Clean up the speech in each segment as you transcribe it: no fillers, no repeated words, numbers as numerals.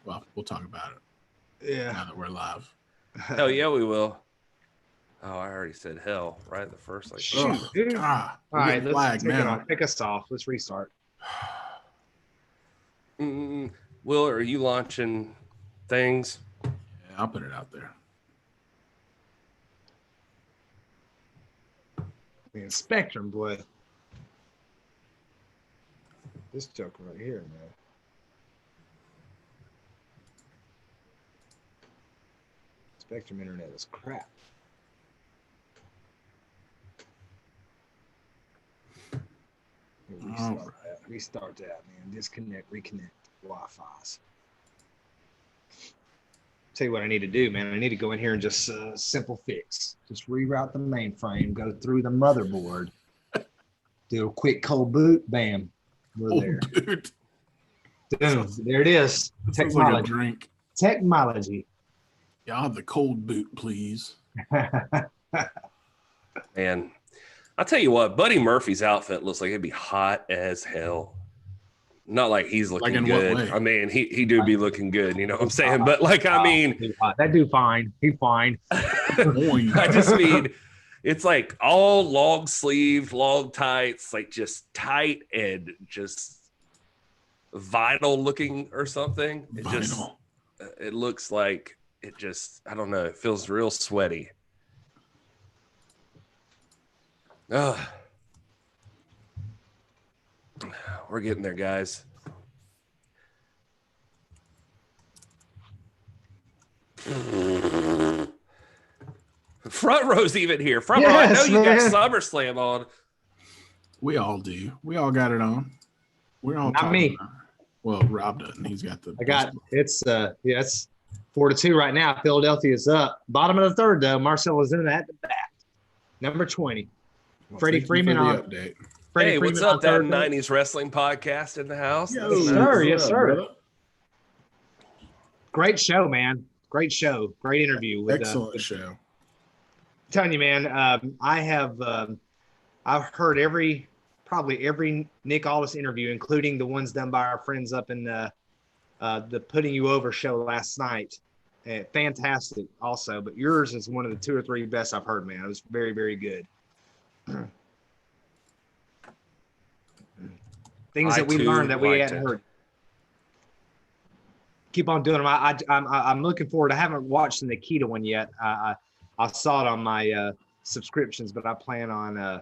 Well, we'll talk about it. Yeah. Now that we're live. Hell yeah, we will. Oh, I already said hell right the first like. Shoot, dude. God, All right, let's flagged take it now. off. Take us off. Let's restart. Will, are you launching things? Yeah, I'll put it out there. Man, Spectrum, boy. This joke right here, man. Spectrum internet is crap. Restart that, man. Disconnect, reconnect Wi-Fi's. Tell you what I need to do, man. I need to go in here and just simple fix. Just reroute the mainframe, go through the motherboard, do a quick cold boot, bam. We're there. Boot. Boom. There it is. Technology. Like a drink. Technology. Yeah, I'll have the cold boot, please. Man, I'll tell you what, Buddy Murphy's outfit looks like it'd be hot as hell. Not like he's looking like good. What way? I mean, he do be looking good, you know what I'm saying? But like, I mean, that dude fine. He fine. I just mean, it's like all long sleeve, long tights, like just tight and just vinyl looking or something. It just, it looks like it just, I don't know. It feels real sweaty. Ugh. We're getting there, guys. Front row's even here. Front row. I know you got SummerSlam on. We all do. We all got it on. We're all not me. Well, Rob doesn't. He's got the. I got it's it's 4-2 right now. Philadelphia's up. Bottom of the third though. Marcelo's in at the back. Number 20. Well, Freddie Freeman on update. Hey, what's up, that 90s wrestling podcast in the house? Yes, sir. Yes, sir. Bro. Great show, man. Great show. Great interview. With, excellent show. I'm telling you, man, I've heard probably every Nick Aldis interview, including the ones done by our friends up in the Putting You Over show last night. Fantastic also, but yours is one of the 2 or 3 best I've heard, man. It was very, very good. Things that we learned that we hadn't heard. Keep on doing them. I'm looking forward. I haven't watched the Nikita one yet. I saw it on my subscriptions, but I plan on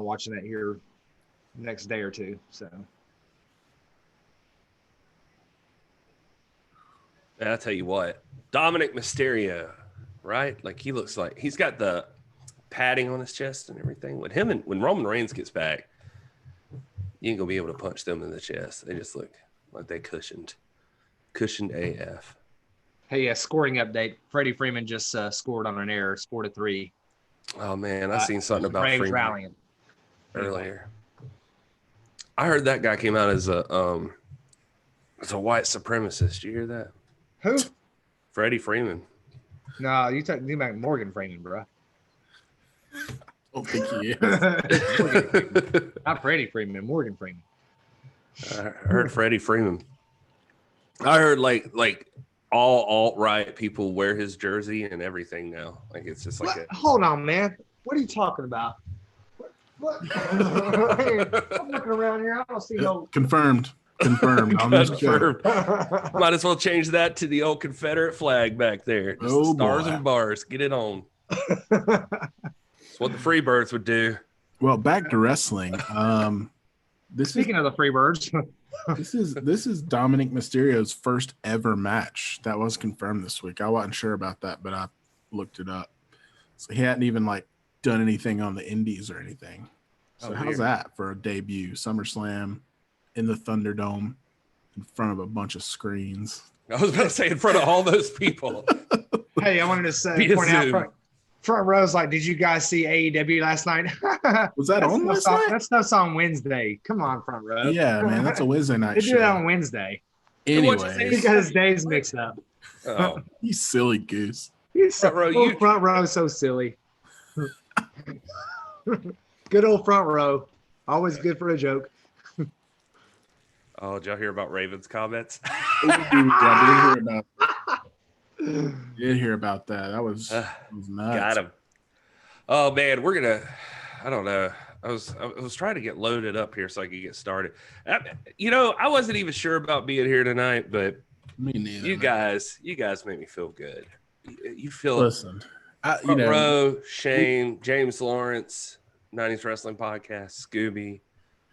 watching that here next day or two. So. I'll tell you what, Dominic Mysterio, right? Like he looks like he's got the padding on his chest and everything. When Roman Reigns gets back, you ain't gonna be able to punch them in the chest. They just look like they cushioned AF. Hey, scoring update. Freddie Freeman just scored on an error. Scored a 3. Oh man, I seen something about Freeman rallying earlier. I heard that guy came out as a white supremacist. You hear that? Who? Freddie Freeman. No, you about Morgan Freeman, bro. I don't think he is. Not Freddie Freeman, Morgan Freeman. I heard Freddie Freeman. I heard like all alt-right people wear his jersey and everything now. Like it's just like Hold on, man. What are you talking about? What? I'm looking around here. I don't see no. Confirmed. Confirmed. Might as well change that to the old Confederate flag back there. Just the stars and bars. Get it on. It's what the Freebirds would do. Well, back to wrestling. Speaking of the Freebirds, this is Dominic Mysterio's first ever match that was confirmed this week. I wasn't sure about that, but I looked it up. So he hadn't even done anything on the Indies or anything. So how's that for a debut? SummerSlam in the Thunderdome in front of a bunch of screens. I was about to say in front of all those people. Hey, I wanted to say point out front row's like, did you guys see AEW last night? Was that on last night? That stuff's on Wednesday. Come on, front row. Yeah, man, that's a Wednesday night They show. do that on Wednesday. Anyway, He got his days mixed up. Oh, you silly goose. Front row is so silly. Good old front row. Always good for a joke. Oh, did y'all hear about Raven's comments? I did hear about that. Did hear about that. That was nuts. Got him. Oh man, I don't know. I was trying to get loaded up here so I could get started. I wasn't even sure about being here tonight, but Me neither. You guys make me feel good. You feel Listen. Row, Shane, James Lawrence, 90s Wrestling Podcast, Scooby,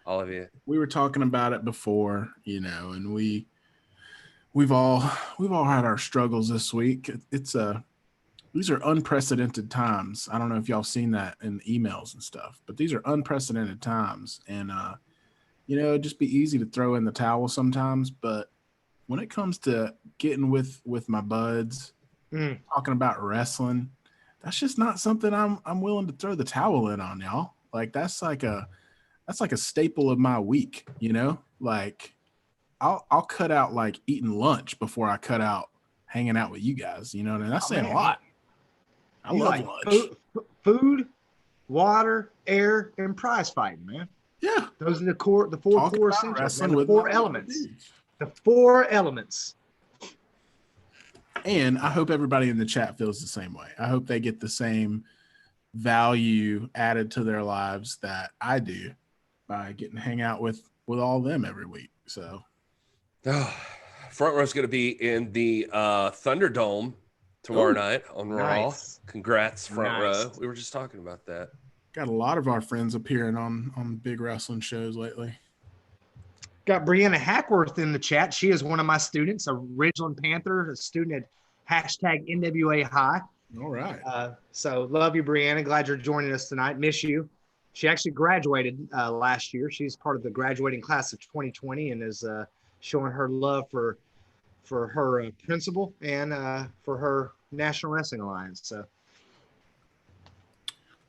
all of you. We were talking about it before, and we've all had our struggles this week. These are unprecedented times. I don't know if y'all seen that in the emails and stuff, but these are unprecedented times. And it'd just be easy to throw in the towel sometimes, but when it comes to getting with my buds, talking about wrestling, that's just not something I'm willing to throw the towel in on, y'all. Like that's like a staple of my week, Like I'll cut out like eating lunch before I cut out hanging out with you guys, and that's saying a lot. I love lunch. Food, water, air, and prize fighting, man. Yeah. Those are the four core essentials, the four elements. The four elements. And I hope everybody in the chat feels the same way. I hope they get the same value added to their lives that I do by getting to hang out with all of them every week. So Front Row's going to be in the Thunderdome tomorrow night on Raw. Congrats, Front Row. We were just talking about that. Got a lot of our friends appearing on big wrestling shows lately. Got Brianna Hackworth in the chat. She is one of my students, a Ridgeland Panther, a student at #NWA High. All right. So love you, Brianna. Glad you're joining us tonight. Miss you. She actually graduated last year. She's part of the graduating class of 2020 and is showing her love for her principal and for her National Wrestling Alliance. So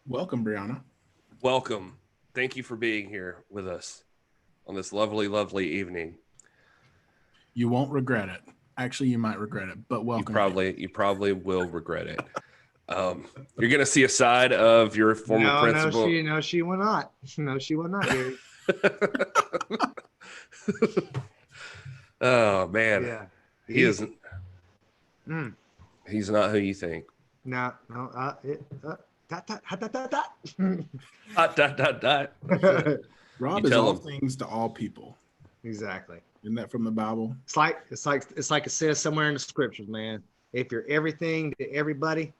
welcome, Brianna. Welcome. Thank you for being here with us on this lovely, lovely evening. You won't regret it. Actually, you might regret it, but welcome. You probably will regret it. You're going to see a side of your former principal. No, she will not. No, she will not, Gary. Oh, man. Yeah. He isn't. He's not who you think. No. Rob is all things to all people. Exactly. Isn't that from the Bible? It's like it says somewhere in the scriptures, man. If you're everything to everybody,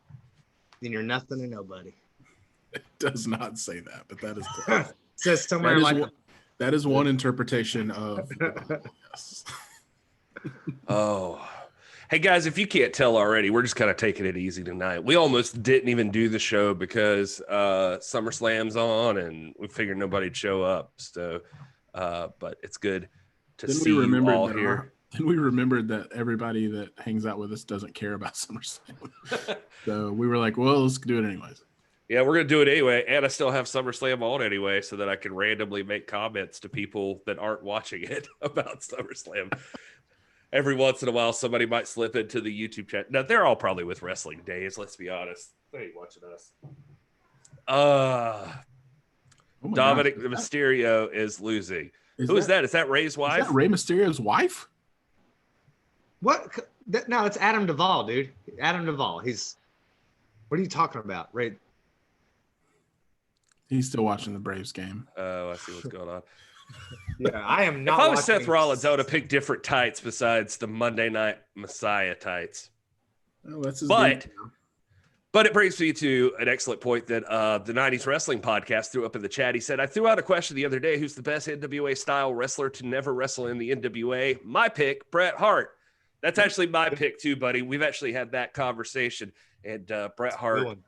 then you're nothing to nobody. It does not say that, but that is correct. It says somewhere that is one interpretation of the Bible, yes. Oh. Hey guys, if you can't tell already, we're just kind of taking it easy tonight. We almost didn't even do the show because SummerSlam's on and we figured nobody'd show up. So but it's good to see you all here. Then we remembered that everybody that hangs out with us doesn't care about SummerSlam. So we were like, well, let's do it anyways. Yeah, we're going to do it anyway. And I still have SummerSlam on anyway so that I can randomly make comments to people that aren't watching it about SummerSlam. Every once in a while, somebody might slip into the YouTube chat. Now, they're all probably with Wrestling Days. Let's be honest. They ain't watching us. Dominic Mysterio is losing. Who is that? Is that Ray's wife? Is that Rey Mysterio's wife? What? No, it's Adam Duvall, dude. Adam Duvall. What are you talking about? Ray? He's still watching the Braves game. Oh, I see what's going on. Yeah, I am not. If I was Seth Rollins, I would have picked different tights besides the Monday Night Messiah tights. Oh, that's his but it brings me to an excellent point that the 90s Wrestling Podcast threw up in the chat. He said, I threw out a question the other day. Who's the best NWA style wrestler to never wrestle in the NWA? My pick, Bret Hart. That's actually my pick too, buddy. We've actually had that conversation. And Bret Hart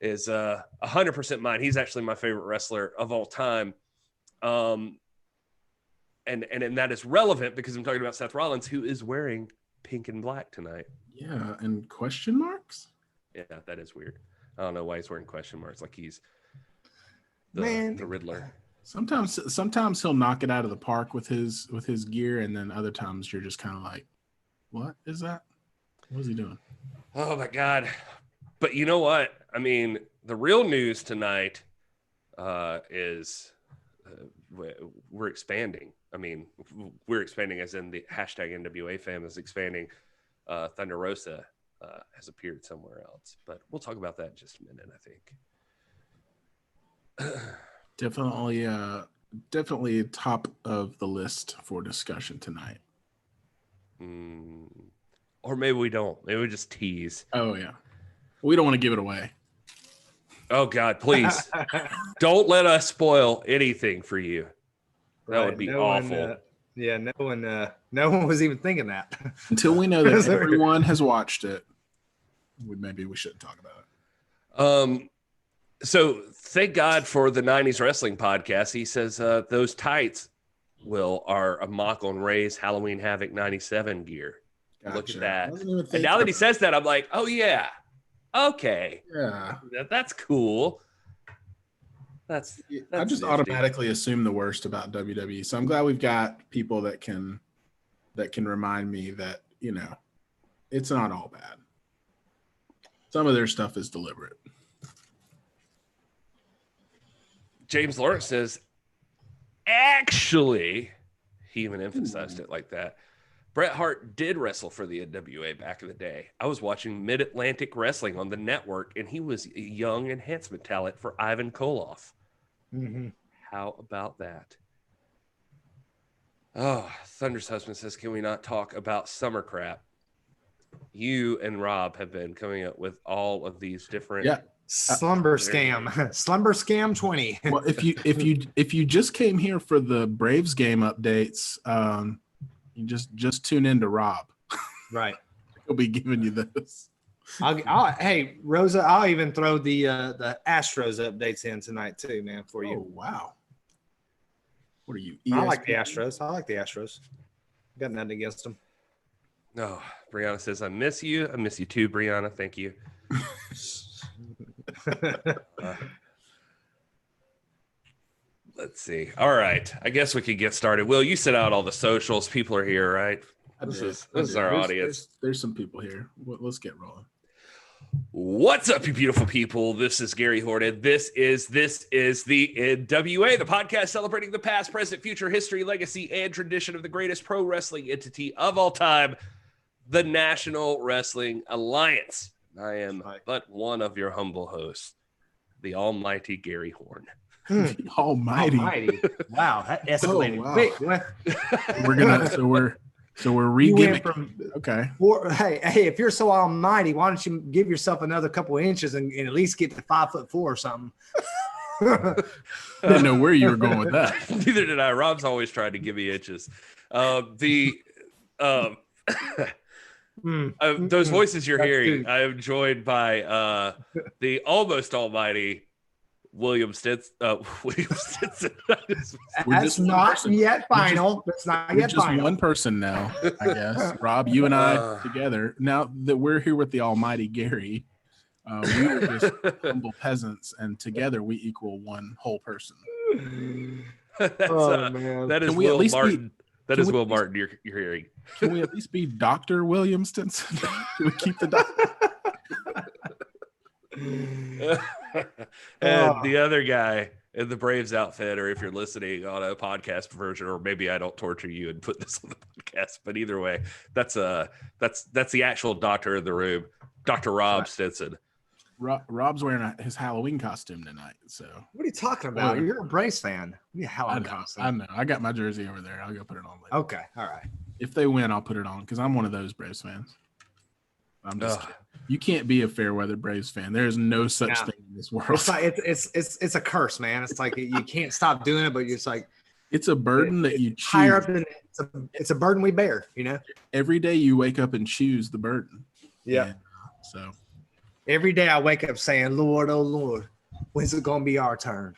is 100% mine. He's actually my favorite wrestler of all time. And that is relevant because I'm talking about Seth Rollins, who is wearing pink and black tonight. Yeah, and question marks? Yeah, that is weird. I don't know why he's wearing question marks like he's the Riddler. Sometimes he'll knock it out of the park with his gear, and then other times you're just kind of like, what is that? What is he doing? Oh my God. But you know what? I mean, the real news tonight is we're expanding. I mean, we're expanding as in the hashtag NWA fam is expanding. Thunder Rosa has appeared somewhere else, but we'll talk about that in just a minute, I think. Definitely top of the list for discussion tonight. Or maybe we don't. Maybe we just tease. Oh, yeah. We don't want to give it away. Oh, God, please. Don't let us spoil anything for you. That would be awful. No one was even thinking that. Until we know that everyone has watched it, maybe we shouldn't talk about it. So thank God for the 90s Wrestling Podcast. He says those tights, Will, are a mock on Ray's Halloween Havoc 97 gear. Gotcha. Look at that. And now that he says that, I'm like, oh, yeah. Okay. Yeah. That's cool. That's I just automatically assume the worst about WWE. So I'm glad we've got people that can remind me that, you know, it's not all bad. Some of their stuff is deliberate. James Lawrence says, actually, he even emphasized it like that. Bret Hart did wrestle for the NWA back in the day. I was watching Mid-Atlantic Wrestling on the network, and he was a young enhancement talent for Ivan Koloff. Mm-hmm. How about that? Oh, Thunder's husband says, can we not talk about summer crap? You and Rob have been coming up with all of these different... Yeah. Slumber scam 20. Well, if you just came here for the Braves game updates, you just tune in to Rob. Right. He'll be giving you this. Hey, Rosa, I'll even throw the Astros updates in tonight too, man, for you. Oh, wow. What are you? ESPN? I like the Astros. Got nothing against them. No, Brianna says, I miss you. I miss you too, Brianna. Thank you. Let's see. All right. I guess we could get started. Will, you set out all the socials. People are here, right? This is our audience. There's some people here. Let's get rolling. What's up, you beautiful people? This is Gary Horton. This is the NWA, the podcast celebrating the past, present, future, history, legacy, and tradition of the greatest pro wrestling entity of all time, the National Wrestling Alliance. I am but one of your humble hosts, the almighty Gary Horn. The almighty. Wow, that escalated quick. We're re-gimmicking. Okay. Hey, if you're so almighty, why don't you give yourself another couple of inches and at least get to 5'4" or something? I didn't know where you were going with that. Neither did I. Rob's always tried to give me inches. Those voices you're hearing, I am joined by the almost almighty William Stinson. That's not yet final. We're just one person now, I guess. Rob, you and I together. Now that we're here with the almighty Gary, we are just humble peasants, and together we equal one whole person. That is Will Martin. That is Will Martin you're hearing. Can we at least be Dr. William Stinson? Can we keep the doctor? And the other guy in the Braves outfit, or if you're listening on a podcast version, or maybe I don't torture you and put this on the podcast, but either way, that's the actual doctor in the room, Dr. Rob Stinson. Rob's wearing his Halloween costume tonight. So what are you talking about? You're a Braves fan. Halloween costume. I know. I got my jersey over there. I'll go put it on later. Okay. All right. If they win, I'll put it on because I'm one of those Braves fans. I'm just kidding. You can't be a fair weather Braves fan. There is no such thing in this world. It's like it's a curse, man. It's like you can't stop doing it, but it's like it's a burden that you choose. Higher up than it's a burden we bear, you know. Every day you wake up and choose the burden. Yeah. And, so every day I wake up saying, Lord, oh Lord, when's it gonna be our turn?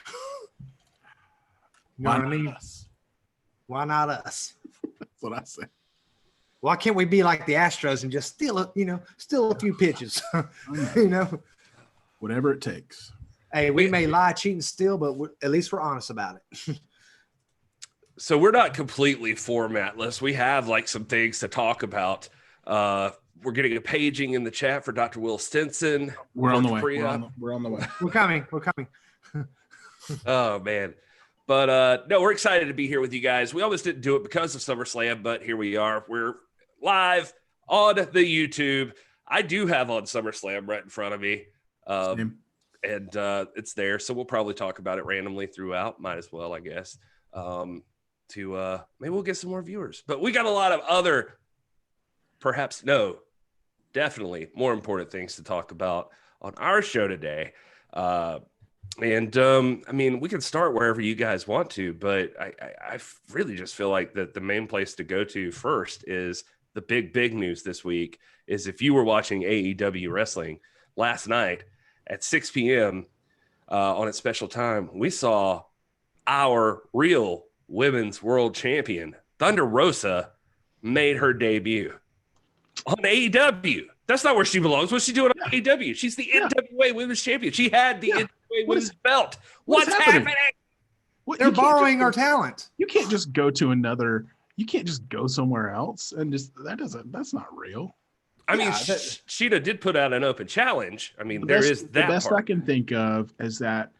You know what I mean? Why not us? That's what I say. Why can't we be like the Astros and just steal a few pitches? You know, whatever it takes. Hey, we may lie, cheat, and steal, but at least we're honest about it. So we're not completely formatless. We have like some things to talk about. We're getting a paging in the chat for Dr. Will Stinson. We're on the way. We're on the way. We're coming. Oh man. But no, we're excited to be here with you guys. We almost didn't do it because of SummerSlam, but here we are. We're live on the YouTube. I do have on SummerSlam right in front of me. And it's there. So we'll probably talk about it randomly throughout. Might as well, I guess. Maybe we'll get some more viewers. But we got a lot of other, definitely more important things to talk about on our show today. I mean, we can start wherever you guys want to, but I really just feel like that the main place to go to first is the big news this week is if you were watching AEW wrestling last night at 6 p.m. On its special time, we saw our real women's world champion, Thunder Rosa, made her debut on AEW. That's not where she belongs. What's she doing on AEW? She's the NWA women's champion. She had the NWA women's belt. What's happening? They're borrowing our talent. You can't just go to another. You can't just go somewhere else and just that's not real. I mean, Sheeta did put out an open challenge. I mean, the best I can think of is that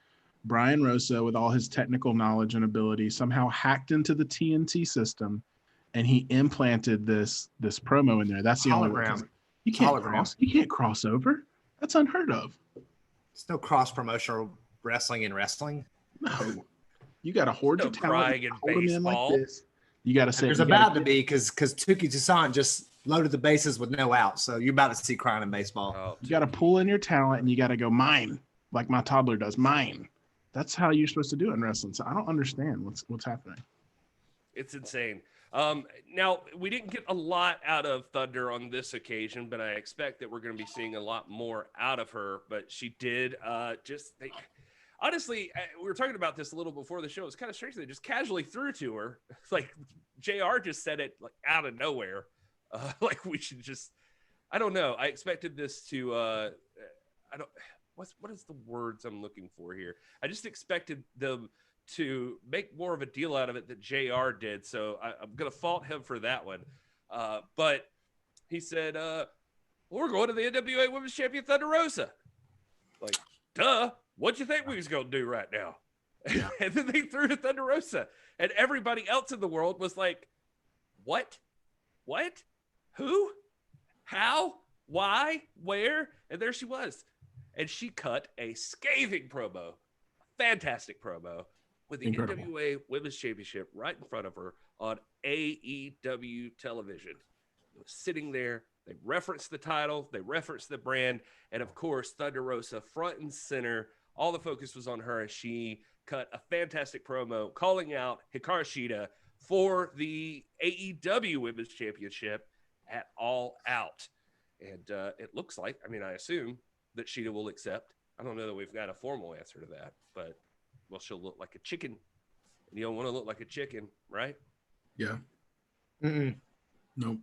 Brian Rosa, with all his technical knowledge and ability, somehow hacked into the TNT system, and he implanted this promo in there. That's the only way. You can't cross over. That's unheard of. There's no cross-promotional wrestling in wrestling. No, you got to hoard your talent. Hold them in like this. You got to say there's about to be because Tuki Toussaint just loaded the bases with no out. So you're about to see crying in baseball. Oh, you got to pull in your talent and you got to go mine, like my toddler does. Mine. That's how you're supposed to do it in wrestling. So I don't understand what's happening. It's insane. Now, we didn't get a lot out of Thunder on this occasion, but I expect that we're going to be seeing a lot more out of her. But she did honestly, we were talking about this a little before the show. It's kind of strange. They just casually threw to her. It's like JR just said it like out of nowhere. Like we should just, I don't know. I expected this to, what is the words I'm looking for here? I just expected them to make more of a deal out of it that JR did. So I'm going to fault him for that one. But he said, we're going to the NWA Women's Champion Thunder Rosa. Like, duh. What'd you think we was going to do right now? Yeah. And then they threw to Thunder Rosa. And everybody else in the world was like, what? What? Who? How? Why? Where? And there she was. And she cut a scathing promo, a fantastic promo, with the NWA Women's Championship right in front of her on AEW television. It was sitting there. They referenced the title. They referenced the brand. And, of course, Thunder Rosa front and center. All the focus was on her as she cut a fantastic promo calling out Hikaru Shida for the AEW Women's Championship at All Out. And it looks like, I mean, I assume that Shida will accept. I don't know that we've got a formal answer to that, but, well, she'll look like a chicken. And you don't want to look like a chicken, right? Yeah. Mm-mm. Nope.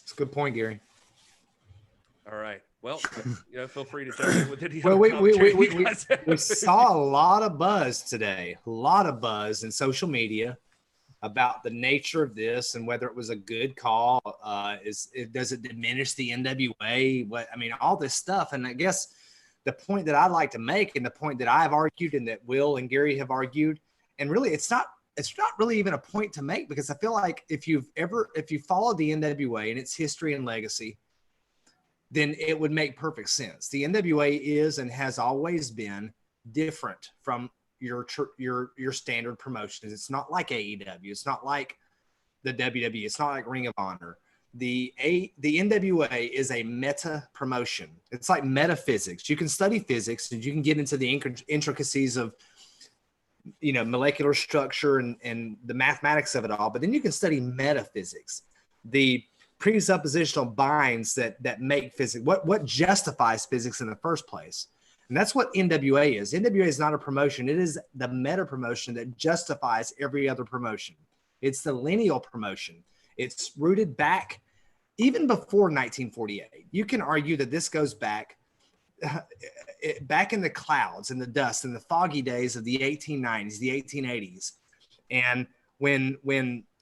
It's a good point, Gary. All right. Well, feel free to jump in with any other we saw a lot of buzz today, a lot of buzz in social media about the nature of this and whether it was a good call. Does it diminish the NWA? All this stuff. And I guess the point that I'd like to make and the point that I've argued and that Will and Gary have argued, and really it's not really even a point to make because I feel like if you followed the NWA and its history and legacy, then it would make perfect sense. The NWA is and has always been different from your standard promotions. It's not like AEW. It's not like the WWE. It's not like Ring of Honor. The NWA is a meta promotion. It's like metaphysics. You can study physics and you can get into the intricacies of molecular structure and the mathematics of it all, but then you can study metaphysics. The presuppositional binds that make physics, what justifies physics in the first place. And that's what NWA is. NWA is not a promotion. It is the meta promotion that justifies every other promotion. It's the lineal promotion. It's rooted back even before 1948. You can argue that this goes back in the clouds and the dust and the foggy days of the 1890s, the 1880s. And when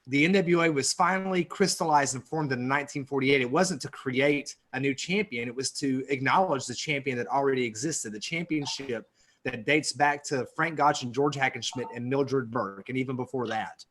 the NWA was finally crystallized and formed in 1948. It wasn't to create a new champion. It was to acknowledge the champion that already existed. The championship that dates back to Frank Gotch and George Hackenschmidt and Mildred Burke, and even before that.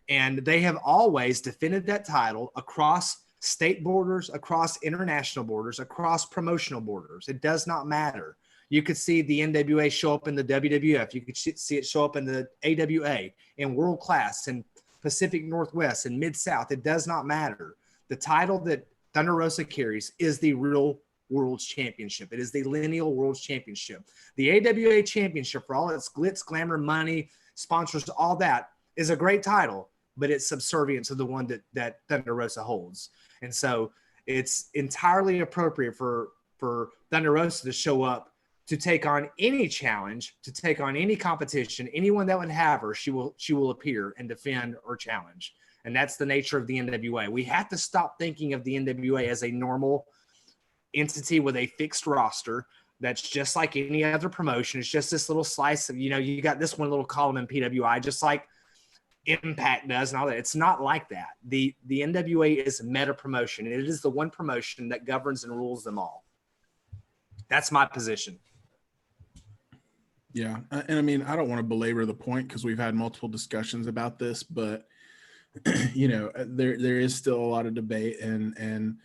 And they have always defended that title across state borders, across international borders, across promotional borders. It does not matter. You could see the NWA show up in the WWF. You could see it show up in the AWA, in World Class, in Pacific Northwest, and Mid-South. It does not matter. The title that Thunder Rosa carries is the real World's Championship. It is the lineal World's Championship. The AWA Championship, for all its glitz, glamour, money, sponsors, all that, is a great title, but it's subservient to the one that Thunder Rosa holds. And so it's entirely appropriate for Thunder Rosa to show up, to take on any challenge, to take on any competition, anyone that would have her, she will appear and defend or challenge. And that's the nature of the NWA. We have to stop thinking of the NWA as a normal entity with a fixed roster that's just like any other promotion. It's just this little slice of, you got this one little column in PWI, just like Impact does and all that. It's not like that. The NWA is a meta promotion. It is the one promotion that governs and rules them all. That's my position. Yeah. And I mean, I don't want to belabor the point because we've had multiple discussions about this, but there is still a lot of debate and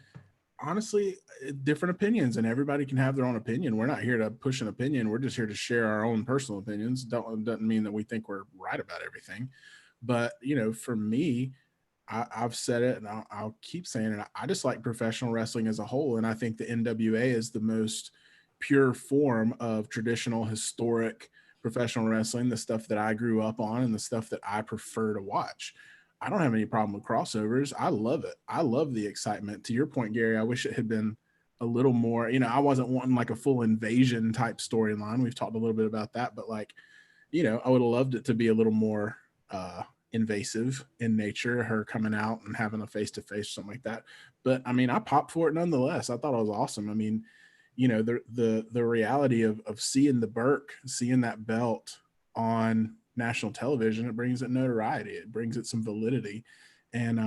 honestly, different opinions, and everybody can have their own opinion. We're not here to push an opinion. We're just here to share our own personal opinions. Doesn't mean that we think we're right about everything, but for me, I've said it and I'll keep saying it. I just like professional wrestling as a whole. And I think the NWA is the most pure form of traditional, historic professional wrestling, the stuff that I grew up on and the stuff that I prefer to watch. I don't have any problem with crossovers. I love it. I love the excitement. To your point, Gary, I wish it had been a little more, I wasn't wanting like a full invasion type storyline. We've talked a little bit about that, but I would have loved it to be a little more invasive in nature, her coming out and having a face-to-face, something like that. But I mean, I popped for it nonetheless. I thought it was awesome. I mean, the reality of seeing the Burke, seeing that belt on national television, it brings it notoriety. It brings it some validity. And,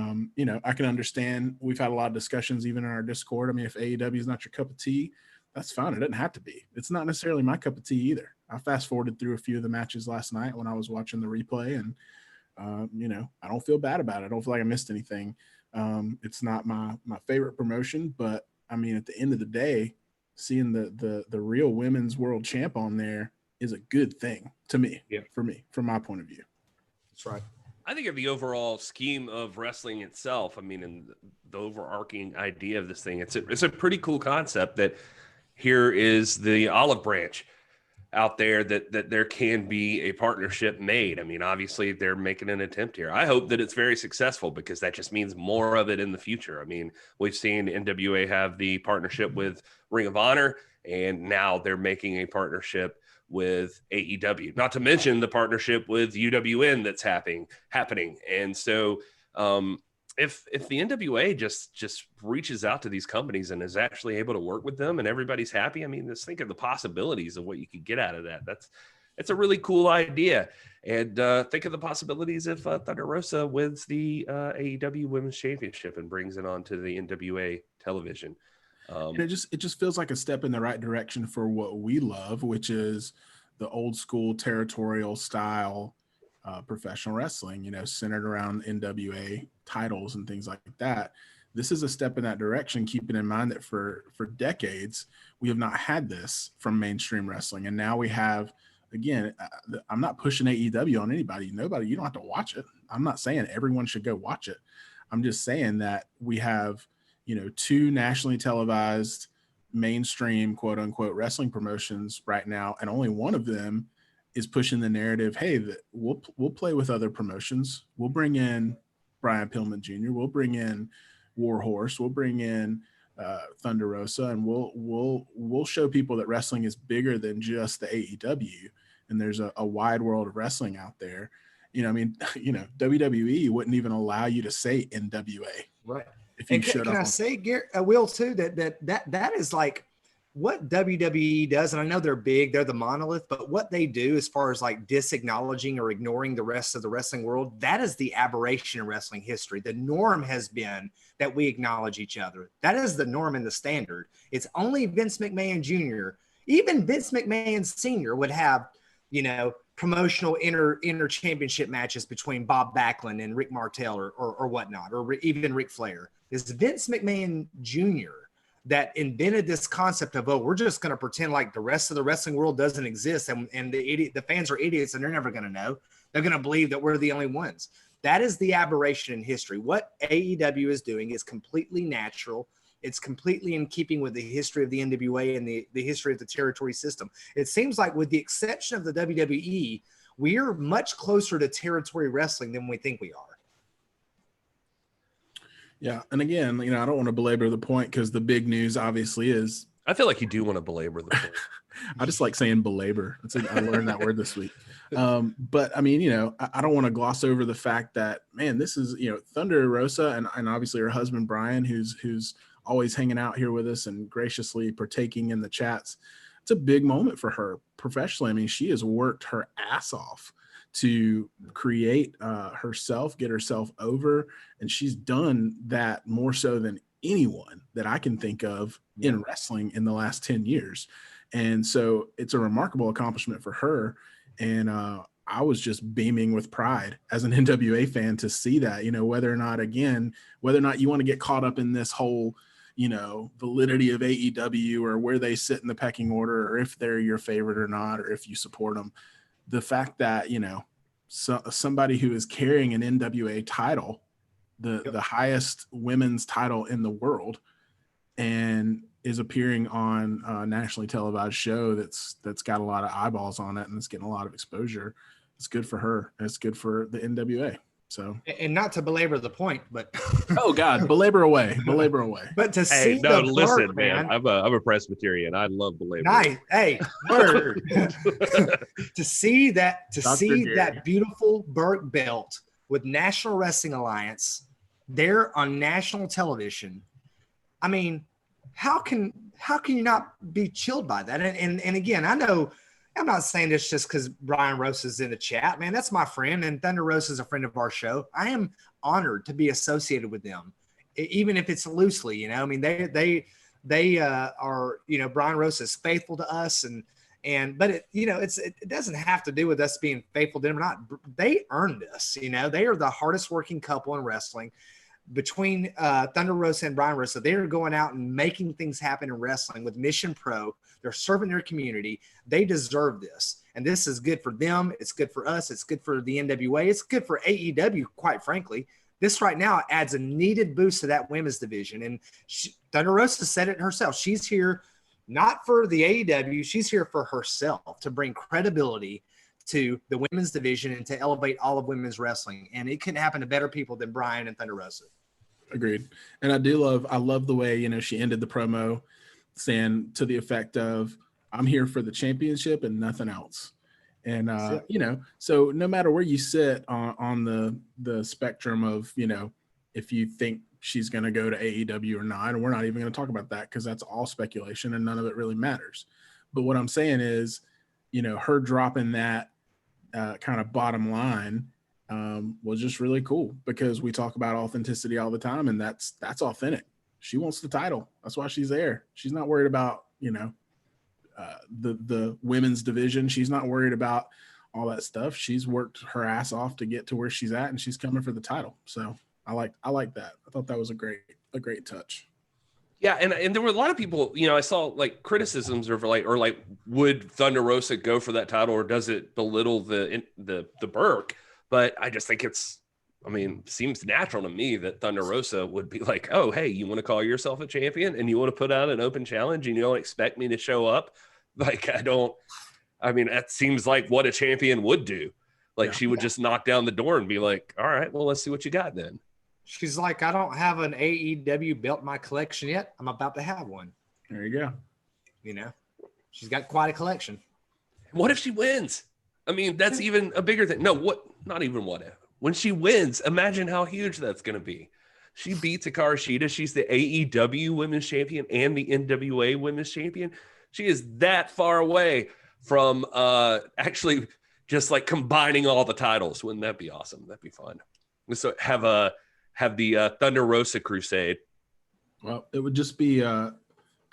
I can understand, we've had a lot of discussions even in our Discord. I mean, if AEW is not your cup of tea, that's fine. It doesn't have to be. It's not necessarily my cup of tea either. I fast forwarded through a few of the matches last night when I was watching the replay, and, I don't feel bad about it. I don't feel like I missed anything. It's not my favorite promotion, but I mean, at the end of the day, seeing the real women's world champ on there is a good thing to me, from my point of view. That's right. I think of the overall scheme of wrestling itself. I mean, and the overarching idea of this thing, it's a pretty cool concept that here is the olive branch out there that there can be a partnership made. I mean, obviously they're making an attempt here. I hope that it's very successful because that just means more of it in the future. I mean, we've seen NWA have the partnership with Ring of Honor, and now they're making a partnership with AEW, not to mention the partnership with UWN that's happening. And so if the NWA just reaches out to these companies and is actually able to work with them and everybody's happy, I mean, just think of the possibilities of what you could get out of that. It's a really cool idea. And think of the possibilities if Thunder Rosa wins the AEW Women's Championship and brings it on to the NWA television. And it just feels like a step in the right direction for what we love, which is the old school territorial style professional wrestling, centered around NWA titles and things like that. This is a step in that direction, keeping in mind that for decades, we have not had this from mainstream wrestling. And now we have, again, I'm not pushing AEW on anybody. Nobody, you don't have to watch it. I'm not saying everyone should go watch it. I'm just saying that we have, two nationally televised mainstream quote unquote wrestling promotions right now. And only one of them is pushing the narrative. Hey, we'll play with other promotions. We'll bring in Brian Pillman Jr. We'll bring in Warhorse. We'll bring in Thunder Rosa, and we'll show people that wrestling is bigger than just the AEW. And there's a wide world of wrestling out there. WWE wouldn't even allow you to say NWA. Right. If you can I say, Gary, Will, too, that is like what WWE does, and I know they're big, they're the monolith, but what they do as far as like disacknowledging or ignoring the rest of the wrestling world, that is the aberration in wrestling history. The norm has been that we acknowledge each other. That is the norm and the standard. It's only Vince McMahon Jr. Even Vince McMahon Sr. would have, promotional inter championship matches between Bob Backlund and Rick Martel or whatnot, or even Ric Flair. It's Vince McMahon Jr. that invented this concept of, we're just going to pretend like the rest of the wrestling world doesn't exist, and the fans are idiots and they're never going to know. They're going to believe that we're the only ones. That is the aberration in history. What AEW is doing is completely natural. It's completely in keeping with the history of the NWA and the history of the territory system. It seems like, with the exception of the WWE, we are much closer to territory wrestling than we think we are. Yeah. And again, I don't want to belabor the point because the big news obviously is. I feel like you do want to belabor the point. I just like saying belabor. I learned that word this week. But I mean, I don't want to gloss over the fact that, man, this is, Thunder Rosa and obviously her husband, Brian, who's always hanging out here with us and graciously partaking in the chats. It's a big moment for her professionally. I mean, she has worked her ass off to create herself, get herself over. And she's done that more so than anyone that I can think of in wrestling in the last 10 years. And so it's a remarkable accomplishment for her. And I was just beaming with pride as an NWA fan to see that, whether or not you want to get caught up in this whole, validity of AEW or where they sit in the pecking order, or if they're your favorite or not, or if you support them. The fact that, somebody who is carrying an NWA title, the highest women's title in the world, and is appearing on a nationally televised show that's got a lot of eyeballs on it and it's getting a lot of exposure. It's good for her. And it's good for the NWA. So, and not to belabor the point, but oh God, belabor away. But to see listen, man. I'm a Presbyterian. I love belabor. Nice, hey, word. to see that beautiful Burke belt with National Wrestling Alliance there on national television. I mean, how can you not be chilled by that? And again, I know. I'm not saying this just because Brian Rosa is in the chat, man. That's my friend, and Thunder Rosa is a friend of our show. I am honored to be associated with them, even if it's loosely. I mean, they are. Brian Rosa is faithful to us, but it doesn't have to do with us being faithful to them or not. They earned this. They are the hardest working couple in wrestling. Between Thunder Rosa and Brian Rosa, they are going out and making things happen in wrestling with Mission Pro. They're serving their community. They deserve this. And this is good for them. It's good for us. It's good for the NWA. It's good for AEW, quite frankly. This right now adds a needed boost to that women's division. And Thunder Rosa said it herself. She's here not for the AEW. She's here for herself to bring credibility to the women's division and to elevate all of women's wrestling. And it couldn't happen to better people than Brian and Thunder Rosa. Agreed. And I love the way, she ended the promo saying to the effect of, I'm here for the championship and nothing else. And, so no matter where you sit on the spectrum of, if you think she's going to go to AEW or not, and we're not even going to talk about that because that's all speculation and none of it really matters. But what I'm saying is, her dropping that kind of bottom line was just really cool because we talk about authenticity all the time, and that's authentic. She wants the title. That's why she's there. She's not worried about, the women's division. She's not worried about all that stuff. She's worked her ass off to get to where she's at, and she's coming for the title. So I like that. I thought that was a great touch. Yeah, and there were a lot of people, I saw like criticisms of like would Thunder Rosa go for that title, or does it belittle the Burke? But I just think seems natural to me that Thunder Rosa would be like, oh, hey, you want to call yourself a champion and you want to put out an open challenge and you don't expect me to show up? Like, that seems like what a champion would do. Like, she would just knock down the door and be like, all right, well, let's see what you got then. She's like, I don't have an AEW belt in my collection yet. I'm about to have one. There you go. She's got quite a collection. What if she wins? That's even a bigger thing. No, not even what if. When she wins, imagine how huge that's going to be. She beats Hikaru Shida. She's the AEW Women's Champion and the NWA Women's Champion. She is that far away from actually just like combining all the titles. Wouldn't that be awesome? That'd be fun. So have the Thunder Rosa crusade. Well, it would just be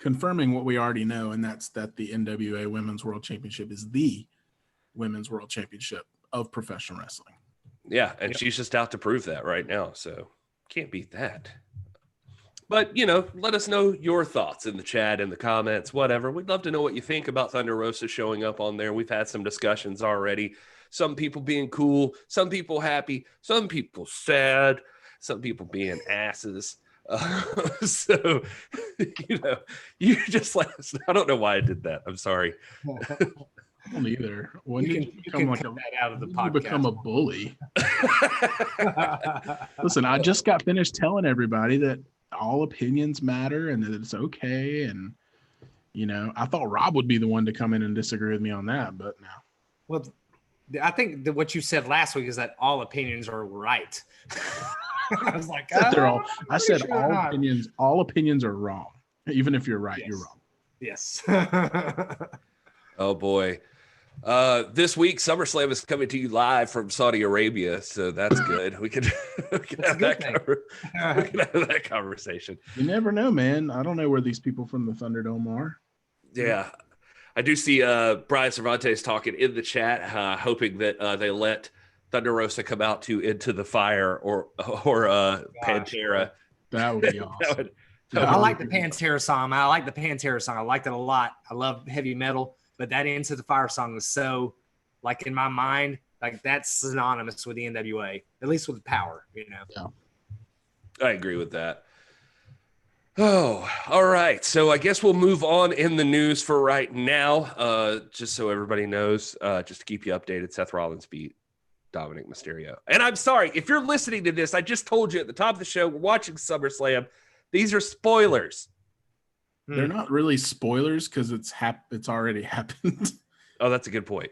confirming what we already know, and that's that the NWA Women's World Championship is the Women's World Championship of professional wrestling. Yeah, and she's just out to prove that right now, so can't beat that. But, let us know your thoughts in the chat, in the comments, whatever. We'd love to know what you think about Thunder Rosa showing up on there. We've had some discussions already. Some people being cool, some people happy, some people sad, some people being asses. So, you just let us know. I don't know why I did that. I'm sorry. I don't either. When did you become like that out of the you podcast. become a bully? Listen, I just got finished telling everybody that all opinions matter and that it's okay. And, I thought Rob would be the one to come in and disagree with me on that, but no. Well, I think that what you said last week is that all opinions are right. I was like, I said all opinions are wrong. Even if you're right, yes. You're wrong. Yes. Oh boy. This week SummerSlam is coming to you live from Saudi Arabia, so that's good. We can have that conversation. You never know, man. I don't know where these people from the Thunderdome are. Yeah. I do see Brian Cervantes talking in the chat, hoping that they let Thunder Rosa come out to Into the Fire or Pantera. That would be awesome. I like the Pantera song. I liked it a lot. I love heavy metal, but that Into the Fire song was so, like, in my mind, like, that's synonymous with the NWA, at least with power, Yeah. I agree with that. Oh, all right. So I guess we'll move on in the news for right now. Just so everybody knows, just to keep you updated, Seth Rollins beat Dominic Mysterio. And I'm sorry, if you're listening to this, I just told you at the top of the show, we're watching SummerSlam. These are spoilers. They're not really spoilers because it's already happened. Oh, that's a good point.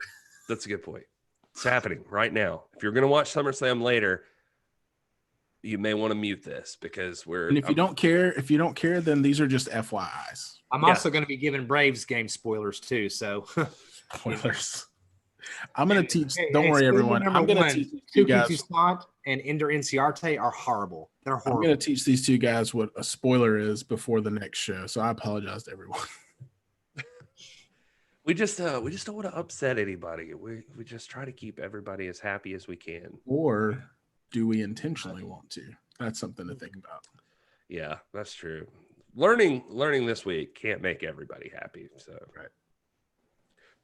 It's happening right now. If you're going to watch SummerSlam later, you may want to mute this because And if you don't care, then these are just FYIs. I'm also going to be giving Braves game spoilers too. So spoilers. I'm going to teach. Don't worry, everyone. I'm going to teach you guys. Toussaint and Ender Inciarte are horrible. They're horrible. I'm going to teach these two guys what a spoiler is before the next show. So I apologize to everyone. We just don't want to upset anybody. We just try to keep everybody as happy as we can. Or do we intentionally want to? That's something to think about. Yeah, that's true. Learning this week can't make everybody happy. So right.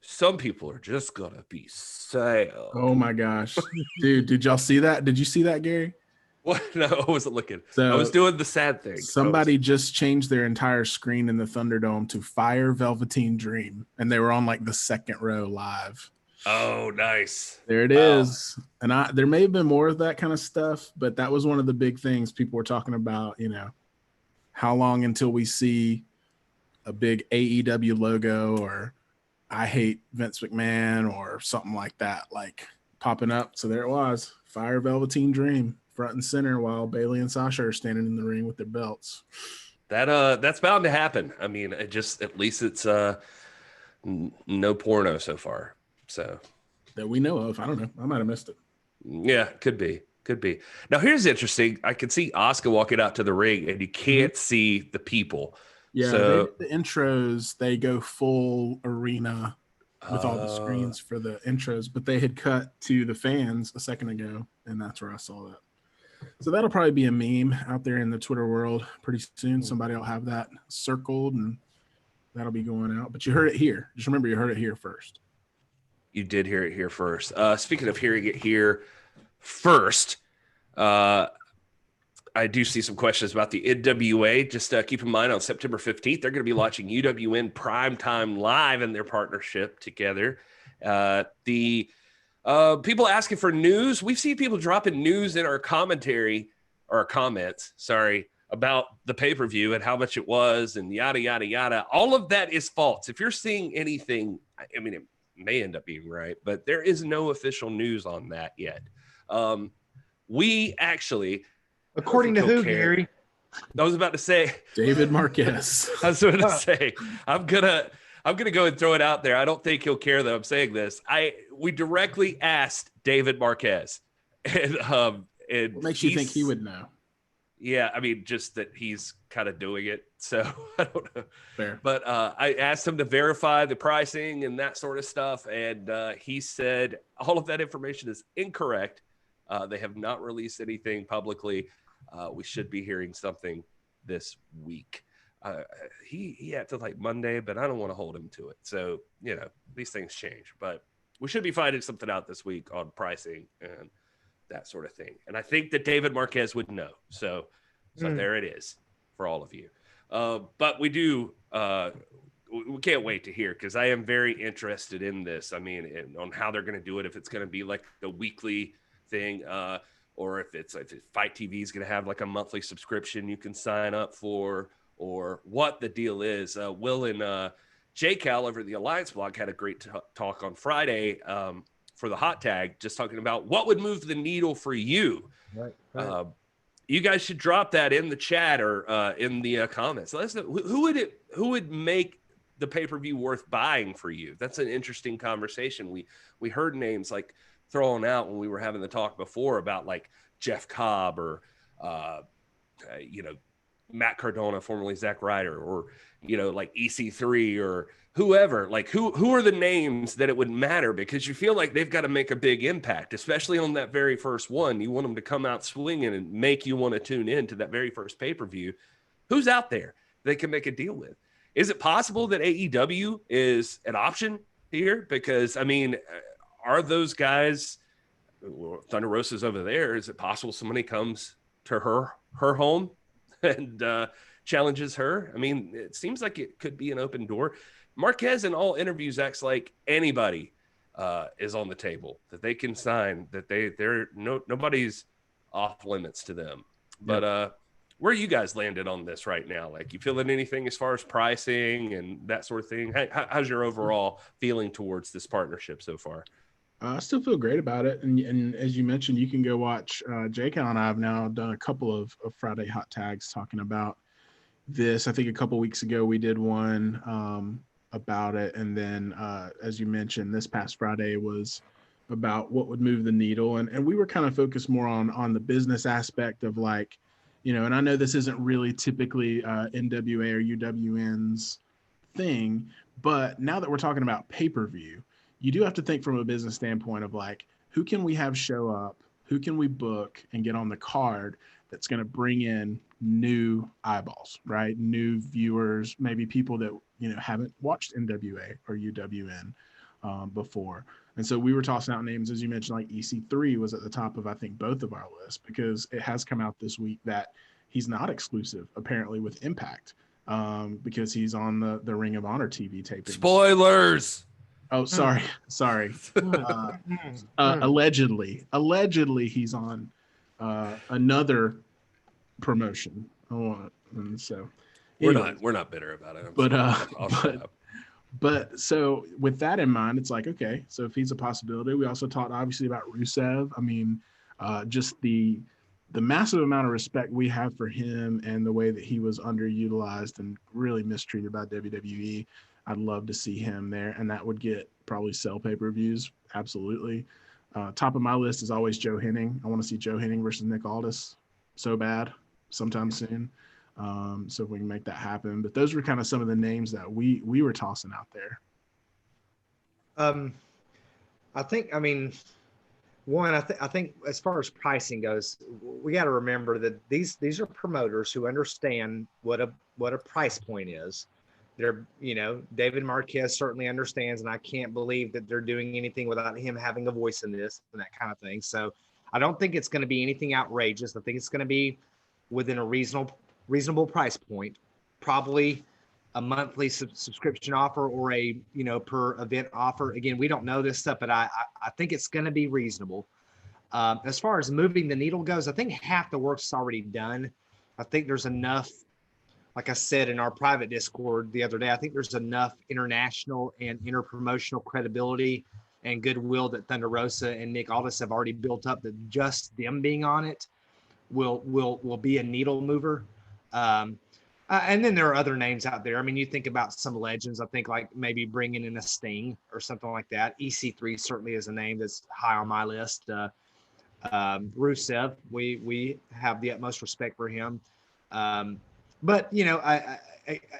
Some people are just gonna be sad. Oh my gosh, dude! Did y'all see that? Did you see that, Gary? What? No, I wasn't looking. So I was doing the sad thing. Somebody just changed their entire screen in the Thunderdome to Fire Velveteen Dream, and they were on like the second row live. Oh, nice. There it is. And there may have been more of that kind of stuff, but that was one of the big things people were talking about. How long until we see a big AEW logo or I hate Vince McMahon or something like that, like popping up. So there it was, Fire Velveteen Dream, front and center, while Bayley and Sasha are standing in the ring with their belts. That's bound to happen. I mean, at least it's no porno so far. So that we know of. I don't know. I might have missed it. Yeah, could be. Now here's interesting. I can see Asuka walking out to the ring, and you can't see the people. Yeah, so, the intros, they go full arena with all the screens for the intros, but they had cut to the fans a second ago, and that's where I saw that. So that'll probably be a meme out there in the Twitter world pretty soon. Somebody will have that circled, and that'll be going out. But you heard it here. Just remember, you heard it here first. You did hear it here first. Speaking of hearing it here first, I do see some questions about the NWA. Just keep in mind on September 15th, they're going to be launching UWN Primetime Live in their partnership together. The people asking for news. We've seen people dropping news in our commentary or our comments, about the pay-per-view and how much it was and yada, yada, yada. All of that is false. If you're seeing anything, I mean, it may end up being right, but there is no official news on that yet. We actually... According to who, Gary? I was about to say David Marquez. I was going to say I'm gonna go and throw it out there. I don't think he'll care that I'm saying this. We directly asked David Marquez, and what makes you think he would know? Yeah, I mean, just that he's kind of doing it. So I don't know. Fair. But I asked him to verify the pricing and that sort of stuff. And he said all of that information is incorrect. They have not released anything publicly. We should be hearing something this week. He had to like Monday, but I don't want to hold him to it. So, you know, these things change. But we should be finding something out this week on pricing and that sort of thing. And I think that David Marquez would know. So there it is for all of you. But we do, we can't wait to hear, because I am very interested in this. I mean, on how they're going to do it, if it's going to be like a weekly thing, or if Fight TV is going to have like a monthly subscription you can sign up for, or what the deal is. Will and J. Cal over at the Alliance blog had a great talk on Friday for the hot tag, just talking about what would move the needle for you. Right. You guys should drop that in the chat or in the comments. Let us know who would make the pay-per-view worth buying for you. That's an interesting conversation. We heard names like thrown out when we were having the talk before about like Jeff Cobb or Matt Cardona, formerly Zack Ryder, or like EC3 or whoever. Like who are the names that it would matter, because you feel like they've got to make a big impact, especially on that very first one. You want them to come out swinging and make you want to tune in to that very first pay-per-view. Who's out there they can make a deal with? Is it possible that AEW is an option here? Because I mean, are those guys, Thunder Rosa's over there, is it possible somebody comes to her home and challenges her? I mean, it seems like it could be an open door. Marquez in all interviews acts like anybody is on the table that they can sign, that nobody's off limits to them. But where are you guys landed on this right now? Like, you feeling anything as far as pricing and that sort of thing? How's your overall feeling towards this partnership so far? I still feel great about it. And as you mentioned, you can go watch Jake and I have now done a couple of Friday hot tags talking about this. I think a couple weeks ago we did one about it. And then as you mentioned, this past Friday was about what would move the needle. And we were kind of focused more on the business aspect of like, and I know this isn't really typically NWA or UWN's thing, but now that we're talking about pay-per-view, you do have to think from a business standpoint of like, who can we have show up? Who can we book and get on the card that's going to bring in new eyeballs, right? New viewers, maybe people that, haven't watched NWA or UWN before. And so we were tossing out names, as you mentioned, like EC3 was at the top of, I think, both of our lists, because it has come out this week that he's not exclusive, apparently, with Impact, because he's on the Ring of Honor TV taping. Spoilers! Oh, sorry. Allegedly he's on another promotion. And so anyway, we're not bitter about it. But so with that in mind, it's like, okay, so if he's a possibility. We also talked obviously about Rusev. I mean, just the massive amount of respect we have for him and the way that he was underutilized and really mistreated by WWE. I'd love to see him there, and that would get probably sell pay-per-views. Absolutely. Top of my list is always Joe Henning. I want to see Joe Henning versus Nick Aldis so bad sometime soon. So if we can make that happen. But those were kind of some of the names that we were tossing out there. I think as far as pricing goes, we got to remember that these are promoters who understand what a price point is. They're, David Marquez certainly understands, and I can't believe that they're doing anything without him having a voice in this and that kind of thing. So I don't think it's going to be anything outrageous. I think it's going to be within a reasonable price point, probably a monthly subscription offer or a, per event offer. Again, we don't know this stuff, but I think it's going to be reasonable. As far as moving the needle goes, I think half the work's already done. I think there's enough, like I said in our private Discord the other day, I think there's enough international and interpromotional credibility and goodwill that Thunder Rosa and Nick Aldis have already built up, that just them being on it will be a needle mover. And then there are other names out there. I mean, you think about some legends. I think like maybe bringing in a Sting or something like that. EC3 certainly is a name that's high on my list. Rusev, we have the utmost respect for him. But, you know,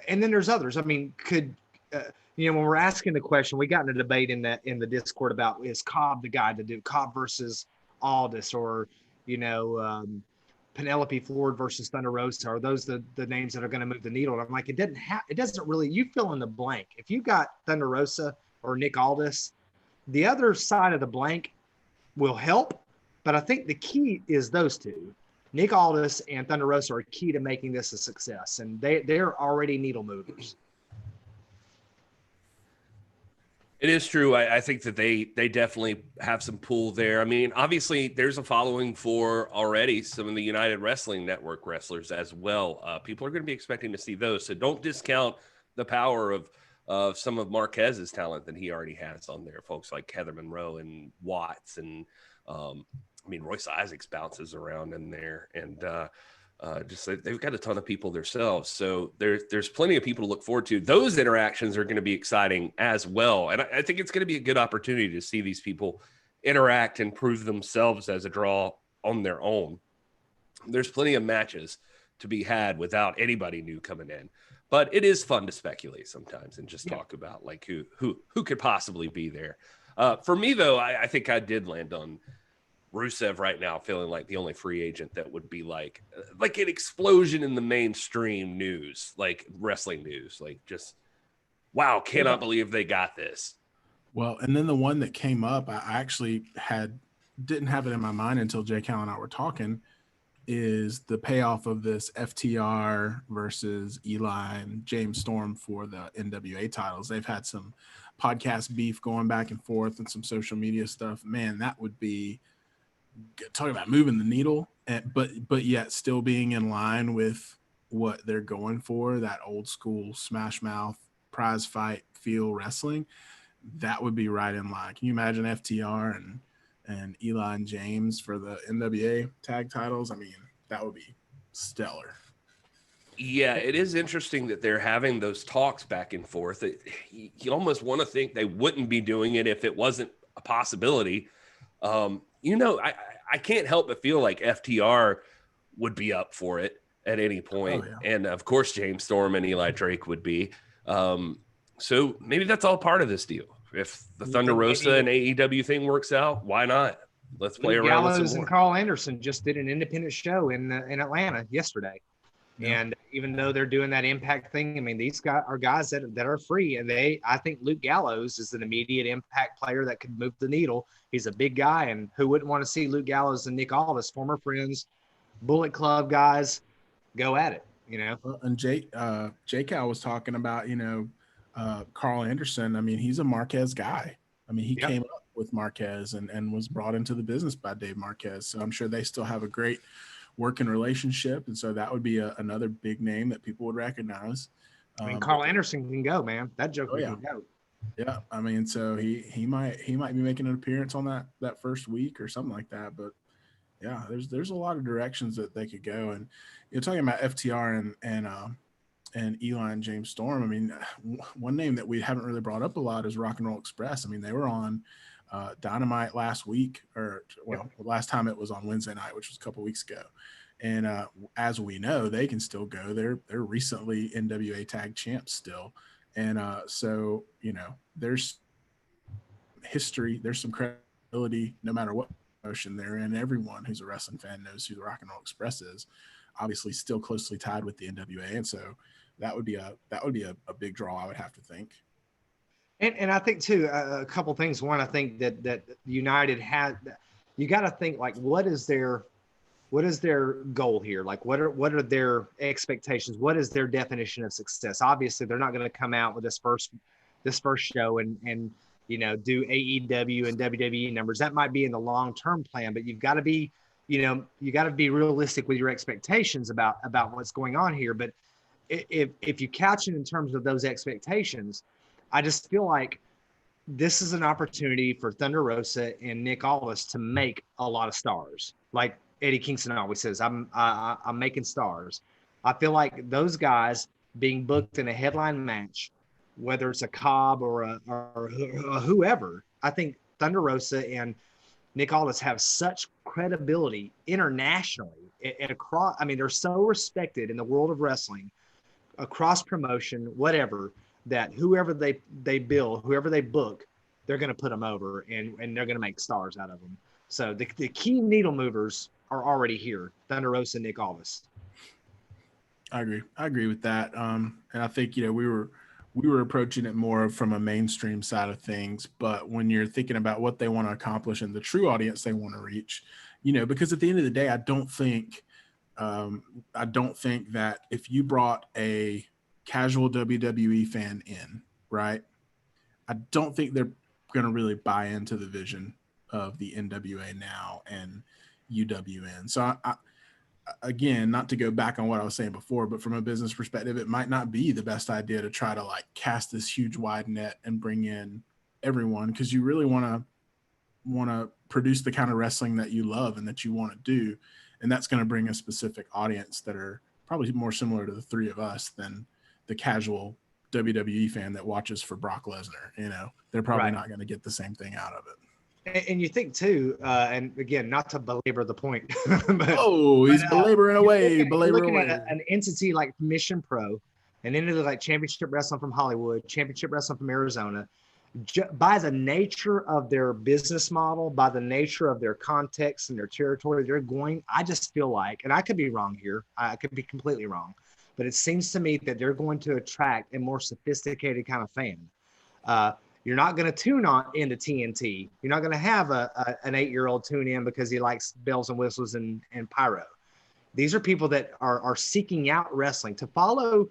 and then there's others. I mean, you know, when we're asking the question, we got in a debate in the Discord about, is Cobb the guy to do Cobb versus Aldis, or, you know, Penelope Ford versus Thunder Rosa? Are those the names that are going to move the needle? And I'm like, it doesn't really, you fill in the blank. If you got Thunder Rosa or Nick Aldis, the other side of the blank will help. But I think the key is those two. Nick Aldis and Thunder Rosa are key to making this a success, and they're already needle movers. It is true. I think that they definitely have some pull there. I mean, obviously, there's a following for already some of the United Wrestling Network wrestlers as well. People are going to be expecting to see those, so don't discount the power of some of Marquez's talent that he already has on there. Folks like Heather Monroe and Watts, and I mean, Royce Isaacs bounces around in there, and just they've got a ton of people themselves. So there's plenty of people to look forward to. Those interactions are going to be exciting as well. And I think it's going to be a good opportunity to see these people interact and prove themselves as a draw on their own. There's plenty of matches to be had without anybody new coming in. But it is fun to speculate sometimes and just talk about like who could possibly be there. For me, though, I think I did land on Rusev right now, feeling like the only free agent that would be like an explosion in the mainstream news, like wrestling news, like just, wow, cannot believe they got this. Well, and then the one that came up, I actually didn't have it in my mind until Jay Cal and I were talking, is the payoff of this FTR versus Eli and James Storm for the NWA titles. They've had some podcast beef going back and forth and some social media stuff. Man, that would be talking about moving the needle, but yet still being in line with what they're going for, that old school smash mouth prize fight feel wrestling. That would be right in line. Can you imagine FTR and Eli and James for the NWA tag titles? I mean, that would be stellar. Yeah, it is interesting that they're having those talks back and forth. You almost want to think they wouldn't be doing it if it wasn't a possibility. You know, I can't help but feel like FTR would be up for it at any point. Oh, yeah. And of course, James Storm and Eli Drake would be. So maybe that's all part of this deal. If the Thunder Rosa and AEW thing works out, why not? Let's play around with some more. And Carl Anderson just did an independent show in Atlanta yesterday. Yeah. And even though they're doing that Impact thing, I mean, these guys are guys that are free. And I think Luke Gallows is an immediate Impact player that could move the needle. He's a big guy, and who wouldn't want to see Luke Gallows and Nick Aldis, former friends, Bullet Club guys, go at it, you know? And J Cal was talking about, you know, Carl Anderson. I mean, he's a Marquez guy. I mean, he came up with Marquez and was brought into the business by Dave Marquez. So I'm sure they still have a great working relationship, and so that would be another big name that people would recognize. I mean, Carl Anderson can go, man. That joker can go. Yeah, I mean, so he might be making an appearance on that first week or something like that. But yeah, there's a lot of directions that they could go. And you're talking about FTR and Eli and James Storm. I mean, one name that we haven't really brought up a lot is Rock and Roll Express. I mean, they were on Dynamite last week, last time it was on Wednesday night, which was a couple weeks ago. And as we know, they can still go. They're recently NWA tag champs still. And so, you know, there's history, there's some credibility, no matter what promotion they're in. Everyone who's a wrestling fan knows who the Rock and Roll Express is. Obviously still closely tied with the NWA. And so that would be a big draw, I would have to think. And I think too, a couple things. One, I think that United had, you got to think like, what is their goal here? Like, what are their expectations? What is their definition of success? Obviously, they're not going to come out with this first show and you know, do AEW and WWE numbers. That might be in the long-term plan, but you've got to be, you know, you got to be realistic with your expectations about what's going on here. But if you catch it in terms of those expectations, I just feel like this is an opportunity for Thunder Rosa and Nick Aldis to make a lot of stars. Like Eddie Kingston always says, I'm making stars. I feel like those guys being booked in a headline match, whether it's a Cobb or whoever, I think Thunder Rosa and Nick Aldis have such credibility internationally and across. I mean, they're so respected in the world of wrestling, across promotion, whatever, that whoever they bill, whoever they book, they're going to put them over and they're going to make stars out of them. So the key needle movers are already here. Thunder Rosa and Nick Aldis. I agree with that. And I think, we were approaching it more from a mainstream side of things, but when you're thinking about what they want to accomplish and the true audience they want to reach, because at the end of the day, I don't think that if you brought a casual WWE fan in, right, I don't think they're going to really buy into the vision of the NWA now and UWN. So I again, not to go back on what I was saying before, but from a business perspective, it might not be the best idea to try to like cast this huge wide net and bring in everyone, because you really want to produce the kind of wrestling that you love and that you want to do. And that's going to bring a specific audience that are probably more similar to the three of us than the casual WWE fan that watches for Brock Lesnar. They're probably not going to get the same thing out of it. And you think too, and again, not to belabor the point. He's belaboring away. Looking at an entity like Mission Pro, an entity like Championship Wrestling from Hollywood, Championship Wrestling from Arizona, by the nature of their business model, by the nature of their context and their territory, I just feel like, and I could be wrong here, I could be completely wrong, but it seems to me that they're going to attract a more sophisticated kind of fan. You're not going to tune on into TNT. You're not going to have an 8-year-old tune in because he likes bells and whistles and pyro. These are people that are seeking out wrestling. To follow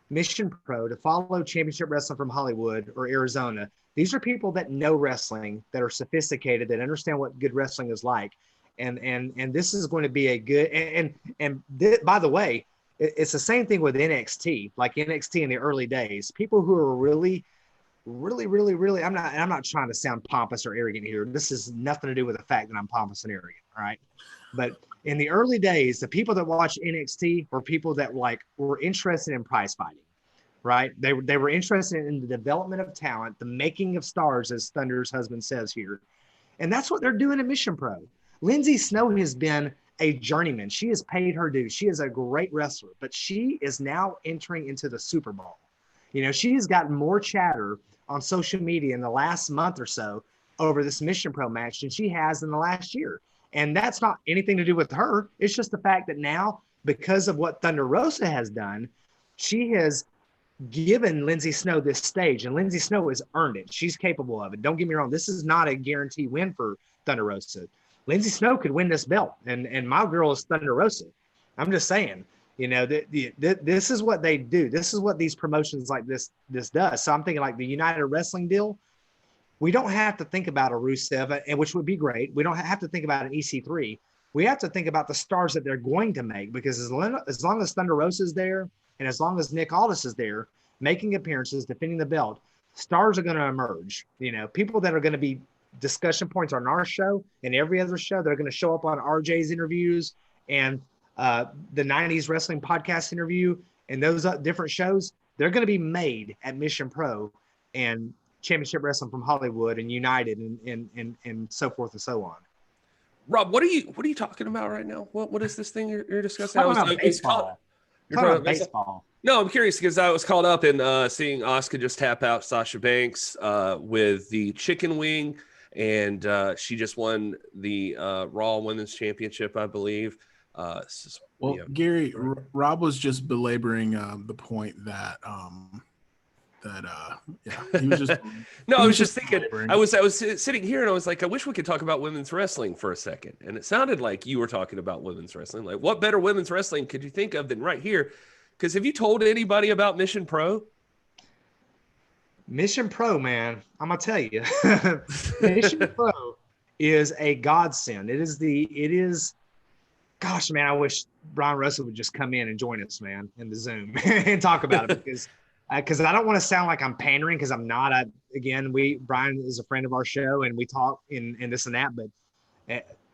Mission Pro, to follow Championship Wrestling from Hollywood or Arizona, these are people that know wrestling, that are sophisticated, that understand what good wrestling is like. And this is going to be a good, by the way, it's the same thing with NXT, like NXT in the early days. People who are really, I'm not trying to sound pompous or arrogant here. This has nothing to do with the fact that I'm pompous and arrogant, all right? But in the early days, the people that watched NXT were people that were interested in prize fighting, right? They were interested in the development of talent, the making of stars, as Thunder's husband says here. And that's what they're doing at Mission Pro. Lindsay Snow has been a journeyman. She has paid her dues. She is a great wrestler, but she is now entering into the Super Bowl. She has gotten more chatter on social media in the last month or so over this Mission Pro match than she has in the last year. And that's not anything to do with her. It's just the fact that now, because of what Thunder Rosa has done, she has given Lindsay Snow this stage, and Lindsay Snow has earned it. She's capable of it. Don't get me wrong. This is not a guaranteed win for Thunder Rosa. Lindsay Snow could win this belt, and my girl is Thunder Rosa. I'm just saying. This is what they do. This is what these promotions like this does. So I'm thinking like the United Wrestling deal. We don't have to think about a Rusev, and which would be great. We don't have to think about an EC3. We have to think about the stars that they're going to make, because as long as Thunder Rosa is there and as long as Nick Aldis is there making appearances, defending the belt, stars are going to emerge. People that are going to be discussion points on our show and every other show, that are going to show up on RJ's interviews and the 90s Wrestling Podcast interview and those different shows, they're going to be made at Mission Pro and Championship Wrestling from Hollywood and United and so forth and so on. Rob, what are you talking about right now? What is this thing you're discussing? Talking about baseball. You're talking about baseball. No, I'm curious because I was caught up in seeing Asuka just tap out Sasha Banks with the chicken wing, and she just won the Raw Women's Championship, I believe. Gary, Rob was just belaboring the point that he was just no, I was just thinking, I was sitting here and I was like, I wish we could talk about women's wrestling for a second. And it sounded like you were talking about women's wrestling. Like, what better women's wrestling could you think of than right here? Because have you told anybody about Mission Pro? Mission Pro, man, I'm gonna tell you, Mission Pro is a godsend. It is. Gosh, man, I wish Brian Russell would just come in and join us, man, in the Zoom and talk about it, because I don't want to sound like I'm pandering, because I'm not. Brian is a friend of our show and we talk in this and that,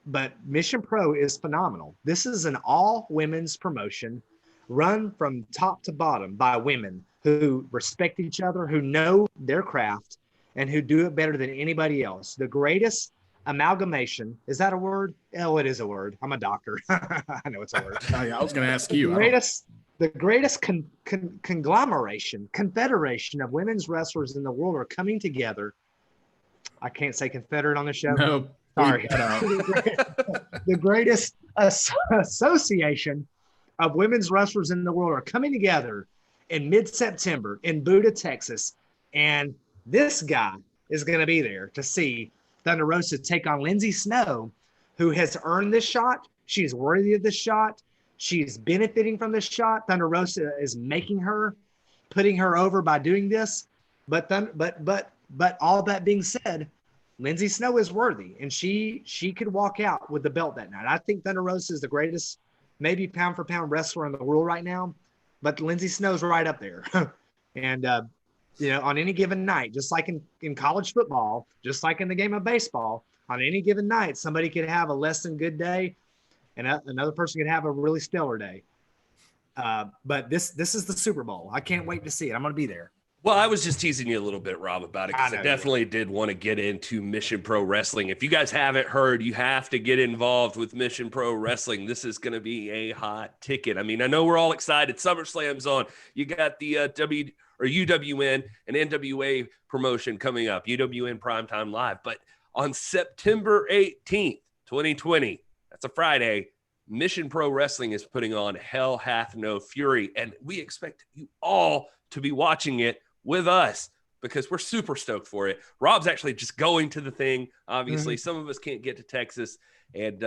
but Mission Pro is phenomenal. This is an all women's promotion run from top to bottom by women who respect each other, who know their craft, and who do it better than anybody else. The greatest amalgamation. Is that a word? Oh, it is a word. I'm a doctor. I know it's a word. Oh, yeah, I was going to ask you. The greatest conglomeration, confederation of women's wrestlers in the world are coming together. I can't say Confederate on the show. No, sorry. That The greatest association of women's wrestlers in the world are coming together in mid-September in Buda, Texas. And this guy is going to be there to see Thunder Rosa take on Lindsay Snow, who has earned this shot. She's worthy of this shot. She's benefiting from this shot. Thunder Rosa is making her, putting her over by doing this. But all that being said, Lindsay Snow is worthy, and she could walk out with the belt that night. I think Thunder Rosa is the greatest, maybe pound for pound wrestler in the world right now, but Lindsay Snow's right up there. And on any given night, just like in college football, just like in the game of baseball, on any given night, somebody could have a less than good day, and another person could have a really stellar day. But this is the Super Bowl. I can't wait to see it. I'm going to be there. Well, I was just teasing you a little bit, Rob, about it, because I definitely did want to get into Mission Pro Wrestling. If you guys haven't heard, you have to get involved with Mission Pro Wrestling. This is going to be a hot ticket. I mean, I know we're all excited. SummerSlam's on. You got the UWN and NWA promotion coming up, UWN Primetime Live. But on September 18th, 2020, that's a Friday, Mission Pro Wrestling is putting on Hell Hath No Fury. And we expect you all to be watching it with us because we're super stoked for it. Rob's actually just going to the thing. Obviously, some of us can't get to Texas, and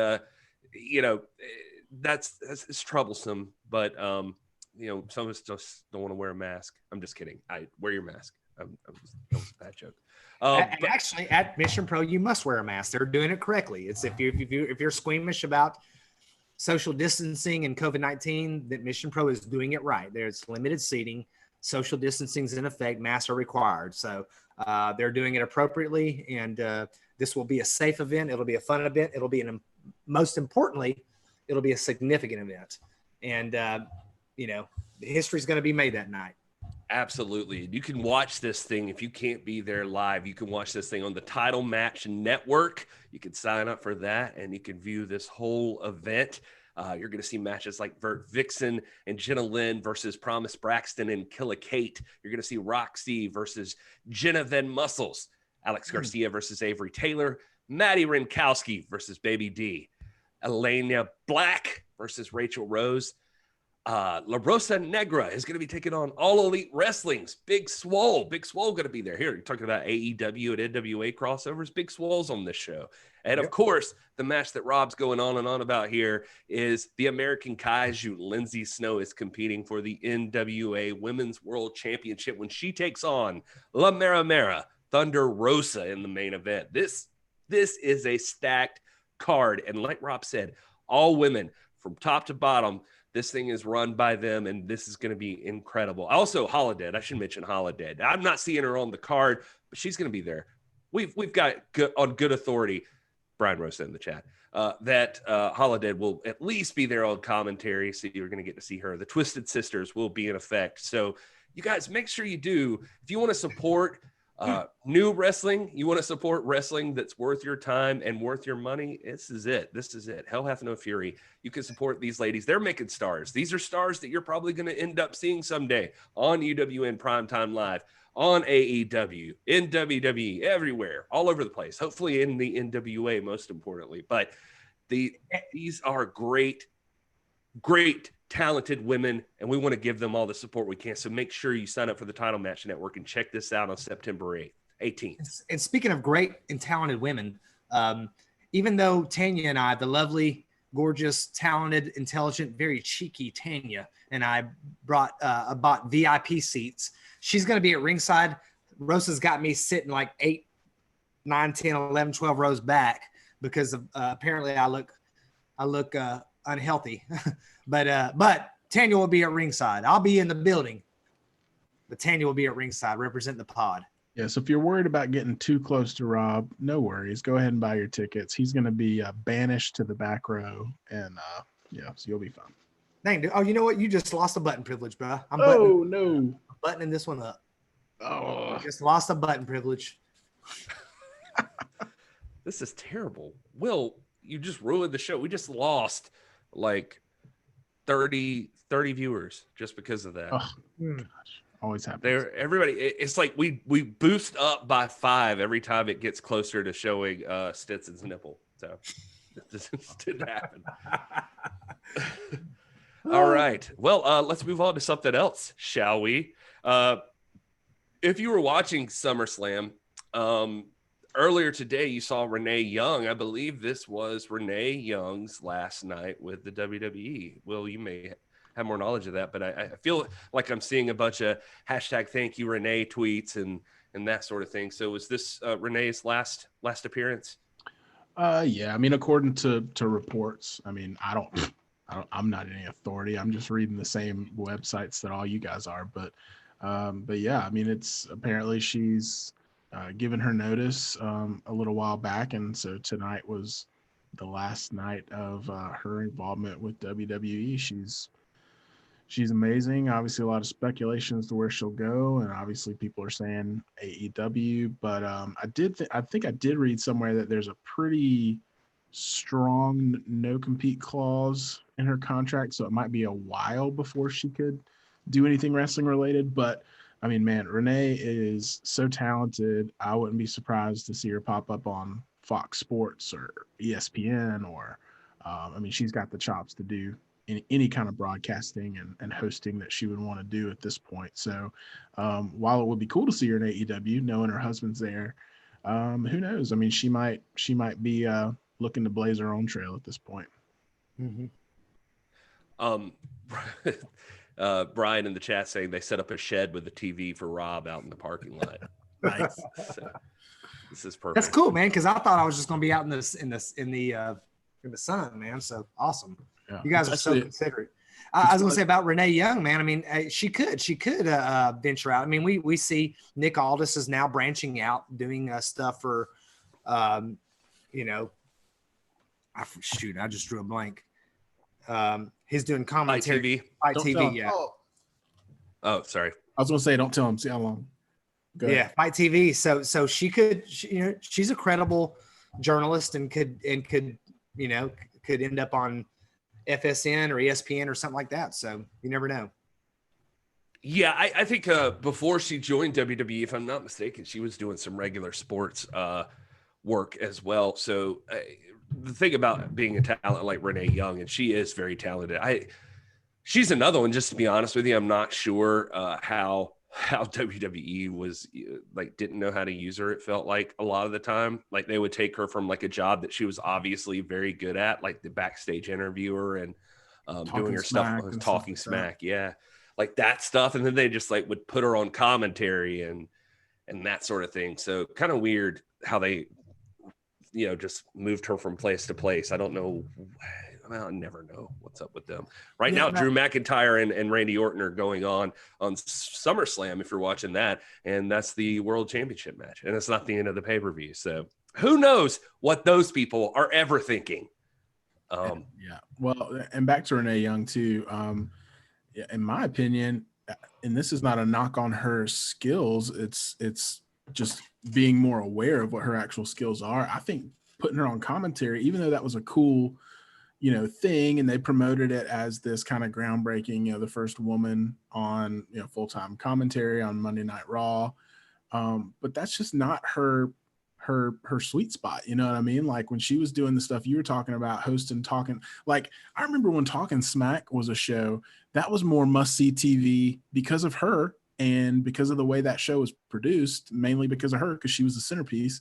it's troublesome. But some of us just don't want to wear a mask. I'm just kidding. I wear your mask. That was a bad joke. Actually, at Mission Pro, you must wear a mask. They're doing it correctly. It's if you're squeamish about social distancing and COVID-19, that Mission Pro is doing it right. There's limited seating. Social distancing is in effect. Masks are required. So they're doing it appropriately. And this will be a safe event. It'll be a fun event. It'll be, most importantly, it'll be a significant event. And, history is going to be made that night. Absolutely. You can watch this thing. If you can't be there live, you can watch this thing on the Title Match Network. You can sign up for that, and you can view this whole event. You're going to see matches like Vert Vixen and Jenna Lynn versus Promise Braxton and Killa Kate. You're going to see Roxy versus Jenna Van Muscles, Alex Garcia versus Avery Taylor, Maddie Rinkowski versus Baby D, Elena Black versus Rachel Rose. La Rosa Negra is going to be taking on All Elite Wrestling's Big Swole. Big Swole going to be there. Here, you're talking about AEW and NWA crossovers. Big Swole's on this show. And, of course, the match that Rob's going on and on about here is the American Kaiju. Lindsay Snow is competing for the NWA Women's World Championship when she takes on La Mera Mera, Thunder Rosa in the main event. This is a stacked card. And like Rob said, all women from top to bottom. This thing is run by them, and this is going to be incredible. Also, Holodead. I should mention Holodead. I'm not seeing her on the card, but she's going to be there. We've got on good authority, Brian Rosa in the chat, that Holodead will at least be there on commentary, so you're going to get to see her. The Twisted Sisters will be in effect. So you guys, make sure you do. If you want to support new wrestling, you want to support wrestling that's worth your time and worth your money, this is it. Hell Hath No Fury. You can support these ladies. They're making stars. These are stars that you're probably going to end up seeing someday on UWN Primetime Live, on AEW, in WWE, everywhere, all over the place. Hopefully in the NWA, most importantly. But these are great talented women, and we want to give them all the support we can. So make sure you sign up for the Title Match Network and check this out on September 18th. And speaking of great and talented women, even though Tanya and I, the lovely, gorgeous, talented, intelligent, very cheeky Tanya, and I bought VIP seats, she's going to be at ringside. Rosa's got me sitting like 8, 9, 10, 11, 12 rows back because of, apparently I look unhealthy. But Tanya will be at ringside. I'll be in the building, but Tanya will be at ringside representing the pod. Yeah, so if you're worried about getting too close to Rob, no worries. Go ahead and buy your tickets. He's going to be banished to the back row, and so you'll be fine. Dang, dude. Oh, you know what? You just lost a button privilege, bro. I'm buttoning this one up. Oh, Just lost a button privilege. This is terrible. Will, you just ruined the show. We just lost like 30 viewers just because of that. Oh, gosh. Always happens. Everybody, it's like we boost up by 5 every time it gets closer to showing Stitson's nipple. So this didn't happen. All right. Well, let's move on to something else, shall we? If you were watching SummerSlam, earlier today, you saw Renee Young. I believe this was Renee Young's last night with the WWE. Will, you may have more knowledge of that, but I feel like I'm seeing a bunch of hashtag thank you Renee tweets and that sort of thing. So was this Renee's last appearance? Yeah. I mean, according to reports, I mean, I'm not any authority. I'm just reading the same websites that all you guys are. But yeah, I mean, it's apparently she's given her notice a little while back, and so tonight was the last night of her involvement with WWE. She's amazing. Obviously, a lot of speculation as to where she'll go, and obviously, people are saying AEW. But I think I did read somewhere that there's a pretty strong no-compete clause in her contract, so it might be a while before she could do anything wrestling related. But I mean, man, Renee is so talented. I wouldn't be surprised to see her pop up on Fox Sports or ESPN, or I mean, she's got the chops to do any kind of broadcasting and hosting that she would want to do at this point. So while it would be cool to see her in AEW, knowing her husband's there, who knows? I mean, she might be looking to blaze her own trail at this point. Mm-hmm. Brian in the chat saying they set up a shed with a TV for Rob out in the parking lot. Nice. So, this is perfect. That's cool, man. Because I thought I was just going to be out in the sun, man. So awesome. Yeah. You guys are so considerate. I was going to say about Renee Young, man. I mean, she could venture out. I mean, we see Nick Aldis is now branching out, doing stuff for, I just drew a blank. He's doing commentary. Fight TV, yeah. Oh, sorry. I was going to say, don't tell him. See how long. Go ahead. Yeah, Fight TV. So she's a credible journalist and could end up on FSN or ESPN or something like that. So you never know. Yeah, I think before she joined WWE, if I'm not mistaken, she was doing some regular sports work as well. So the thing about being a talent like Renee Young, and she is very talented. She's another one, just to be honest with you. I'm not sure how WWE was like, didn't know how to use her. It felt like a lot of the time, like they would take her from like a job that she was obviously very good at, like the backstage interviewer and doing her stuff, talking smack. Yeah. Like that stuff. And then they just like would put her on commentary and that sort of thing. So kind of weird how they, just moved her from place to place. I don't know. I never know what's up with them right now. Drew McIntyre and Randy Orton are going on SummerSlam, if you're watching that, and that's the World Championship match, and it's not the end of the pay-per-view. So who knows what those people are ever thinking. Yeah. Well, and back to Renee Young too. In my opinion, and this is not a knock on her skills, it's just being more aware of what her actual skills are. I think putting her on commentary, even though that was a cool thing, and they promoted it as this kind of groundbreaking, the first woman on, full-time commentary on Monday Night Raw. But that's just not her sweet spot. You know what I mean? Like when she was doing the stuff you were talking about, hosting, talking, like I remember when Talking Smack was a show that was more must-see TV because of her and because of the way that show was produced, mainly because of her, because she was the centerpiece.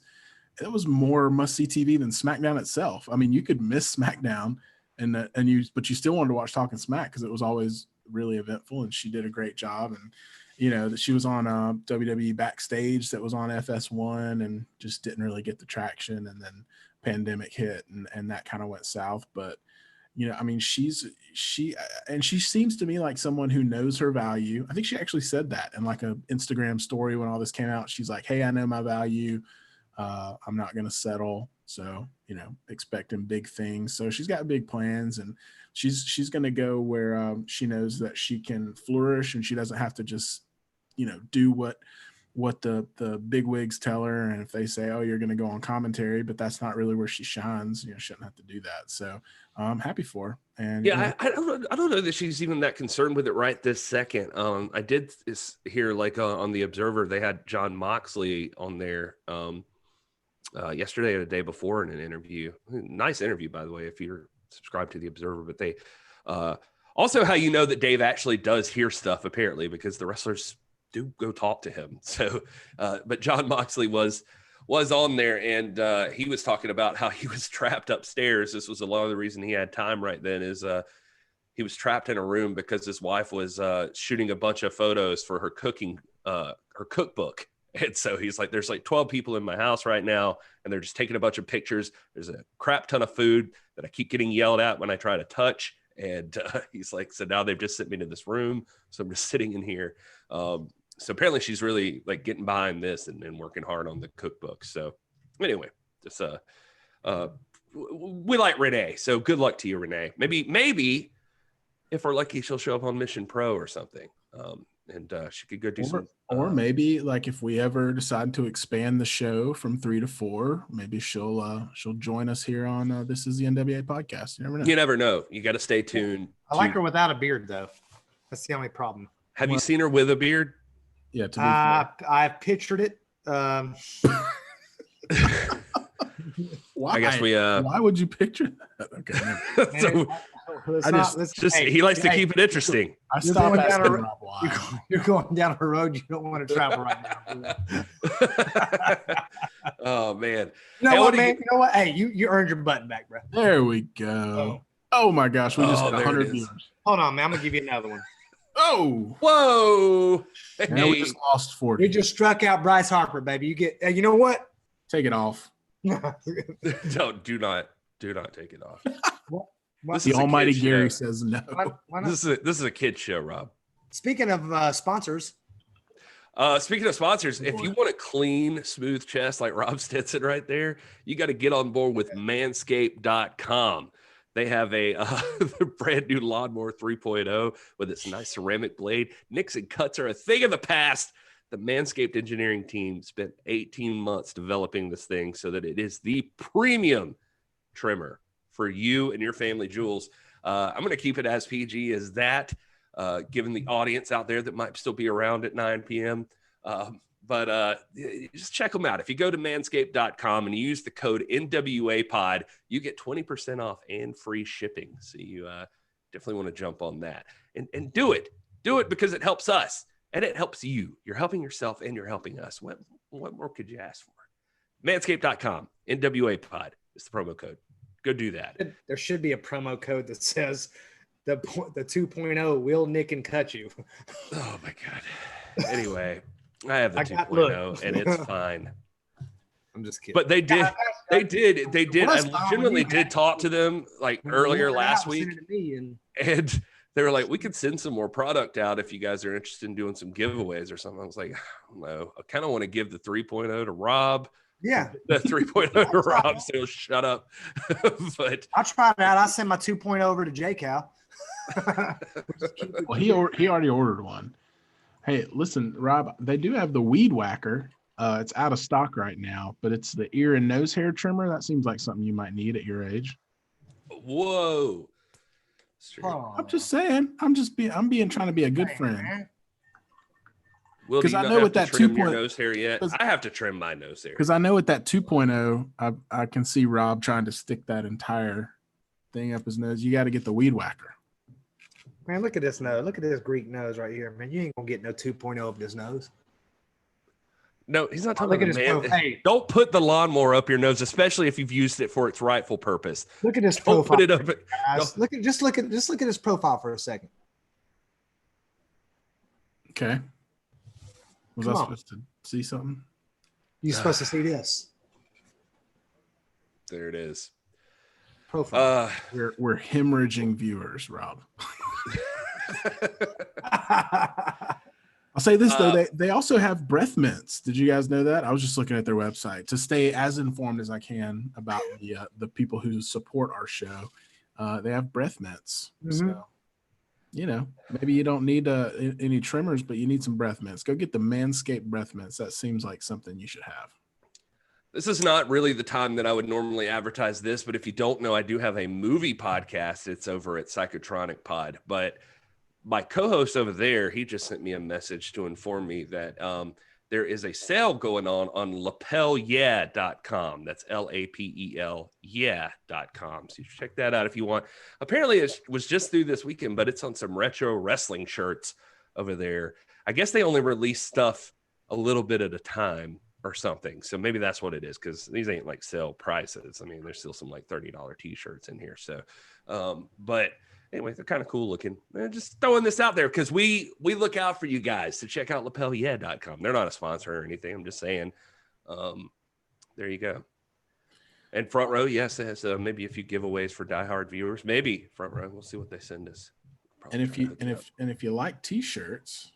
It was more must-see TV than SmackDown itself. I mean, you could miss SmackDown, but you still wanted to watch Talking Smack because it was always really eventful, and she did a great job. And that she was on WWE Backstage that was on FS1 and just didn't really get the traction, and then pandemic hit and that kind of went south. But I mean, she seems to me like someone who knows her value. I think she actually said that in like a Instagram story when all this came out. She's like, hey, I know my value. I'm not going to settle. So, expecting big things. So she's got big plans, and she's going to go where she knows that she can flourish, and she doesn't have to just, do what what the big wigs tell her, and if they say, oh, you're going to go on commentary, but that's not really where she shines, she shouldn't have to do that. So I'm happy for her. And yeah, I don't know that she's even that concerned with it right this second. I did hear on the Observer, they had John Moxley on there yesterday or the day before in an interview. Nice interview, by the way, if you're subscribed to the Observer. But they also, how you know that Dave actually does hear stuff, apparently, because the wrestlers do go talk to him. So, but John Moxley was on there, and he was talking about how he was trapped upstairs. This was a lot of the reason he had time right then, is he was trapped in a room because his wife was shooting a bunch of photos for her her cookbook. And so he's like, there's 12 people in my house right now, and they're just taking a bunch of pictures. There's a crap ton of food that I keep getting yelled at when I try to touch. And he's like, so now they've just sent me to this room. So I'm just sitting in here. So apparently she's really getting behind this and working hard on the cookbook. So anyway, just we like Renee. So good luck to you, Renee. Maybe if we're lucky, she'll show up on Mission Pro or something. And she could go do some. Or maybe if we ever decide to expand the show from 3 to 4, maybe she'll join us here on This Is the NWA podcast. You never know. You never know. You got to stay tuned. I like her without a beard, though. That's the only problem. Have you seen her with a beard? Yeah, to be fair. I've pictured it. Why? I guess why would you picture that? Okay. So, he likes to keep it interesting. I stopped asking Rob why. You're going down a road you don't want to travel right now. Oh man. You know what, man? You know what? Hey, you earned your button back, bro. There we go. Oh my gosh, we just hit 100 viewers. Hold on, man. I'm gonna give you another one. Oh, whoa! Hey. We just lost 40. You just struck out Bryce Harper, baby. You get. You know what? Take it off. Do not take it off. The almighty Gary says no. Why not? This is a kid show, Rob. Speaking of sponsors. If you want a clean, smooth chest like Rob Stetson right there, you got to get on board with manscaped.com. They have a brand new lawnmower 3.0 with its nice ceramic blade. Nicks and cuts are a thing of the past. The Manscaped engineering team spent 18 months developing this thing so that it is the premium trimmer for you and your family jewels. I'm going to keep it as PG as that, given the audience out there that might still be around at 9 p.m. But just check them out. If you go to manscaped.com and you use the code NWAPOD, you get 20% off and free shipping. So you definitely want to jump on that. And do it. Do it because it helps us and it helps you. You're helping yourself and you're helping us. What more could you ask for? Manscaped.com, NWAPOD is the promo code. Go do that. There should be a promo code that says the 2.0 will nick and cut you. Oh, my God. Anyway. I have the 2.0 and it's fine. I'm just kidding. But they did. I legitimately did talk to them earlier last week. And they were like, we could send some more product out if you guys are interested in doing some giveaways or something. I was like, no, I kind of want to give the 3.0 to Rob. Yeah. The 3.0 to Rob, so he'll shut up. But I'll try it out. I'll send my 2.0 over to J-Cal. Well, he already ordered one. Hey, listen, Rob, they do have the Weed Whacker. It's out of stock right now, but it's the ear and nose hair trimmer. That seems like something you might need at your age. Whoa. I'm just saying. I'm trying to be a good friend. Because I know with that 2.0 nose hair yet, I have to trim my nose hair. Because I know with that 2.0, I can see Rob trying to stick that entire thing up his nose. You got to get the Weed Whacker. Man, look at this nose. Look at this Greek nose right here, man. You ain't gonna get no 2.0 of this nose. No, he's not talking about man. Hey, don't put the lawnmower up your nose, especially if you've used it for its rightful purpose. Look at this profile. Put it up. Look at his profile for a second. Okay. Was I supposed to see something? You're supposed to see this. There it is. Profile. We're hemorrhaging viewers, Rob. I'll say this though, they also have breath mints. Did you guys know that? I was just looking at their website to stay as informed as I can about the people who support our show. They have breath mints. Mm-hmm. So maybe you don't need any trimmers, but you need some breath mints. Go get the Manscaped breath mints. That seems like something you should have. This is not really the time that I would normally advertise this, but if you don't know, I do have a movie podcast. It's over at Psychotronic Pod. But my co-host over there, he just sent me a message to inform me that there is a sale going on lapelyeah.com. That's LAPEL, yeah.com. So you should check that out if you want. Apparently it was just through this weekend, but it's on some retro wrestling shirts over there. I guess they only release stuff a little bit at a time or something. So maybe that's what it is, because these ain't like sale prices. I mean, there's still some like $30 t-shirts in here. So, but anyway, they're kind of cool looking. Just throwing this out there because we look out for you guys to check out lapelyeah.com. They're not a sponsor or anything. I'm just saying, there you go. And Front Row, yes, it has maybe a few giveaways for diehard viewers. Maybe Front Row. We'll see what they send us. And if you like t-shirts,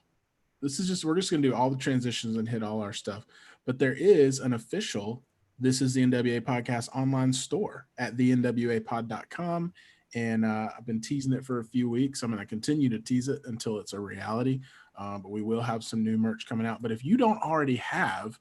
we're just going to do all the transitions and hit all our stuff. But there is an official This Is the NWA Podcast online store at thenwapod.com. And I've been teasing it for a few weeks. I'm going to continue to tease it until it's a reality. But we will have some new merch coming out. But if you don't already have,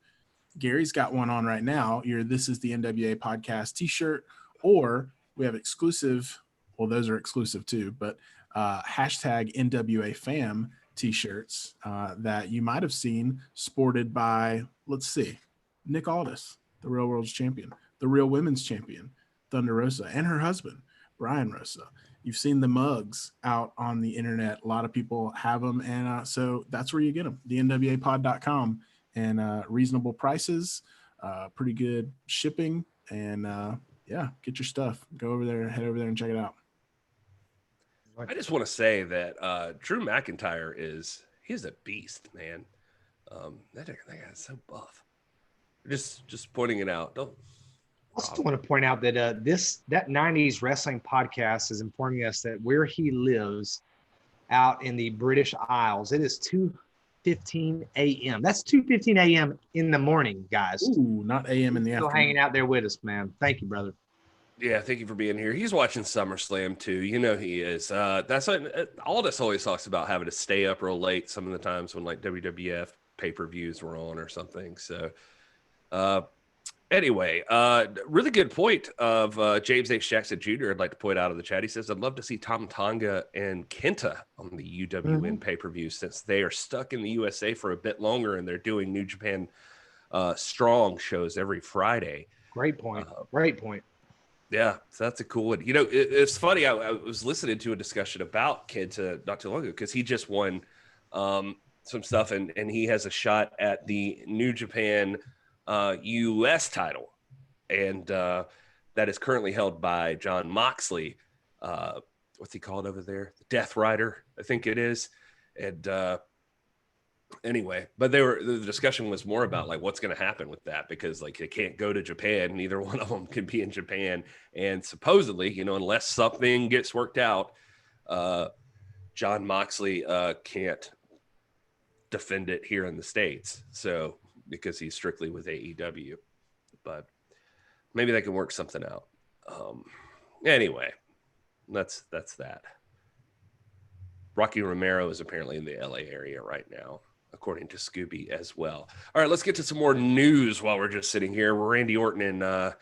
Gary's got one on right now, your This Is the NWA Podcast t-shirt, or we have exclusive, well, those are exclusive too, but hashtag NWA fam t-shirts that you might have seen sported by, let's see, Nick Aldis, the Real World's Champion, the Real Women's Champion, Thunder Rosa, and her husband, Brian Rosa. You've seen the mugs out on the internet. A lot of people have them. And so that's where you get them, the NWApod.com, and reasonable prices, pretty good shipping. And yeah, get your stuff. Go over there, head over there and check it out. I just want to say that Drew McIntyre he's a beast, man. That guy's so buff. Just pointing it out. I also want to point out that that 90s wrestling podcast is informing us that where he lives out in the British Isles, it is 2:15 a.m. That's 2:15 a.m. in the morning, guys. Ooh, not a.m. in the afternoon. Still hanging out there with us, man. Thank you, brother. Yeah, thank you for being here. He's watching SummerSlam too. You know he is. That's what Aldis always talks about, having to stay up real late some of the times when like WWF pay-per-views were on or something. So anyway, really good point of James H. Jackson Jr. I'd like to point out in the chat. He says, I'd love to see Tom Tonga and Kenta on the UWN pay-per-view, since they are stuck in the USA for a bit longer and they're doing New Japan Strong shows every Friday. Great point. Great point. Yeah, so that's a cool one. You know, it's funny. I was listening to a discussion about Kenta not too long ago, because he just won some stuff, and he has a shot at the New Japan US title, and that is currently held by John Moxley. What's he called over there? The Death Rider, I think it is. And anyway, but the discussion was more about like what's going to happen with that, because like they can't go to Japan. Neither one of them can be in Japan. And supposedly, you know, unless something gets worked out, John Moxley can't defend it here in the States. So because he's strictly with AEW, but maybe they can work something out. Anyway, that's that. Rocky Romero is apparently in the LA area right now, according to Scooby as well. All right, let's get to some more news while we're just sitting here. Randy Orton and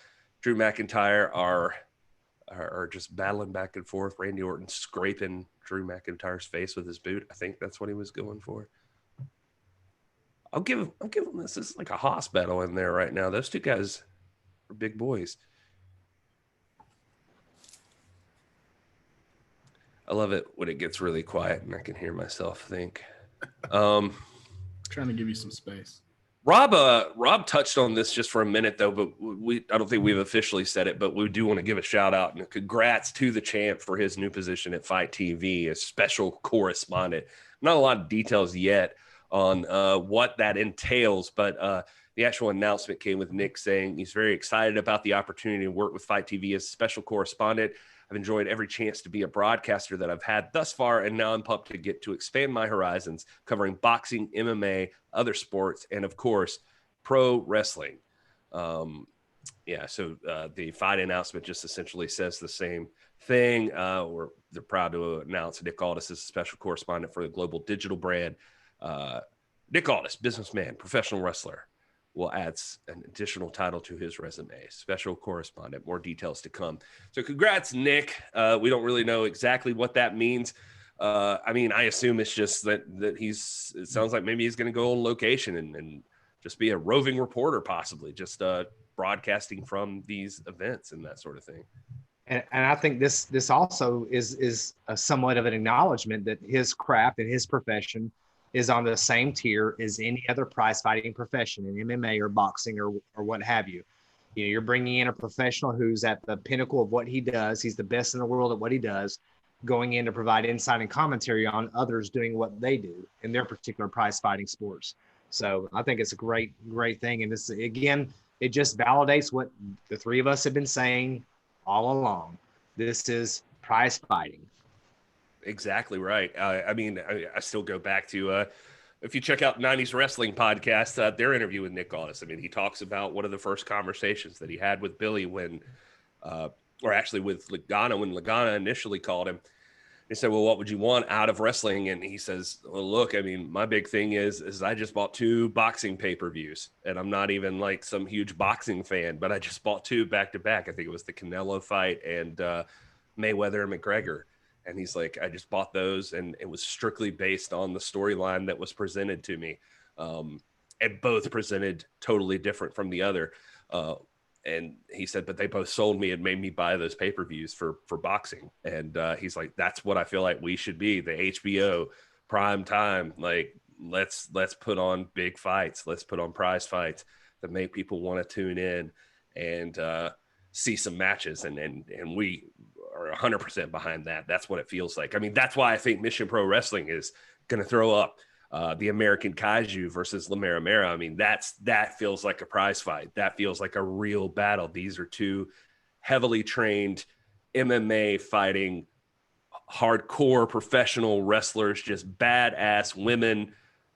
Drew McIntyre are just battling back and forth. Randy Orton scraping Drew McIntyre's face with his boot. I think that's what he was going for. I'll give him this. This is like a hoss battle in there right now. Those two guys are big boys. I love it when it gets really quiet and I can hear myself think. Trying to give you some space. Rob touched on this just for a minute though, but I don't think we've officially said it, but we do want to give a shout out and congrats to the champ for his new position at Fight TV as special correspondent. Not a lot of details yet on what that entails, but the actual announcement came with Nick saying he's very excited about the opportunity to work with Fight TV as special correspondent. I've enjoyed every chance to be a broadcaster that I've had thus far, and now I'm pumped to get to expand my horizons, covering boxing, MMA, other sports, and of course, pro wrestling. So the fight announcement just essentially says the same thing. They're proud to announce Nick Aldis is a special correspondent for the global digital brand. Nick Aldis, businessman, professional wrestler, will add an additional title to his resume. Special correspondent. More details to come. So congrats, Nick. We don't really know exactly what that means. I mean, I assume it's just that it sounds like maybe he's going to go on location and just be a roving reporter, possibly just broadcasting from these events and that sort of thing. And I think this also is a somewhat of an acknowledgement that his craft and his profession is on the same tier as any other prize fighting profession in MMA or boxing or what have you. You know, you're bringing in a professional who's at the pinnacle of what he does. He's the best in the world at what he does, going in to provide insight and commentary on others doing what they do in their particular prize fighting sports. So I think it's a great thing. And this, again, it just validates what the three of us have been saying all along. This is prize fighting. Exactly right. I mean, I still go back to if you check out 90s Wrestling Podcast, their interview with Nick Aldis. I mean, he talks about one of the first conversations that he had with Billy when, or actually with Lagana, when Lagana initially called him. He said, well, what would you want out of wrestling? And he says, well, look, I mean, my big thing is I just bought 2 boxing pay-per-views, and I'm not even like some huge boxing fan, but I just bought 2 back-to-back. I think it was the Canelo fight and Mayweather and McGregor. And he's like, I just bought those, and it was strictly based on the storyline that was presented to me. And both presented totally different from the other. And he said, but they both sold me and made me buy those pay-per-views for boxing. And he's like, that's what I feel like we should be. The HBO prime time. Like, let's put on big fights. Let's put on prize fights that make people want to tune in and see some matches. And we are 100% behind that. That's what it feels like. I mean, that's why I think Mission Pro Wrestling is going to throw up the American Kaiju versus La Mera Mera. I mean, that feels like a prize fight. That feels like a real battle. These are 2 heavily trained MMA fighting, hardcore professional wrestlers, just badass women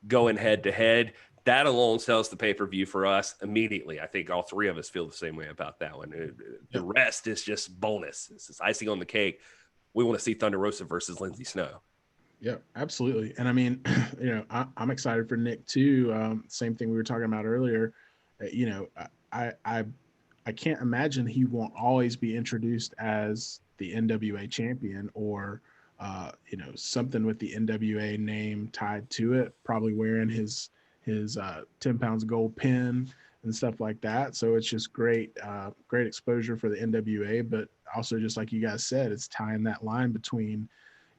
going head to head. That alone sells the pay-per-view for us immediately. I think all 3 of us feel the same way about that one. The rest is just bonus. This is icing on the cake. We want to see Thunder Rosa versus Lindsay Snow. Yeah, absolutely. And I mean, you know, I'm excited for Nick too. Same thing we were talking about earlier. You know, I can't imagine he won't always be introduced as the NWA champion or, you know, something with the NWA name tied to it, probably wearing his 10 pounds gold pin and stuff like that. So it's just great exposure for the NWA, but also just like you guys said, it's tying that line between,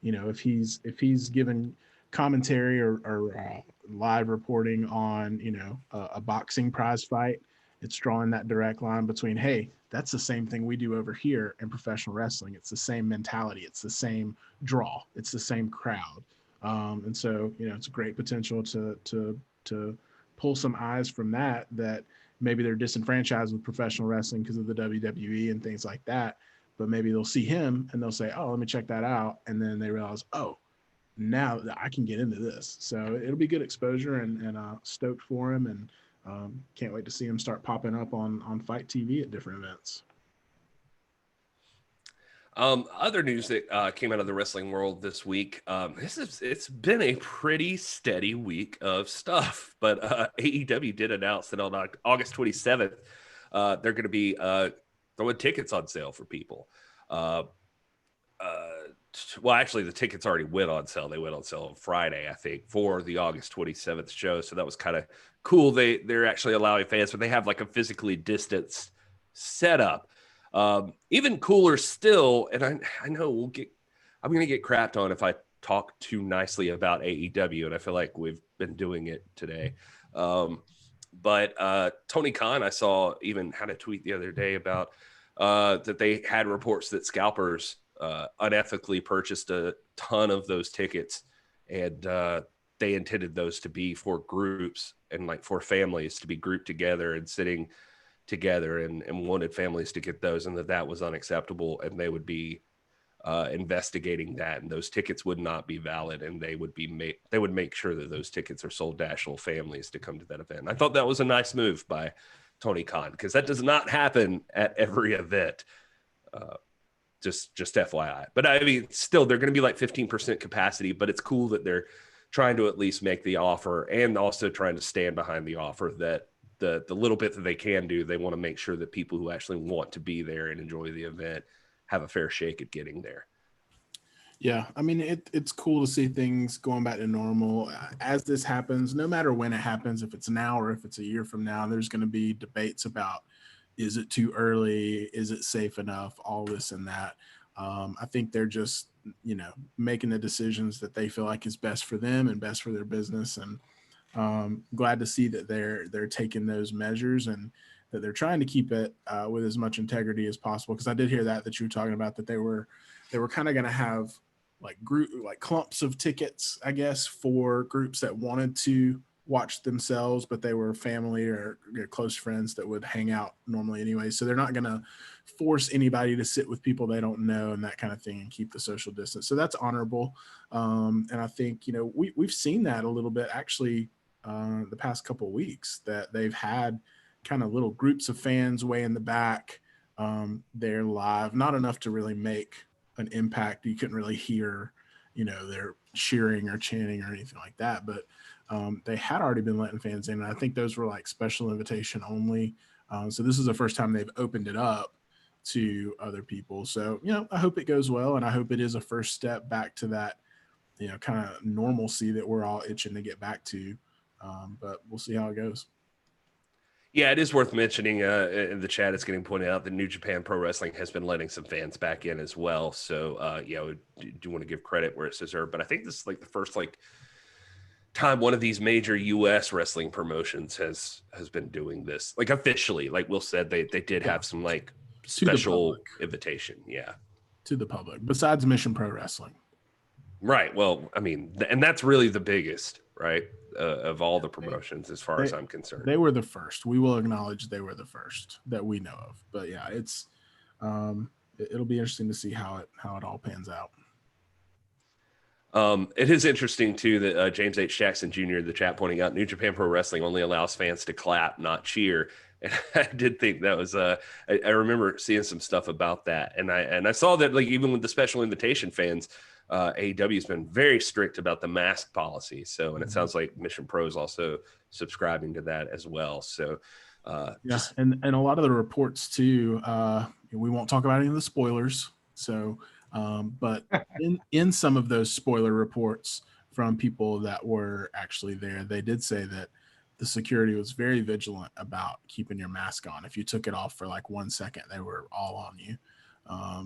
you know, if he's given commentary or live reporting on, you know, a boxing prize fight, it's drawing that direct line between, hey, that's the same thing we do over here in professional wrestling. It's the same mentality. It's the same draw. It's the same crowd. And so, you know, it's a great potential to pull some eyes from that maybe they're disenfranchised with professional wrestling because of the WWE and things like that. But maybe they'll see him and they'll say, oh, let me check that out. And then they realize, oh, now I can get into this. So it'll be good exposure and stoked for him. And can't wait to see him start popping up on Fight TV at different events. Other news that came out of the wrestling world this week. It's been a pretty steady week of stuff, but AEW did announce that on August 27th, they're going to be throwing tickets on sale for people. Well, actually, the tickets already went on sale. They went on sale on Friday, I think, for the August 27th show. So that was kind of cool. They're actually allowing fans, but they have like a physically distanced setup. Even cooler still, and I know I'm going to get crapped on if I talk too nicely about AEW, and I feel like we've been doing it today. But Tony Khan, I saw, even had a tweet the other day about that they had reports that scalpers unethically purchased a ton of those tickets, and they intended those to be for groups and like for families to be grouped together and sitting together, and wanted families to get those, and that was unacceptable, and they would be investigating that, and those tickets would not be valid, and they would make sure that those tickets are sold to actual families to come to that event. I thought that was a nice move by Tony Khan, because that does not happen at every event. just FYI. But I mean, still, they're going to be like 15% capacity, but it's cool that they're trying to at least make the offer and also trying to stand behind the offer that the little bit that they can do, they want to make sure that people who actually want to be there and enjoy the event have a fair shake at getting there. Yeah, I mean, it's cool to see things going back to normal. As this happens, no matter when it happens, if it's now or if it's a year from now, there's going to be debates about, is it too early? Is it safe enough? All this and that. I think they're just, making the decisions that they feel like is best for them and best for their business. And glad to see that they're taking those measures and that they're trying to keep it with as much integrity as possible. Because I did hear that you were talking about that they were kind of going to have like clumps of tickets, I guess, for groups that wanted to watch themselves, but they were family or close friends that would hang out normally anyway. So they're not going to force anybody to sit with people they don't know and that kind of thing and keep the social distance. So that's honorable. And I think, we've seen that a little bit actually the past couple of weeks, that they've had kind of little groups of fans way in the back. They're live, not enough to really make an impact. You couldn't really hear, they're cheering or chanting or anything like that. But they had already been letting fans in. And I think those were like special invitation only. So this is the first time they've opened it up to other people. So, I hope it goes well. And I hope it is a first step back to that, kind of normalcy that we're all itching to get back to. But we'll see how it goes. Yeah, it is worth mentioning in the chat, it's getting pointed out that New Japan Pro Wrestling has been letting some fans back in as well. So, do want to give credit where it's deserved. But I think this is like the first time one of these major U.S. wrestling promotions has been doing this, like officially. Like Will said, they did have some like special invitation. Yeah. To the public, besides Mission Pro Wrestling. Right. Well, I mean, and that's really the biggest, right, of all the promotions, as far as I'm concerned. They were the first. We will acknowledge they were the first that we know of. But yeah, it's it'll be interesting to see how it all pans out. It is interesting too that James H. Jackson Jr. in the chat pointing out New Japan Pro Wrestling only allows fans to clap, not cheer. And I did think that was I remember seeing some stuff about that, and I saw that like even with the special invitation fans. AEW has been very strict about the mask policy. So, and it sounds like Mission Pro is also subscribing to that as well. So, and a lot of the reports too, we won't talk about any of the spoilers. So, but in some of those spoiler reports from people that were actually there, they did say that the security was very vigilant about keeping your mask on. If you took it off for like 1 second, they were all on you.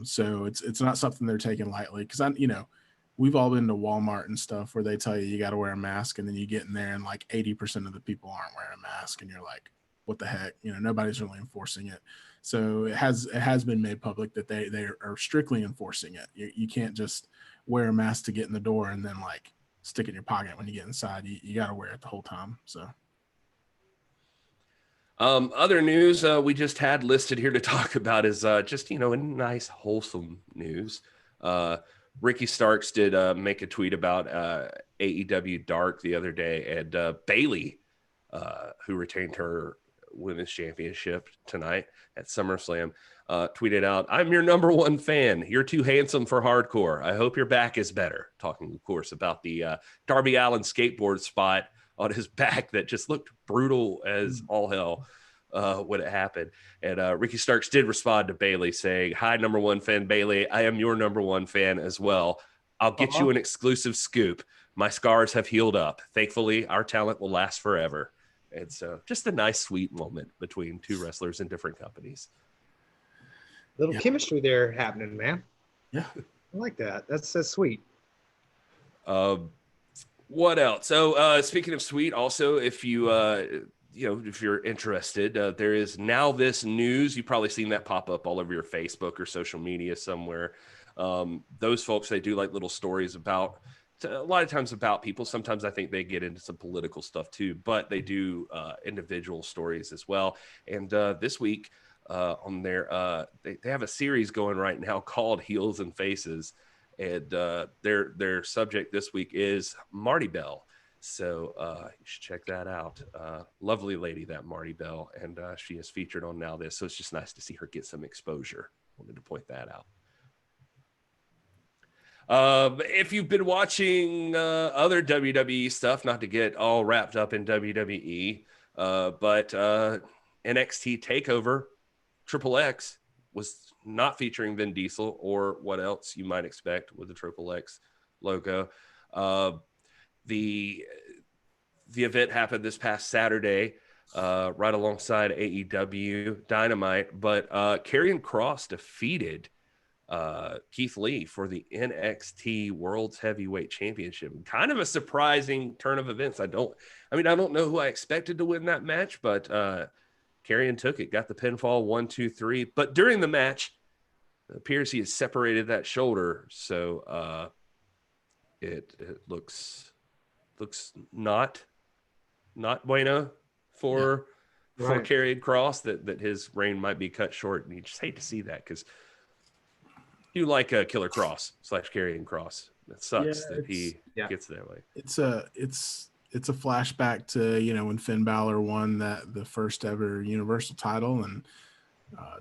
So it's not something they're taking lightly, because we've all been to Walmart and stuff where they tell you got to wear a mask, and then you get in there and like 80% of the people aren't wearing a mask, and you're like, what the heck? Nobody's really enforcing it. So it has been made public that they are strictly enforcing it. You can't just wear a mask to get in the door and then like stick it in your pocket when you get inside. You got to wear it the whole time. So. Other news we just had listed here to talk about is just, in nice, wholesome news. Ricky Starks did make a tweet about AEW Dark the other day, and Bayley, who retained her women's championship tonight at SummerSlam, tweeted out, "I'm your number one fan. You're too handsome for hardcore. I hope your back is better." Talking, of course, about the Darby Allin skateboard spot on his back that just looked brutal as all hell when it happened. And Ricky Starks did respond to Bayley saying, "Hi, number one fan Bayley. I am your number one fan as well. I'll get you an exclusive scoop. My scars have healed up. Thankfully, our talent will last forever." And so just a nice, sweet moment between two wrestlers in different companies. Little chemistry there happening, man. Yeah. I like that. That's sweet. What else? So speaking of sweet, also, if you, if you're interested, there is now this news. You've probably seen that pop up all over your Facebook or social media somewhere. Those folks, they do like little stories about, a lot of times about people. Sometimes I think they get into some political stuff too, but they do individual stories as well. And this week on their, they have a series going right now called Heels and Faces. And their subject this week is Marty Bell. So you should check that out. Lovely lady, that Marty Bell. And she is featured on Now This. So it's just nice to see her get some exposure. Wanted to point that out. If you've been watching other WWE stuff, not to get all wrapped up in WWE, but NXT Takeover, Triple X was not featuring Vin Diesel or what else you might expect with the Triple X logo. The event happened this past Saturday, right alongside AEW Dynamite, but Karrion Kross defeated Keith Lee for the NXT World's Heavyweight Championship. Kind of a surprising turn of events. I don't know who I expected to win that match, but Karrion took it, got the pinfall 1, 2, 3. But during the match, it appears he has separated that shoulder, so it looks not bueno for Karrion Kross, that his reign might be cut short, and you just hate to see that because you like a Killer Cross / Karrion Kross. That sucks that he gets that way. It's a flashback to when Finn Balor won the first ever Universal title and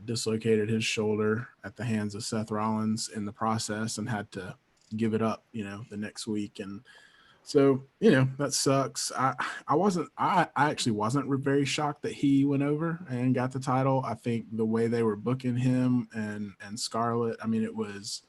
dislocated his shoulder at the hands of Seth Rollins in the process and had to give it up the next week. And so that sucks. I actually wasn't very shocked that he went over and got the title. I think the way they were booking him and Scarlett, it was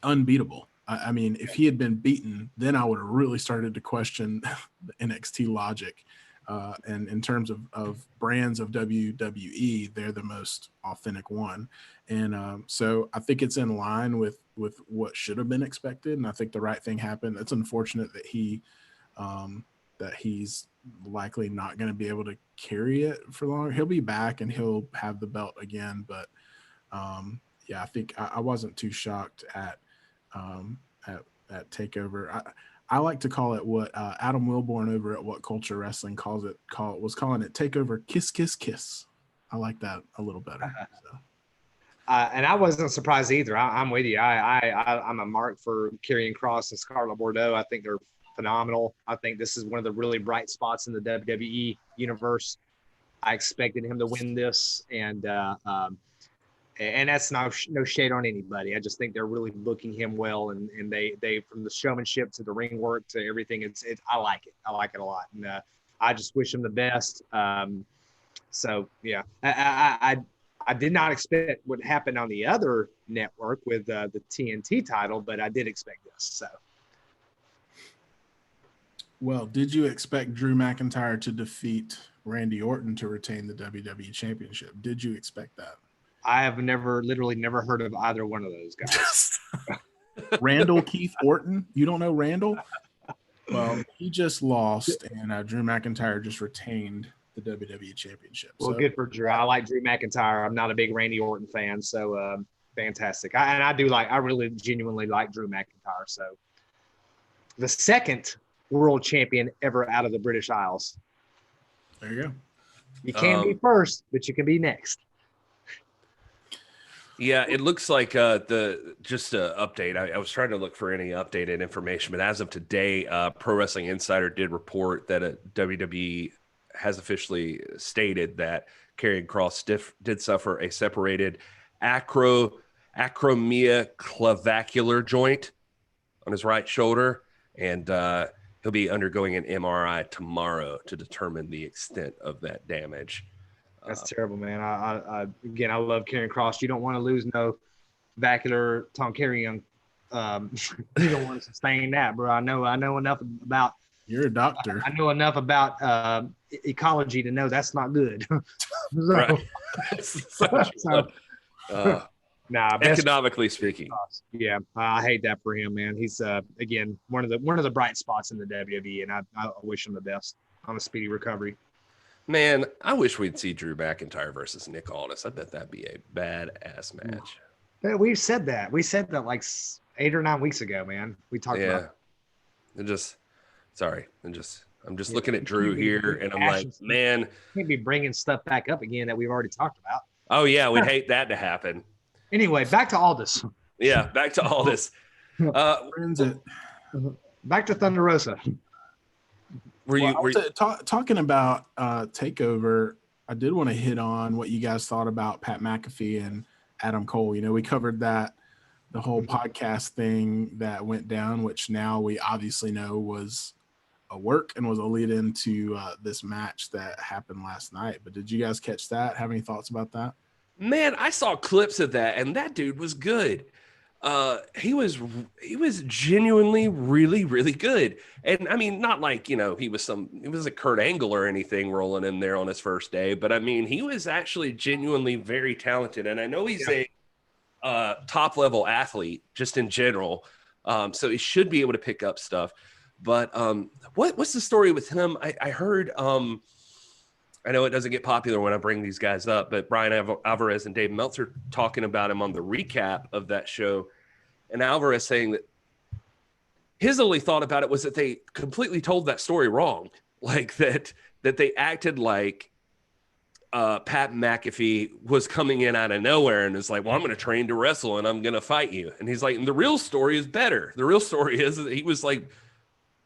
unbeatable. I mean, if he had been beaten, then I would have really started to question the NXT logic. And in terms of brands of WWE, they're the most authentic one. And so I think it's in line with what should have been expected. And I think the right thing happened. It's unfortunate that he's likely not going to be able to carry it for long. He'll be back and he'll have the belt again. But I think I wasn't too shocked at Takeover. I like to call it what Adam Wilborn over at What Culture Wrestling was calling it Takeover Kiss Kiss Kiss. I like that a little better. So. And I wasn't surprised either. I'm with you. I'm a mark for Karrion Kross and Scarlett Bordeaux. I think they're phenomenal. I think this is one of the really bright spots in the WWE universe. I expected him to win this, and that's no shade on anybody. I just think they're really booking him well, and they from the showmanship to the ring work to everything. I like it. I like it a lot, and I just wish him the best. So yeah, I did not expect what happened on the other network with the TNT title, but I did expect this. So. Well, did you expect Drew McIntyre to defeat Randy Orton to retain the WWE Championship? Did you expect that? I have literally never heard of either one of those guys. Randall Keith Orton? You don't know Randall? Well, he just lost, and Drew McIntyre just retained the WWE Championship. Well, good for Drew. I like Drew McIntyre. I'm not a big Randy Orton fan, so fantastic. I really genuinely like Drew McIntyre. So the second world champion ever out of the British Isles. There you go. You can't be first, but you can be next. Yeah, it looks like just an update. I was trying to look for any updated information, but as of today, Pro Wrestling Insider did report that WWE has officially stated that Karrion Kross did suffer a separated acromioclavicular joint on his right shoulder, and he'll be undergoing an MRI tomorrow to determine the extent of that damage. That's terrible, man. I love Karrion Kross. You don't want to lose no vacular tonkairium. You don't want to sustain that, bro. I know enough about. You're a doctor. I know enough about ecology to know that's not good. Right. Economically speaking. Yeah, I hate that for him, man. He's again one of the bright spots in the WWE, and I wish him the best on a speedy recovery. Man, I wish we'd see Drew McIntyre versus Nick Aldis. I bet that'd be a badass match. Yeah, we said that. We said that like 8 or 9 weeks ago, man. We talked about it. I'm just looking at Drew here, and I'm like, man. Can't be bringing stuff back up again that we've already talked about. Oh, yeah, we'd hate that to happen. Anyway, back to Aldis. Yeah, back to Aldis. Back to Thunder Rosa. Talking about Takeover, I did want to hit on what you guys thought about Pat McAfee and Adam Cole. We covered that the whole podcast thing that went down, which now we obviously know was a work and was a lead into this match that happened last night. But did you guys catch that? Have any thoughts about that? Man, I saw clips of that, and that dude was good. He was genuinely really, really good. And I mean, not like, he was a Kurt Angle or anything rolling in there on his first day, but I mean, he was actually genuinely very talented. And I know he's a top level athlete just in general. So he should be able to pick up stuff. But what's the story with him? I heard, I know it doesn't get popular when I bring these guys up, but Brian Alvarez and Dave Meltzer talking about him on the recap of that show. And Alvarez saying that his only thought about it was that they completely told that story wrong. Like that they acted like Pat McAfee was coming in out of nowhere and is like, well, I'm going to train to wrestle and I'm going to fight you. And he's like, and the real story is better. The real story is that he was like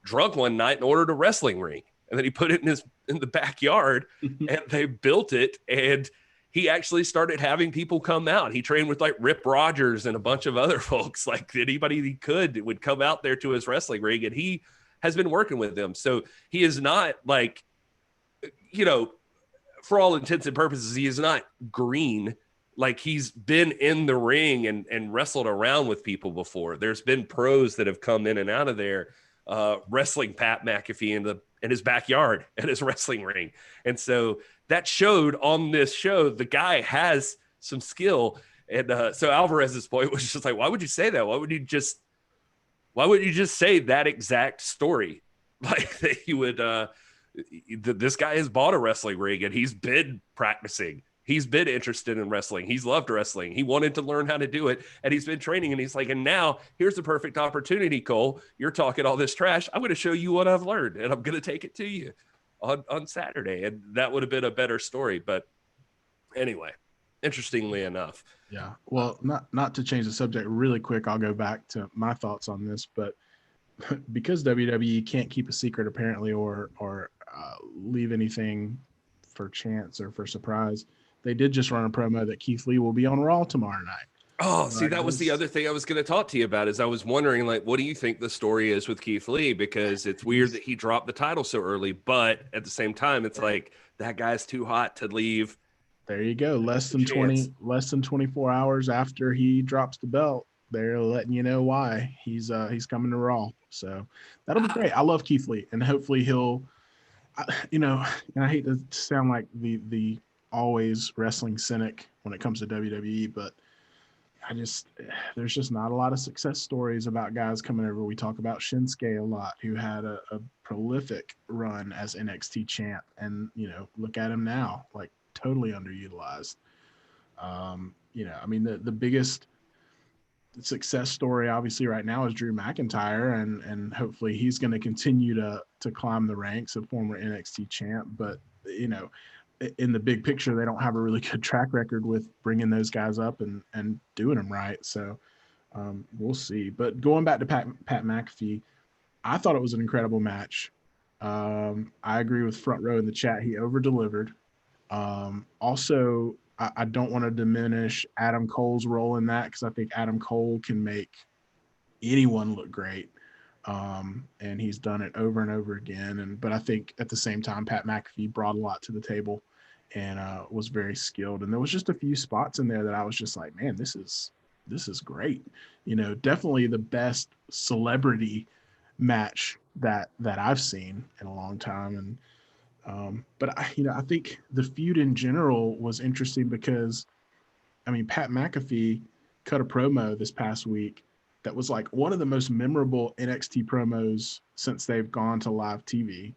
drunk one night and ordered a wrestling ring. And then he put it in the backyard and they built it. And he actually started having people come out. He trained with like Rip Rogers and a bunch of other folks, like anybody he could would come out there to his wrestling ring. And he has been working with them. So he is not like, for all intents and purposes, he is not green. Like he's been in the ring and wrestled around with people before. There's been pros that have come in and out of there wrestling Pat McAfee in his backyard at his wrestling ring. And so that showed on this show, the guy has some skill. And so Alvarez's point was just like, why would you say that? Why would you just say that exact story? Like that you would, this guy has bought a wrestling ring and he's been practicing. He's been interested in wrestling. He's loved wrestling. He wanted to learn how to do it, and he's been training. And he's like, and now here's the perfect opportunity, Cole. You're talking all this trash. I'm going to show you what I've learned, and I'm going to take it to you on Saturday. And that would have been a better story. But anyway, interestingly enough. Yeah. Well, not to change the subject really quick, I'll go back to my thoughts on this. But because WWE can't keep a secret apparently or leave anything for chance or for surprise, they did just run a promo that Keith Lee will be on Raw tomorrow night. Oh, see, that was the other thing I was going to talk to you about is I was wondering, like, what do you think the story is with Keith Lee? Because it's weird that he dropped the title so early, but at the same time, it's like that guy's too hot to leave. There you go. Less than 24 hours after he drops the belt, they're letting you know why he's coming to Raw. So that'll be great. I love Keith Lee, and hopefully he'll, and I hate to sound like the always wrestling cynic when it comes to WWE, but there's just not a lot of success stories about guys coming over. We talk about Shinsuke a lot, who had a prolific run as NXT champ, and look at him now, like totally underutilized. I mean the biggest success story obviously right now is Drew McIntyre, and hopefully he's going to continue to climb the ranks, a former NXT champ. But in the big picture, they don't have a really good track record with bringing those guys up and doing them right. So we'll see. But going back to Pat McAfee, I thought it was an incredible match. I agree with Front Row in the chat. He over-delivered. Also, I don't want to diminish Adam Cole's role in that, because I think Adam Cole can make anyone look great. And he's done it over and over again. But I think at the same time, Pat McAfee brought a lot to the table and was very skilled. And there was just a few spots in there that I was just like, man, this is great. Definitely the best celebrity match that I've seen in a long time. And but I think the feud in general was interesting because, I mean, Pat McAfee cut a promo this past week that was like one of the most memorable NXT promos since they've gone to live TV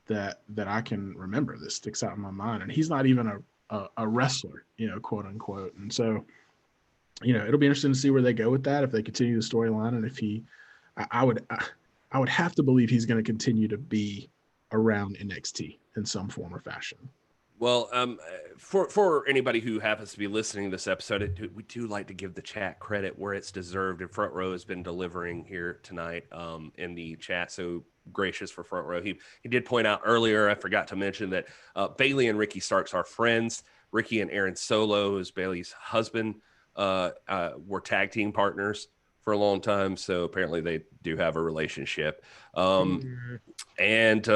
that I can remember. This sticks out in my mind. And he's not even a wrestler, quote unquote. And so, it'll be interesting to see where they go with that, if they continue the storyline, and if I would have to believe he's going to continue to be around NXT in some form or fashion. Well, for anybody who happens to be listening to this episode, we do like to give the chat credit where it's deserved, and Front Row has been delivering here tonight in the chat. So gracious for Front Row. He did point out earlier, I forgot to mention that Bailey and Ricky Starks are friends. Ricky and Aaron Solo, who's Bailey's husband, were tag team partners for a long time. So apparently they do have a relationship. And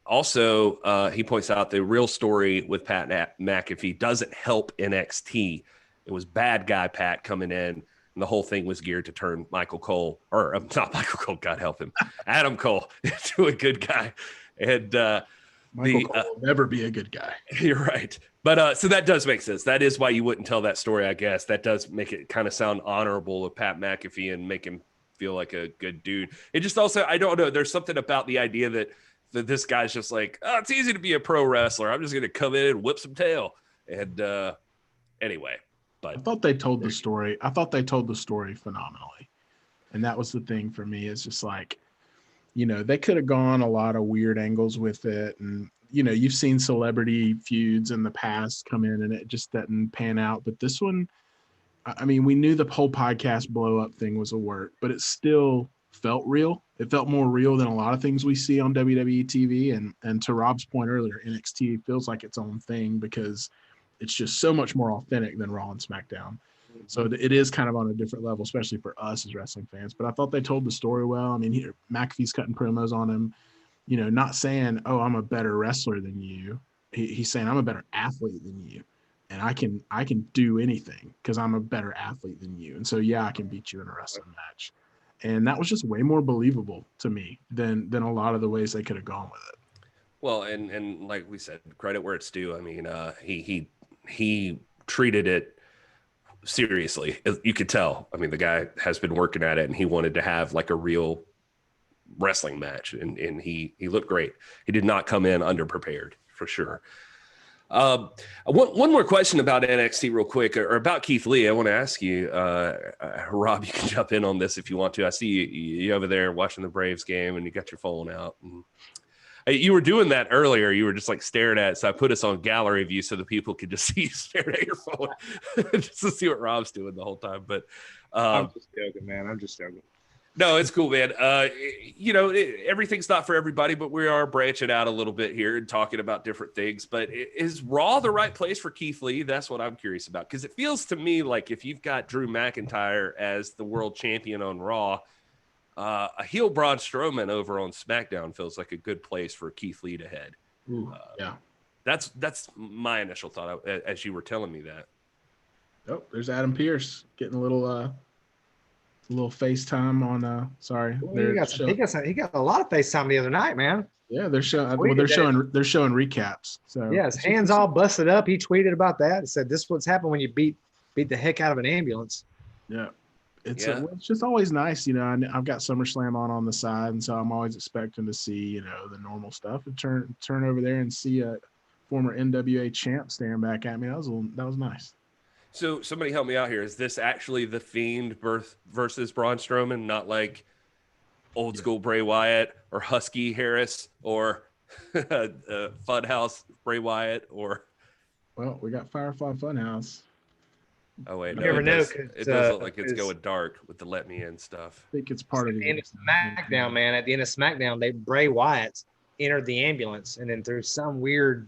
also, he points out the real story with Pat McAfee doesn't help NXT. It was bad guy Pat coming in, and the whole thing was geared to turn Michael Cole, or not Michael Cole, God help him, Adam Cole, into a good guy. And Michael Cole will never be a good guy. You're right. But so that does make sense. That is why you wouldn't tell that story, I guess. That does make it kind of sound honorable of Pat McAfee and make him feel like a good dude. It just also, I don't know, there's something about the idea that this guy's just like, oh, it's easy to be a pro wrestler. I'm just going to come in and whip some tail. And anyway, but I thought they told the story. I thought they told the story phenomenally. And that was the thing for me. It's just like, you know, they could have gone a lot of weird angles with it. And, you know, you've seen celebrity feuds in the past come in and it just doesn't pan out. But this one, I mean, we knew the whole podcast blow up thing was a work, but it still felt real. It felt more real than a lot of things we see on WWE TV. And to Rob's point earlier, NXT feels like its own thing because it's just so much more authentic than Raw and SmackDown. So it is kind of on a different level, especially for us as wrestling fans. But I thought they told the story well. I mean, McAfee's cutting promos on him, you know, not saying, oh, I'm a better wrestler than you. He's saying I'm a better athlete than you. And I can do anything because I'm a better athlete than you. And so, yeah, I can beat you in a wrestling match. And that was just way more believable to me than a lot of the ways they could have gone with it. Well, and like we said, credit where it's due. I mean, he treated it seriously. You could tell. I mean, the guy has been working at it, and he wanted to have like a real wrestling match, and he looked great. He did not come in underprepared for sure. One more question about NXT real quick, or about Keith Lee. I want to ask you, Rob, you can jump in on this if you want to. I see you over there watching the Braves game and you got your phone out. And you were doing that earlier. You were just like staring at it. So I put us on gallery view so the people could just see you staring at your phone just to see what Rob's doing the whole time. But I'm just joking, man. I'm just joking. No, it's cool, man. You know, everything's not for everybody, but we are branching out a little bit here and talking about different things. But is Raw the right place for Keith Lee? That's what I'm curious about. Because it feels to me like if you've got Drew McIntyre as the world champion on Raw, a heel Braun Strowman over on SmackDown feels like a good place for Keith Lee to head. Yeah. That's my initial thought as you were telling me that. Oh, there's Adam Pearce getting a little FaceTime on sorry. He got a lot of FaceTime the other night, man. Yeah, they're showing recaps. So yeah, his hands all busted up. He tweeted about that. He said, "This is what's happened when you beat the heck out of an ambulance." Yeah. It's just always nice, you know. I've got SummerSlam on the side, and so I'm always expecting to see, you know, the normal stuff and turn over there and see a former NWA champ staring back at me. That was nice. So somebody help me out here. Is this actually the Fiend versus Braun Strowman, not like old school Bray Wyatt or Husky Harris or Funhouse Bray Wyatt or? Well, we got Firefly Funhouse. Oh wait, no, it does look like it's going dark with the Let Me In stuff. I think it's part of the end of SmackDown, man. At the end of SmackDown, Bray Wyatt entered the ambulance, and then through some weird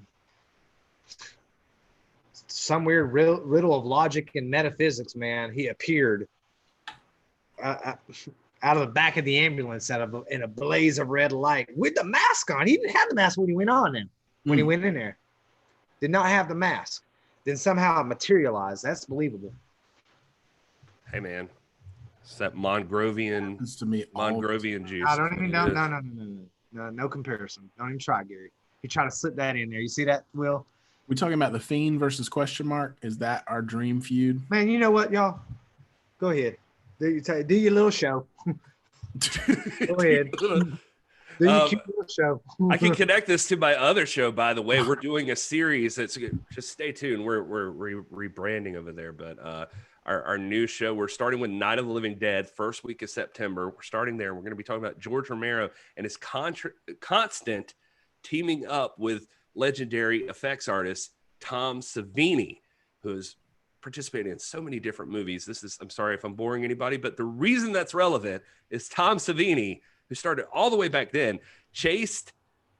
riddle of logic and metaphysics, man, he appeared out of the back of the ambulance in a blaze of red light with the mask on. He didn't have the mask when he went when he went in there. Did not have the mask. Then somehow it materialized. That's believable. Hey, man. It's that Mongrovian juice. No comparison. Don't even try, Gary. He tried to slip that in there. You see that, Will? We talking about the Fiend versus question mark? Is that our dream feud? Man, you know what, y'all? Go ahead. Do your little show. Go ahead. Do your cute little show. I can connect this to my other show, by the way. We're doing a series that's just stay tuned. We're rebranding over there, but our new show, we're starting with Night of the Living Dead, first week of September. We're starting there. We're going to be talking about George Romero and his constant teaming up with legendary effects artist Tom Savini, who's participated in so many different movies. I'm sorry if I'm boring anybody, but the reason that's relevant is Tom Savini, who started all the way back then, chased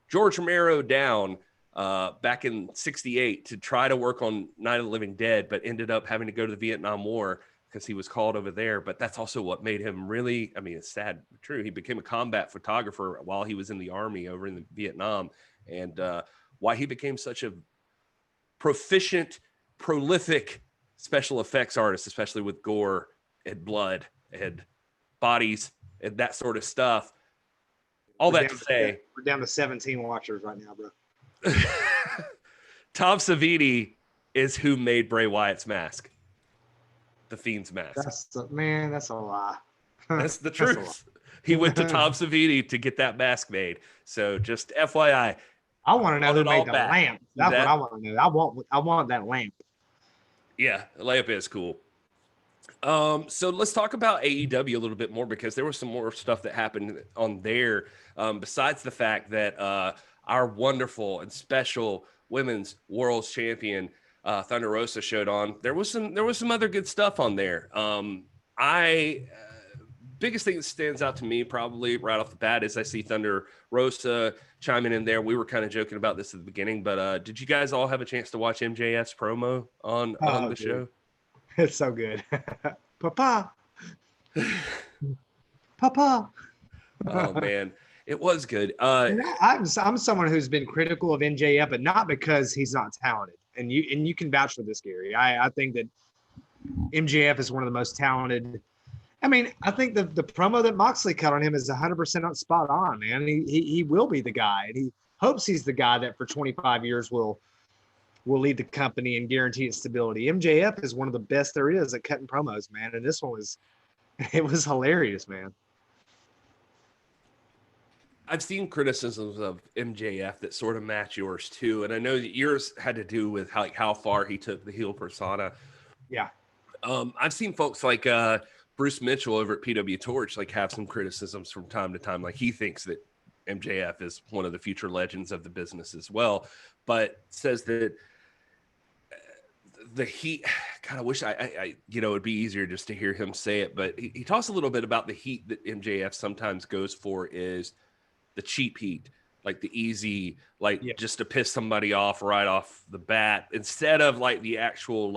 George Romero down back in '68 to try to work on Night of the Living Dead, but ended up having to go to the Vietnam War because he was called over there. But that's also what made him really, I mean, it's sad, but true. He became a combat photographer while he was in the army over in the Vietnam, and why he became such a proficient, prolific special effects artist, especially with gore and blood and bodies and that sort of stuff. All that to say, we're down to 17 watchers right now, bro. Tom Savini is who made Bray Wyatt's mask, the Fiend's mask. That's a lie. That's the truth. He went to Tom Savini to get that mask made. So just FYI. I want to know who made the lamp. That's what I want to know. I want that lamp. Yeah, the lamp is cool. So let's talk about AEW a little bit more, because there was some more stuff that happened on there. Besides the fact that our wonderful and special women's world champion Thunder Rosa showed on, there was some other good stuff on there. Biggest thing that stands out to me probably right off the bat is I see Thunder Rosa chiming in there. We were kind of joking about this at the beginning, but did you guys all have a chance to watch MJF's promo on the show? It's so good. Papa. Papa. Oh man, it was good. I'm someone who's been critical of MJF, but not because he's not talented. And you can vouch for this, Gary. I think that MJF is one of the most talented. I mean, I think the promo that Moxley cut on him is 100% spot on, man. He will be the guy, and he hopes he's the guy that for 25 years will lead the company and guarantee its stability. MJF is one of the best there is at cutting promos, man. And this one was hilarious, man. I've seen criticisms of MJF that sort of match yours too. And I know that yours had to do with how far he took the heel persona. Yeah. I've seen folks like Bruce Mitchell over at PW Torch have some criticisms from time to time. Like, he thinks that MJF is one of the future legends of the business as well, but says that the heat, God, I wish I it'd be easier just to hear him say it, but he talks a little bit about the heat that MJF sometimes goes for is the cheap heat, like the easy, just to piss somebody off right off the bat, instead of the actual,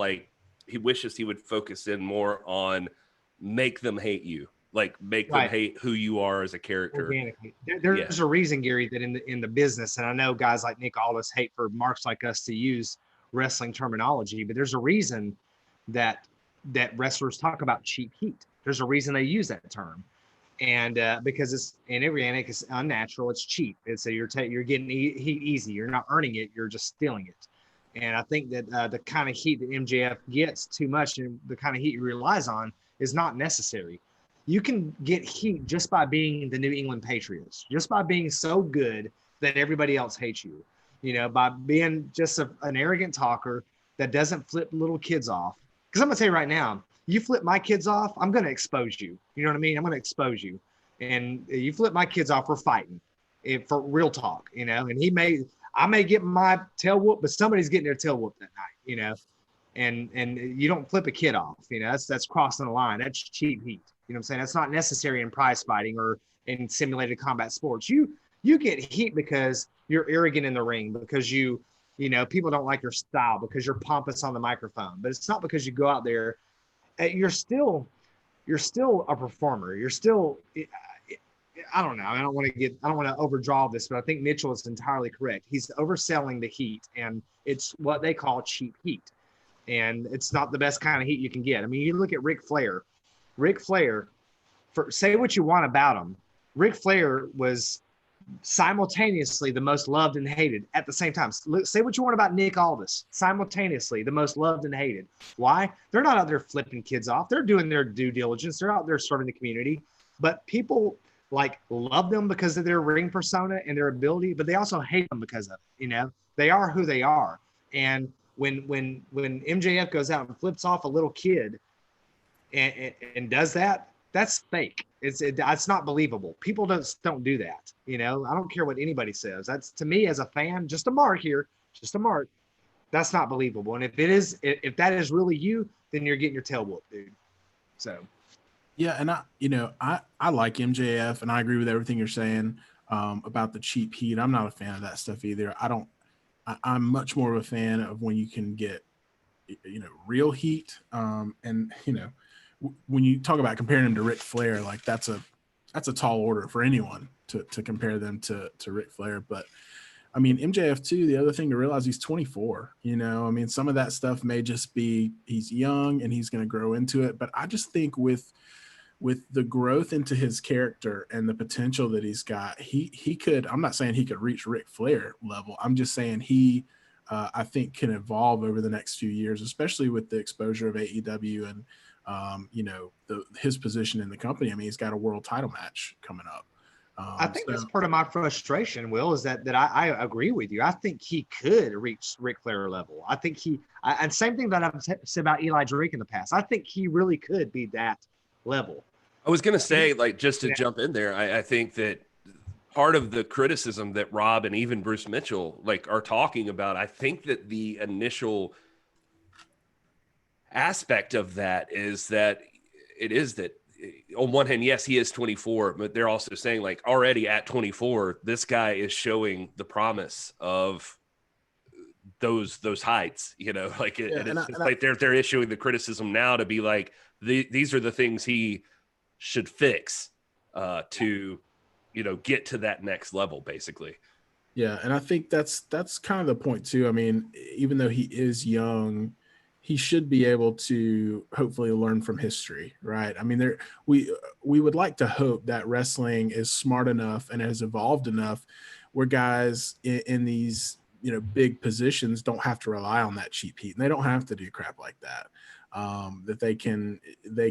he wishes he would focus in more on make them hate you, make them hate who you are as a character. Organically. There's a reason, Gary, that in the business, and I know guys like Nick Aldis hate for marks like us to use wrestling terminology, but there's a reason that wrestlers talk about cheap heat. There's a reason they use that term, and because it's inorganic, it's unnatural, it's cheap. It's you're getting heat easy. You're not earning it. You're just stealing it. And I think that the kind of heat that MJF gets too much, and the kind of heat he relies on, is not necessary. You can get heat just by being the New England Patriots, just by being so good that everybody else hates you. By being just an arrogant talker that doesn't flip little kids off. Because I'm going to tell you right now, you flip my kids off, I'm going to expose you. You know what I mean? I'm going to expose you. And you flip my kids off, we're fighting for real talk, and I may get my tail whooped, but somebody's getting their tail whooped that night, and you don't flip a kid off, that's crossing the line. That's cheap heat. You know what I'm saying? That's not necessary in prize fighting or in simulated combat sports. You get heat because you're arrogant in the ring, because people don't like your style, because you're pompous on the microphone. But it's not because you go out there. You're still a performer. You're still, I don't know. I don't want to overdraw this, but I think Mitchell is entirely correct. He's overselling the heat, and it's what they call cheap heat. And it's not the best kind of heat you can get. I mean, you look at Ric Flair. Ric Flair, say what you want about him, Ric Flair was simultaneously the most loved and hated at the same time. Say what you want about Nick Aldis, simultaneously the most loved and hated. Why? They're not out there flipping kids off. They're doing their due diligence. They're out there serving the community. But people love them because of their ring persona and their ability, but they also hate them because of it. They are who they are. And when MJF goes out and flips off a little kid and does that, that's fake. It's not believable. People don't do that. I don't care what anybody says. That's, to me as a fan, just a mark here, just a mark. That's not believable. And if that is really you, then you're getting your tail whooped, dude. So. Yeah, and I like MJF, and I agree with everything you're saying about the cheap heat. I'm not a fan of that stuff either. I'm much more of a fan of when you can get, real heat. And, when you talk about comparing him to Ric Flair, like that's a tall order for anyone to compare them to Ric Flair. But I mean, MJF too, the other thing to realize, he's 24, I mean, some of that stuff may just be, he's young and he's going to grow into it. But I just think with the growth into his character and the potential that he's got, he could, I'm not saying he could reach Ric Flair level. I'm just saying he, I think, can evolve over the next few years, especially with the exposure of AEW and, his position in the company. I mean, he's got a world title match coming up. I think that's part of my frustration, Will, is that I agree with you. I think he could reach Ric Flair level. I think and same thing that I've said about Eli Drake in the past. I think he really could be that level. I was going to say, like, just to jump in there, I think that part of the criticism that Rob and even Bruce Mitchell are talking about, I think that the initial aspect of that is that on one hand, yes, he is 24, but they're also saying already at 24, this guy is showing the promise of those heights, they're issuing the criticism now to be like, these are the things he should fix to get to that next level, basically. Yeah, and I think that's kind of the point too. I mean, even though he is young, he should be able to hopefully learn from history, right? I mean, we would like to hope that wrestling is smart enough and has evolved enough where guys in these big positions don't have to rely on that cheap heat, and they don't have to do crap like that. That they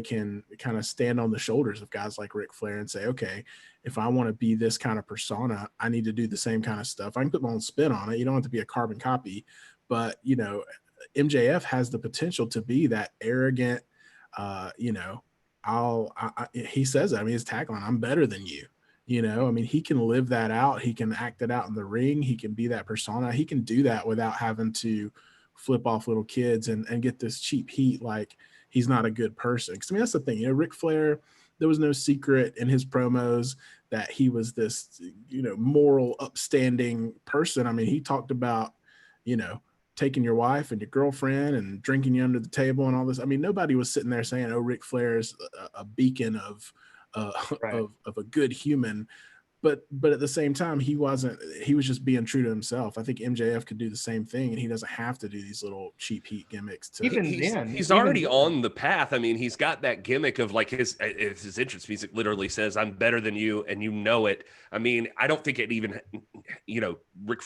can kind of stand on the shoulders of guys like Ric Flair and say, okay, if I want to be this kind of persona, I need to do the same kind of stuff. I can put my own spin on it. You don't have to be a carbon copy, but MJF has the potential to be that arrogant, he says that, I mean, his tagline, I'm better than you. I mean, he can live that out. He can act it out in the ring. He can be that persona. He can do that without having to flip off little kids and get this cheap heat like he's not a good person. Because I mean, that's the thing. Ric Flair, there was no secret in his promos that he was this, moral, upstanding person. I mean, he talked about, taking your wife and your girlfriend and drinking you under the table and all this. I mean, nobody was sitting there saying, oh, Ric Flair is a beacon of a good human. But at the same time, he was just being true to himself. I think MJF could do the same thing, and he doesn't have to do these little cheap heat gimmicks. He's already on the path. I mean, he's got that gimmick of his entrance music literally says, I'm better than you, and it. I mean, I don't think it even, Rick,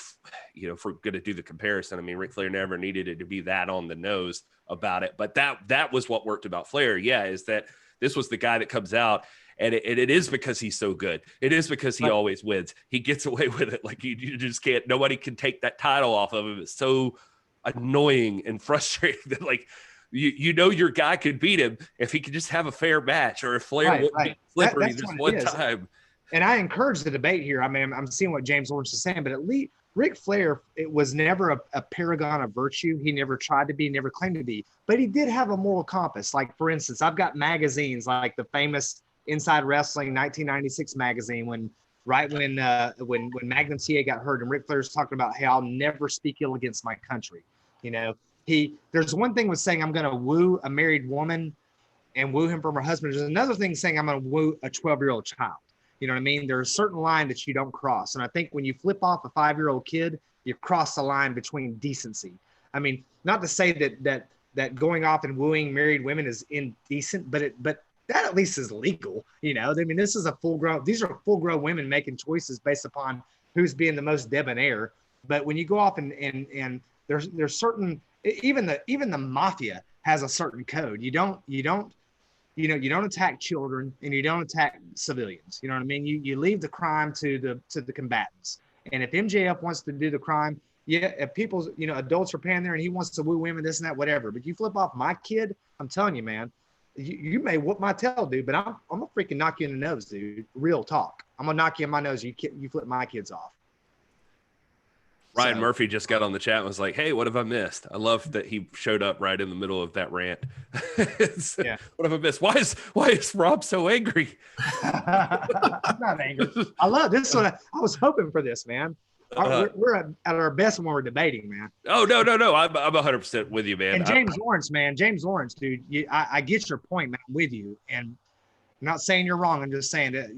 if we're going to do the comparison, I mean, Ric Flair never needed it to be that on the nose about it. But that was what worked about Flair. Yeah, is that this was the guy that comes out. And it is because he's so good. It is because he always wins. He gets away with it. Like you just can't. Nobody can take that title off of him. It's so annoying and frustrating that your guy could beat him if he could just have a fair match, or if Flair wouldn't be slippery this one time. And I encourage the debate here. I mean, I'm seeing what James Lawrence is saying, but at least Ric Flair, it was never a paragon of virtue. He never tried to be, never claimed to be, but he did have a moral compass. Like, for instance, I've got magazines like the famous Inside Wrestling 1996 magazine when Magnum TA got hurt and Ric Flair's talking about, hey, I'll never speak ill against my country. There's one thing with saying I'm going to woo a married woman and woo him from her husband. There's another thing saying I'm going to woo a 12-year-old child. You know what I mean? There's a certain line that you don't cross. And I think when you flip off a 5-year-old kid, you cross the line between decency. I mean, not to say that going off and wooing married women is indecent, but that at least is legal. I mean, these are full-grown women making choices based upon who's being the most debonair. But when you go off and there's certain, even the mafia has a certain code. You don't attack children and you don't attack civilians. You know what I mean? You leave the crime to the combatants. And if MJF wants to do the crime, yeah, if people's, adults are paying there and he wants to woo women, this and that, whatever. But you flip off my kid, I'm telling you, man, you may whoop my tail, dude, but I'm gonna freaking knock you in the nose, dude. Real talk. I'm gonna knock you in my nose. You flip my kids off. Ryan Murphy just got on the chat and was like, hey, what have I missed? I love that he showed up right in the middle of that rant. Yeah. What have I missed? Why is Rob so angry? I'm not angry. I love this one. I was hoping for this, man. we're at our best when we're debating, man. Oh, no. I'm 100% with you, man. And James Lawrence, dude, I get your point, man. I'm with you. And I'm not saying you're wrong. I'm just saying that,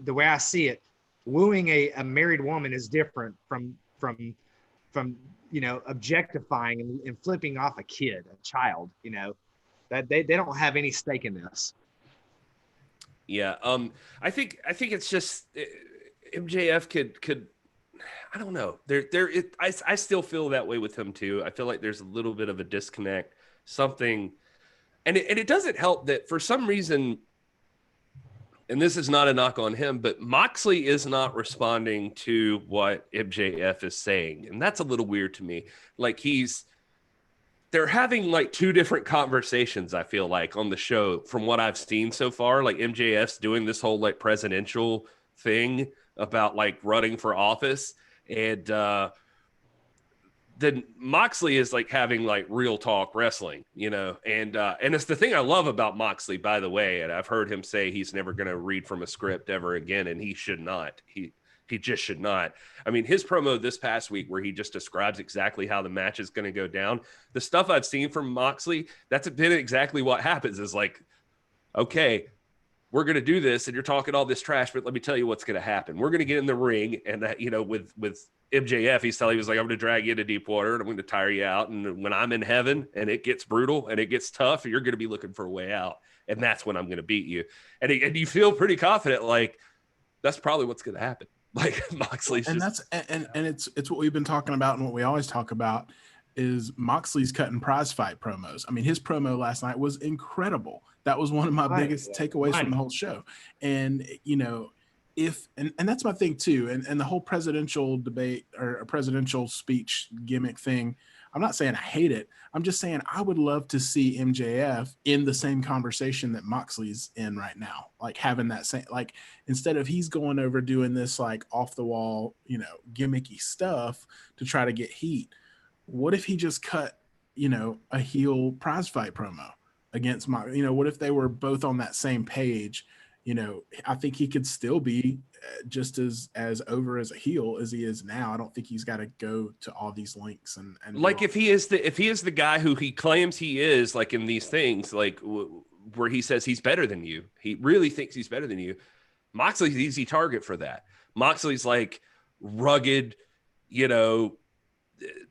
the way I see it, wooing a married woman is different from objectifying and flipping off a child, that they don't have any stake in this. Yeah. I think it's just MJF could I don't know. I still feel that way with him too. I feel like there's a little bit of a disconnect, something, and it doesn't help that for some reason, and this is not a knock on him, but Moxley is not responding to what MJF is saying. And that's a little weird to me. Like they're having like two different conversations, I feel like, on the show from what I've seen so far. Like MJF's doing this whole like presidential thing about like running for office. And then Moxley is like having like real talk wrestling, and it's the thing I love about Moxley, by the way. And I've heard him say he's never going to read from a script ever again, and he should not. He just should not. I mean, his promo this past week where he just describes exactly how the match is going to go down. The stuff I've seen from Moxley, that's been exactly what happens. Is like, okay, we're going to do this, and you're talking all this trash, but let me tell you what's going to happen. We're going to get in the ring, and that, with MJF, he's telling, he was like, I'm going to drag you into deep water, and I'm going to tire you out. And when I'm in heaven and it gets brutal and it gets tough, you're going to be looking for a way out. And that's when I'm going to beat you. And you feel pretty confident, like that's probably what's going to happen. Like Moxley's and just... it's what we've been talking about, and what we always talk about is Moxley's cutting prize fight promos. I mean, his promo last night was incredible. That was one of my biggest takeaways from the whole show. And, and that's my thing too. And the whole presidential debate or a presidential speech gimmick thing, I'm not saying I hate it. I'm just saying I would love to see MJF in the same conversation that Moxley's in right now. Like having that same, like, instead of he's going over doing this like off the wall, gimmicky stuff to try to get heat. What if he just cut, a heel prize fight promo against what if they were both on that same page? I think he could still be just as over as a heel as he is now. I don't think he's got to go to all these links and like if he is the guy who he claims he is, like in these things, like where he says he's better than you, he really thinks he's better than you. Moxley's an easy target for that. Moxley's like rugged,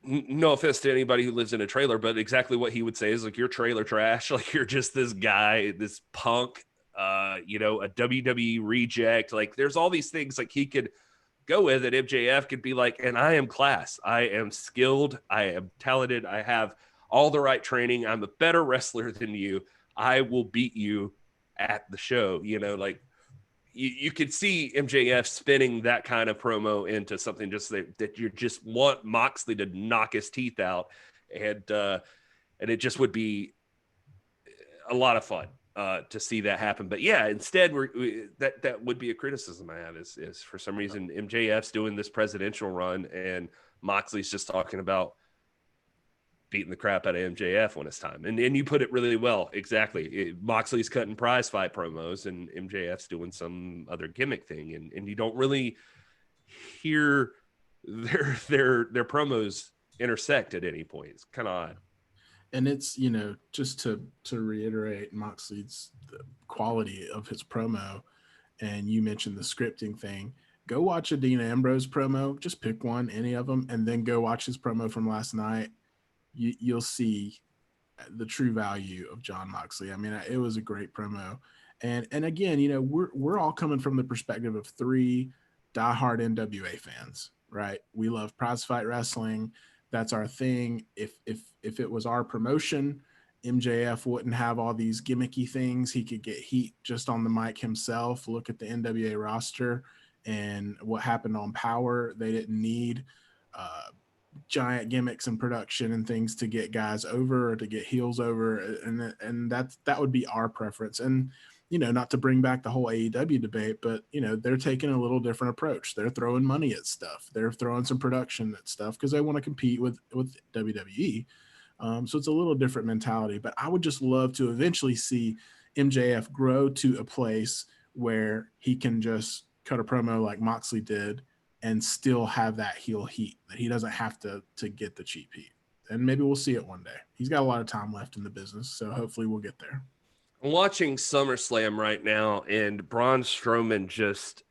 no offense to anybody who lives in a trailer, but exactly what he would say is like, you're trailer trash. Like you're just this guy, this punk, a WWE reject. Like there's all these things like he could go with, and MJF could be like, and I am class. I am skilled. I am talented. I have all the right training. I'm a better wrestler than you. I will beat you at the show. Like you could see MJF spinning that kind of promo into something just that you just want Moxley to knock his teeth out. And it just would be a lot of fun to see that happen. But yeah, instead that would be a criticism I have is for some reason MJF's doing this presidential run and Moxley's just talking about beating the crap out of MJF when it's time. And you put it really well. Exactly. Moxley's cutting prize fight promos and MJF's doing some other gimmick thing. And you don't really hear their promos intersect at any point. It's kind of odd. And it's, just to reiterate Moxley's the quality of his promo, and you mentioned the scripting thing, go watch a Dean Ambrose promo, just pick one, any of them, and then go watch his promo from last night. You'll see the true value of Jon Moxley. I mean, it was a great promo. And again, we're all coming from the perspective of three diehard NWA fans, right? We love prize fight wrestling. That's our thing. If it was our promotion, MJF wouldn't have all these gimmicky things. He could get heat just on the mic himself. Look at the NWA roster and what happened on Power. They didn't need giant gimmicks and production and things to get guys over or to get heels over. And that would be our preference. And, not to bring back the whole AEW debate, but, they're taking a little different approach. They're throwing money at stuff. They're throwing some production at stuff because they want to compete with WWE. So it's a little different mentality, but I would just love to eventually see MJF grow to a place where he can just cut a promo like Moxley did and still have that heel heat, that he doesn't have to get the cheap heat. And maybe we'll see it one day. He's got a lot of time left in the business, so hopefully we'll get there. I'm watching SummerSlam right now, and Braun Strowman just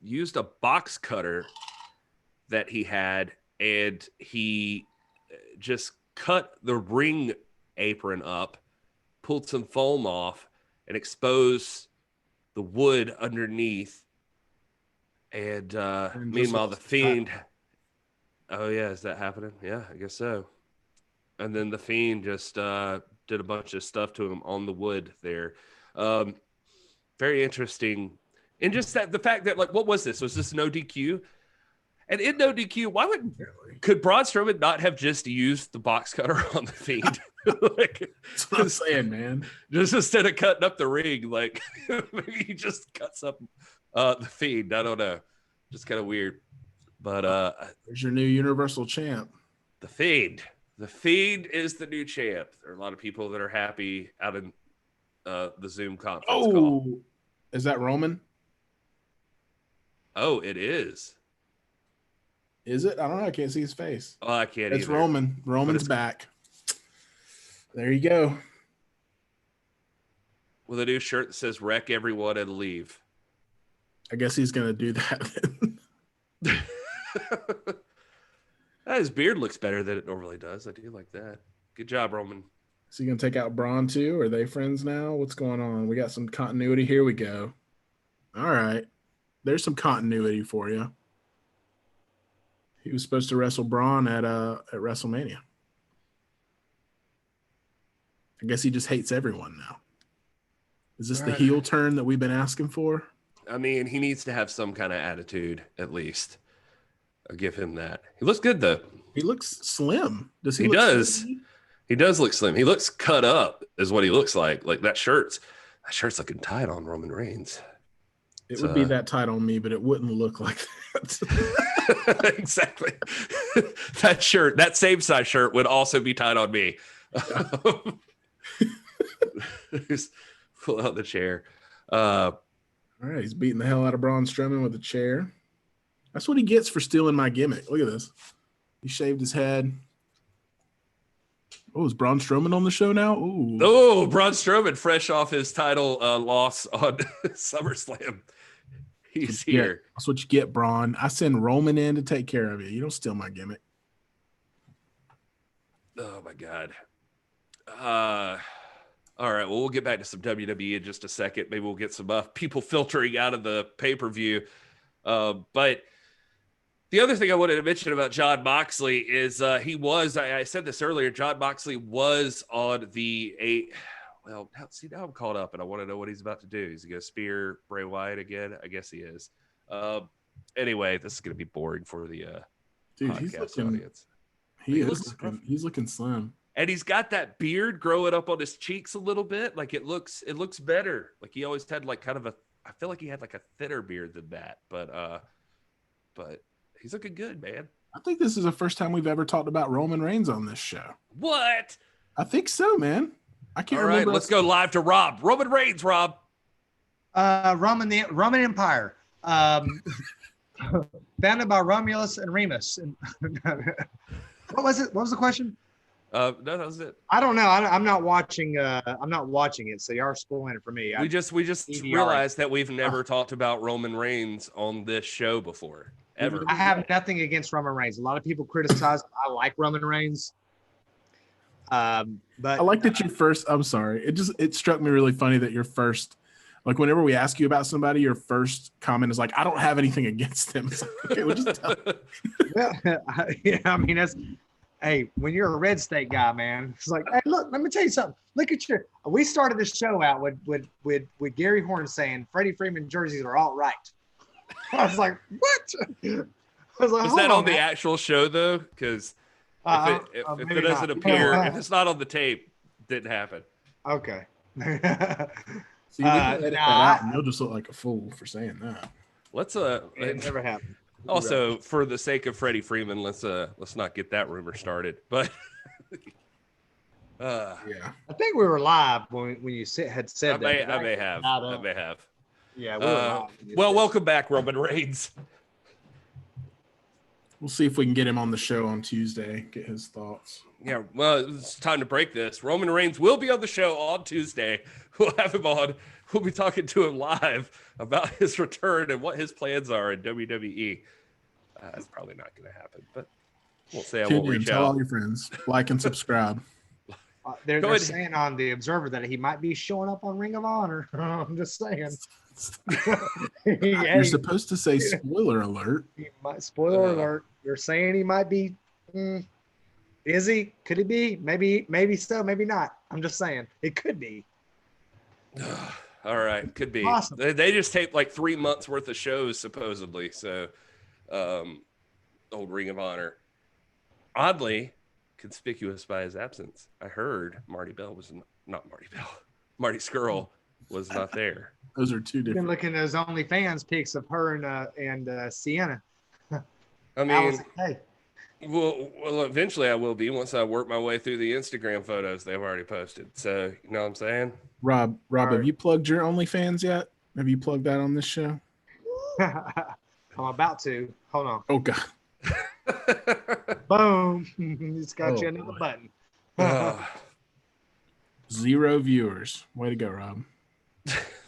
used a box cutter that he had, and he just cut the ring apron up, pulled some foam off, and exposed the wood underneath. And meanwhile, the Fiend... Oh, yeah, is that happening? Yeah, I guess so. And then the Fiend just did a bunch of stuff to him on the wood there. Very interesting. And just that the fact that, like, what was this? Was this no DQ? And in no DQ, could Braun Strowman not have just used the box cutter on the Fiend? Like, that's what I'm saying, man. Just instead of cutting up the ring, like, maybe he just cuts up the Fiend. I don't know. Just kind of weird. But there's your new Universal champ. The Fiend. The Fiend is the new champ. There are a lot of people that are happy out in the Zoom conference call. Is that Roman? Oh, it is. Is it? I don't know. I can't see his face. Oh, I can't. It's either. Roman. Roman's back. There you go. With a new shirt that says "Wreck everyone and leave." I guess he's gonna do that. His beard looks better than it normally does. I do like that. Good job, Roman. Is he gonna take out Braun too? Are they friends now? What's going on? We got some continuity. Here we go. All right. There's some continuity for you. He was supposed to wrestle Braun at WrestleMania. I guess he just hates everyone now. Is this the heel turn that we've been asking for? I mean, he needs to have some kind of attitude, at least. I'll give him that. He looks good, though. He looks slim. Does he? He look does. slim? He does look slim. He looks cut up, is what he looks like. Like that shirt's looking tight on Roman Reigns. It would be that tight on me, but it wouldn't look like that. Exactly. That shirt, that same size shirt, would also be tight on me. Just pull out the chair. All right, he's beating the hell out of Braun Strowman with a chair. That's what he gets for stealing my gimmick. Look at this. He shaved his head. Oh, is Braun Strowman on the show now? Ooh. Oh, Braun Strowman, fresh off his title loss on SummerSlam. He's here. That's what you get, Braun. I send Roman in to take care of you. You don't steal my gimmick. Oh, my God. All right, well, we'll get back to some WWE in just a second. Maybe we'll get some people filtering out of the pay-per-view. But the other thing I wanted to mention about Jon Moxley is he was, I said this earlier, Jon Moxley was on now I'm caught up and I want to know what he's about to do. Is he going to spear Bray Wyatt again? I guess he is. Anyway, this is going to be boring for the podcast audience. He's looking slim. And he's got that beard growing up on his cheeks a little bit. Like it looks better. Like he always had like kind of I feel like he had like a thinner beard than that. But he's looking good, man. I think this is the first time we've ever talked about Roman Reigns on this show. What? I think so, man. I can't remember. All right, let's go live to Rob. Roman Reigns, Rob. Roman Empire. Founded by Romulus and Remus. What was it? What was the question? No, that was it. I don't know. I'm not watching. I'm not watching it, so you are spoiling it for me. We just realized that we've never talked about Roman Reigns on this show before, ever. I have nothing against Roman Reigns. A lot of people criticize. I like Roman Reigns. But I like that you first. I'm sorry. It struck me really funny that your first, like whenever we ask you about somebody, your first comment is like, "I don't have anything against them." Like, okay, we'll just tell. Yeah, I mean that's. Hey, when you're a red state guy, man, it's like, hey, look, let me tell you something. Look at we started this show out with Gary Horn saying Freddie Freeman jerseys are all right. I was like, what? I was like, is that on the actual show though? Because if it doesn't appear, if it's not on the tape, it didn't happen. Okay. See, we can edit that out, and you'll just look like a fool for saying that. Let's it never happened. Also, for the sake of Freddie Freeman, let's not get that rumor started. But yeah, I think we were live when you had said that. I may have. Yeah, we were live. Well, welcome back, Roman Reigns. We'll see if we can get him on the show on Tuesday, get his thoughts. Yeah, well, it's time to break this. Roman Reigns will be on the show on Tuesday. We'll have him on. We'll be talking to him live about his return and what his plans are in WWE. That's probably not going to happen, but we'll say I won't reach Tell out. all your friends. Like and subscribe. They're saying on the Observer that he might be showing up on Ring of Honor. I'm just saying. You're supposed to say spoiler alert. Spoiler alert. You're saying he might be. Is he? Could he be? Maybe so, maybe not. I'm just saying. It could be. All right. Could be. Awesome. They just taped like 3 months worth of shows, supposedly. So, old Ring of Honor. Oddly conspicuous by his absence. I heard Marty Scurll was not there. Those are two I've been different. looking at those OnlyFans pics of her and Sienna. I mean, hey. well, eventually I will be once I work my way through the Instagram photos they've already posted. So, you know what I'm saying? Rob, have you plugged your OnlyFans yet? Have you plugged that on this show? I'm about to. Hold on. Oh, God. Boom. It's got you Oh, another boy. button. 0 viewers. Way to go, Rob.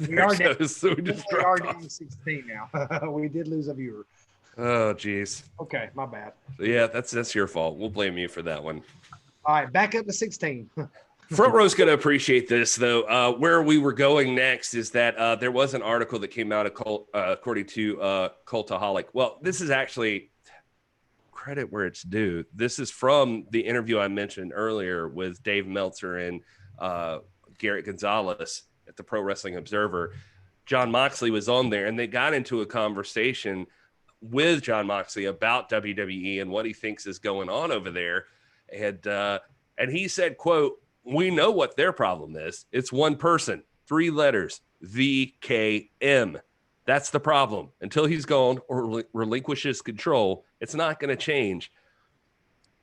We are down, So we just we are dropped down off. 16 now. We did lose a viewer. Oh, geez. Okay, my bad. Yeah, that's your fault. We'll blame you for that one. All right, back up to 16. Front row's going to appreciate this, though. Where we were going next is that there was an article that came out according to Cultaholic. Well, this is actually credit where it's due. This is from the interview I mentioned earlier with Dave Meltzer and Garrett Gonzalez at the Pro Wrestling Observer. John Moxley was on there, and they got into a conversation with John Moxley about WWE and what he thinks is going on over there. And he said, quote, "We know what their problem is. It's one person, 3 letters, VKM. That's the problem. Until he's gone or relinquishes control, it's not going to change."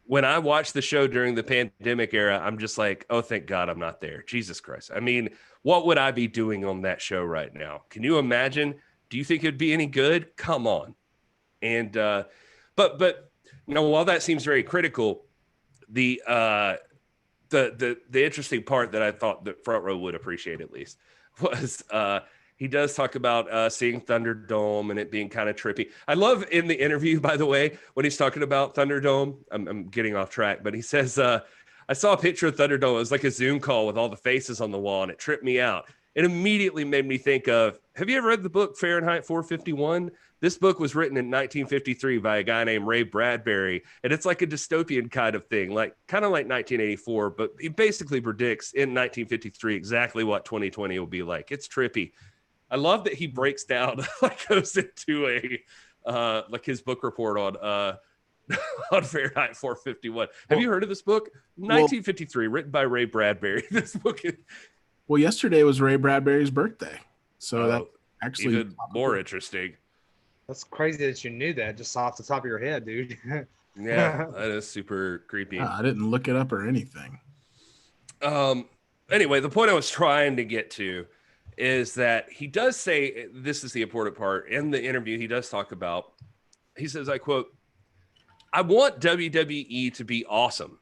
When I watched the show during the pandemic era, I'm just like, oh, thank God I'm not there. Jesus Christ. I mean, what would I be doing on that show right now? Can you imagine? Do you think it'd be any good? Come on. And, but you know, while that seems very critical, the interesting part that I thought that Front Row would appreciate at least was he does talk about seeing Thunderdome and it being kind of trippy. I love in the interview, by the way, when he's talking about Thunderdome, I'm getting off track, but he says, I saw a picture of Thunderdome. It was like a Zoom call with all the faces on the wall and it tripped me out. It immediately made me think of, have you ever read the book Fahrenheit 451? This book was written in 1953 by a guy named Ray Bradbury, and it's like a dystopian kind of thing, like kind of like 1984, but he basically predicts in 1953 exactly what 2020 will be like. It's trippy. I love that he breaks down, like goes into a like his book report on Fahrenheit 451. Have you heard of this book? 1953, written by Ray Bradbury. This book is... Well, yesterday was Ray Bradbury's birthday, so that's actually even more interesting. That's crazy that you knew that just off the top of your head, dude. Yeah, that is super creepy. I didn't look it up or anything. Anyway, the point I was trying to get to is that he does say, this is the important part in the interview, he does talk about, he says, I quote, "I want WWE to be awesome.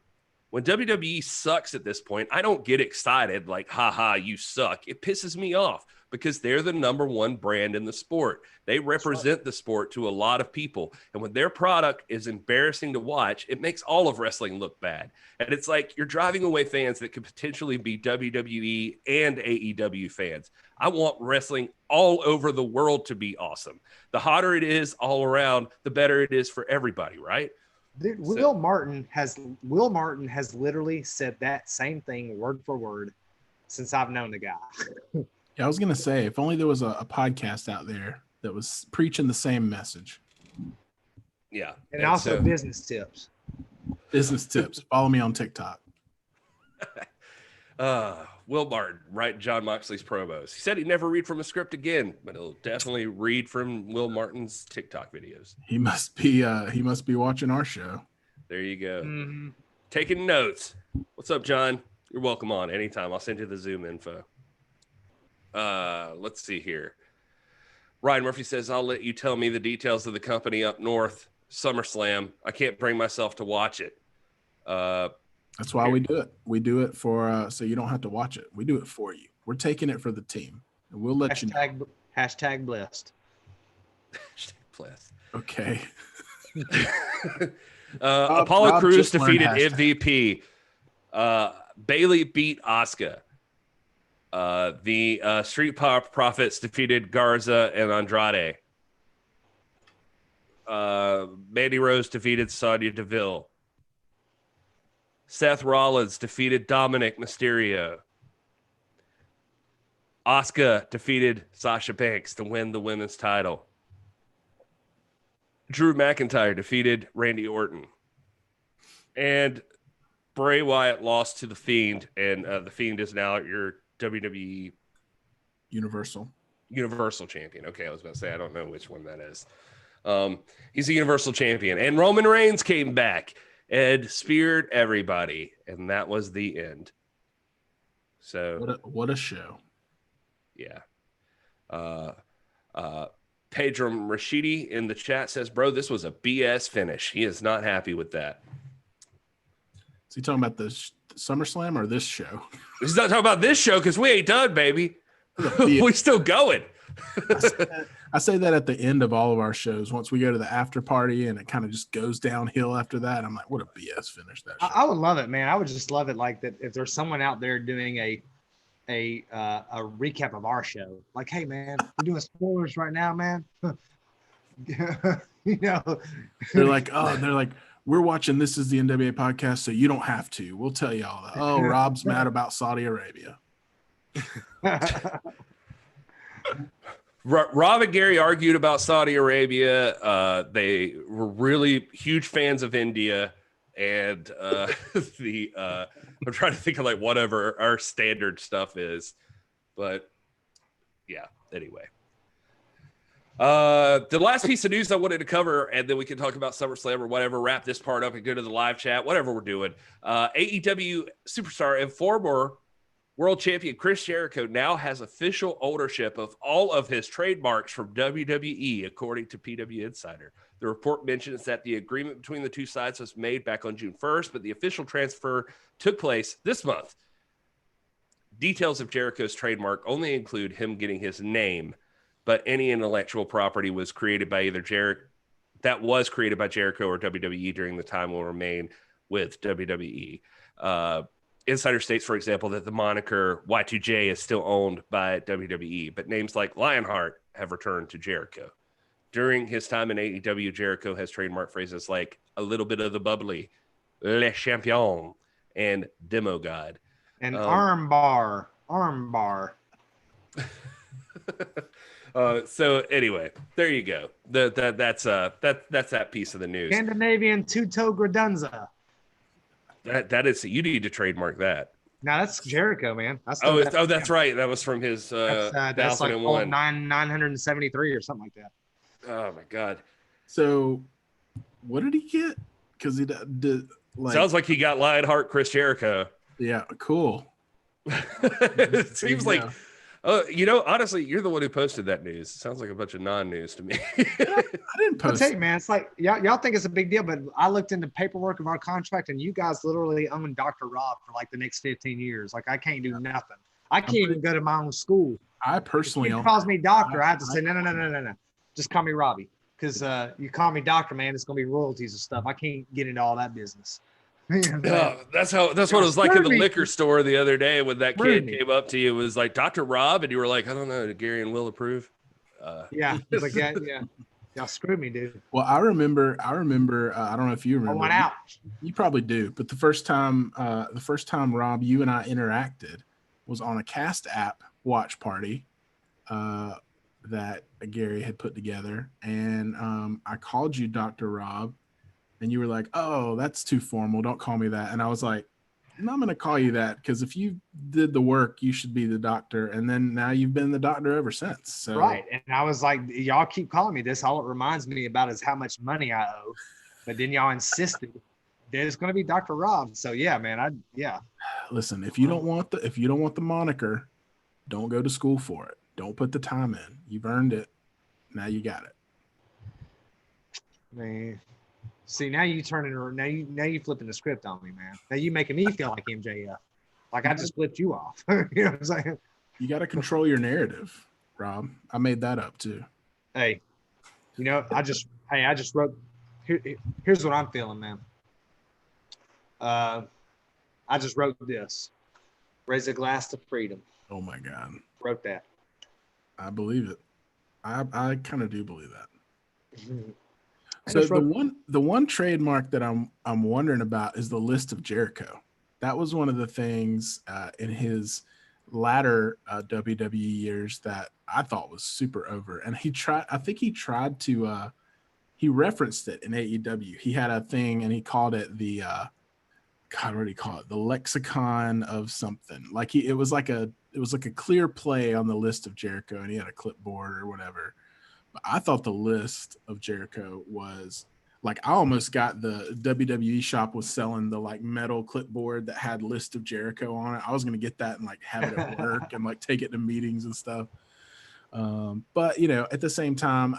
When WWE sucks at this point, I don't get excited like, haha, you suck. It pisses me off because they're the #1 brand in the sport. They represent the sport to a lot of people. And when their product is embarrassing to watch, it makes all of wrestling look bad. And it's like you're driving away fans that could potentially be WWE and AEW fans. I want wrestling all over the world to be awesome. The hotter it is all around, the better it is for everybody, right?" Dude, Will Martin has literally said that same thing word for word since I've known the guy. Yeah, I was gonna say, if only there was a podcast out there that was preaching the same message. Yeah. And also business tips. Business tips. Follow me on TikTok. Will Martin writing John Moxley's promos. He said he'd never read from a script again, but he'll definitely read from Will Martin's TikTok videos. He must be watching our show. There you go. Mm-hmm. Taking notes. What's up, John? You're welcome on anytime. I'll send you the Zoom info. Let's see here. Ryan Murphy says, "I'll let you tell me the details of the company up north." SummerSlam. I can't bring myself to watch it. That's why we do it. We do it for so you don't have to watch it. We do it for you. We're taking it for the team, and we'll let you know. Hashtag blessed. Blessed. Okay. Apollo Rob Crews just learned defeated MVP. Bailey beat Asuka. The Street Profits defeated Garza and Andrade. Mandy Rose defeated Sonya Deville. Seth Rollins defeated Dominic Mysterio. Asuka defeated Sasha Banks to win the women's title. Drew McIntyre defeated Randy Orton. And Bray Wyatt lost to The Fiend, and The Fiend is now your WWE Universal champion. Okay, I was about to say, I don't know which one that is. He's a Universal champion. And Roman Reigns came back and speared everybody, and that was the end. So what a show. Yeah. Pedro Rashidi in the chat says, bro, this was a BS finish. He is not happy with that. Is he talking about the SummerSlam or this show? He's not talking about this show because we ain't done, baby. We're still going. I say that at the end of all of our shows. Once we go to the after party and it kind of just goes downhill after that, I'm like, what a BS finish that show. I would love it, man. I would just love it like that. If there's someone out there doing a recap of our show, like, hey man, we're doing spoilers right now, man. You know, they're like, we're watching This Is the NWA podcast, so you don't have to. We'll tell you all that. Oh, Rob's mad about Saudi Arabia. Rob and Gary argued about Saudi Arabia. They were really huge fans of India, and I'm trying to think of like whatever our standard stuff is, but yeah. Anyway, the last piece of news I wanted to cover, and then we can talk about SummerSlam or whatever. Wrap this part up and go to the live chat, whatever we're doing. AEW superstar and former World Champion Chris Jericho now has official ownership of all of his trademarks from WWE, according to PW Insider. The report mentions that the agreement between the two sides was made back on June 1st, but the official transfer took place this month. Details of Jericho's trademark only include him getting his name, but any intellectual property was created by either Jericho or WWE during the time will remain with WWE. Insider states, for example, that the moniker Y2J is still owned by WWE, but names like Lionheart have returned to Jericho. During his time in AEW, Jericho has trademark phrases like a little bit of the bubbly, Le Champion, and Demo God. And armbar. So anyway, there you go. That's that piece of the news. Scandinavian two-toe Gradunza. That is, you need to trademark that. Now that's Jericho, man. That's right. That was from his that's like 973 or something like that. Oh my God. So what did he get? Because he did like, sounds like he got Lionheart Chris Jericho. Yeah, cool. It seems like honestly, you're the one who posted that news. It sounds like a bunch of non-news to me. I didn't post it, man. It's like y'all think it's a big deal, but I looked into paperwork of our contract, and you guys literally own Dr. Rob for like the next 15 years. Like I can't do nothing. I can't even go to my own school. I personally, if he calls me doctor, I have to say no. Just call me Robbie, because you call me doctor, man. It's gonna be royalties and stuff. I can't get into all that business. That's what it was like in the liquor store the other day when that kid came up to you. It was like, Dr. Rob, and you were like, I don't know, did Gary and Will approve? Yeah, he's like, yeah, y'all screwed me, dude. Well, I remember. I don't know if you remember. I went out. You probably do, but the first time, Rob, you and I interacted was on a cast app watch party that Gary had put together, and I called you Dr. Rob. And you were like, oh, that's too formal. Don't call me that. And I was like, no, I'm going to call you that because if you did the work, you should be the doctor. And then now you've been the doctor ever since. So. Right. And I was like, y'all keep calling me this. All it reminds me about is how much money I owe. But then y'all insisted that it's going to be Dr. Rob. So yeah, man. Listen, if you don't want the moniker, don't go to school for it. Don't put the time in. You've earned it. Now you got it. Man. See, now you turning around. Now you flipping the script on me, man. Now you making me feel like MJF. Like I just flipped you off. You know what I'm saying? You got to control your narrative, Rob. I made that up too. Hey, you know, I just wrote. Here's what I'm feeling, man. I just wrote this. Raise a glass to freedom. Oh my God. Wrote that. I believe it. I kind of do believe that. I So just wrote- the one trademark that I'm wondering about is the list of Jericho. That was one of the things in his latter WWE years that I thought was super over. And I think he tried to he referenced it in AEW. He had a thing and he called it the God, what did he call it? The lexicon of something. Like it was like a clear play on the list of Jericho, and he had a clipboard or whatever. But I thought the list of Jericho was like, I almost got the WWE shop was selling the like metal clipboard that had list of Jericho on it. I was gonna get that and like have it at work and like take it to meetings and stuff. But you know, at the same time,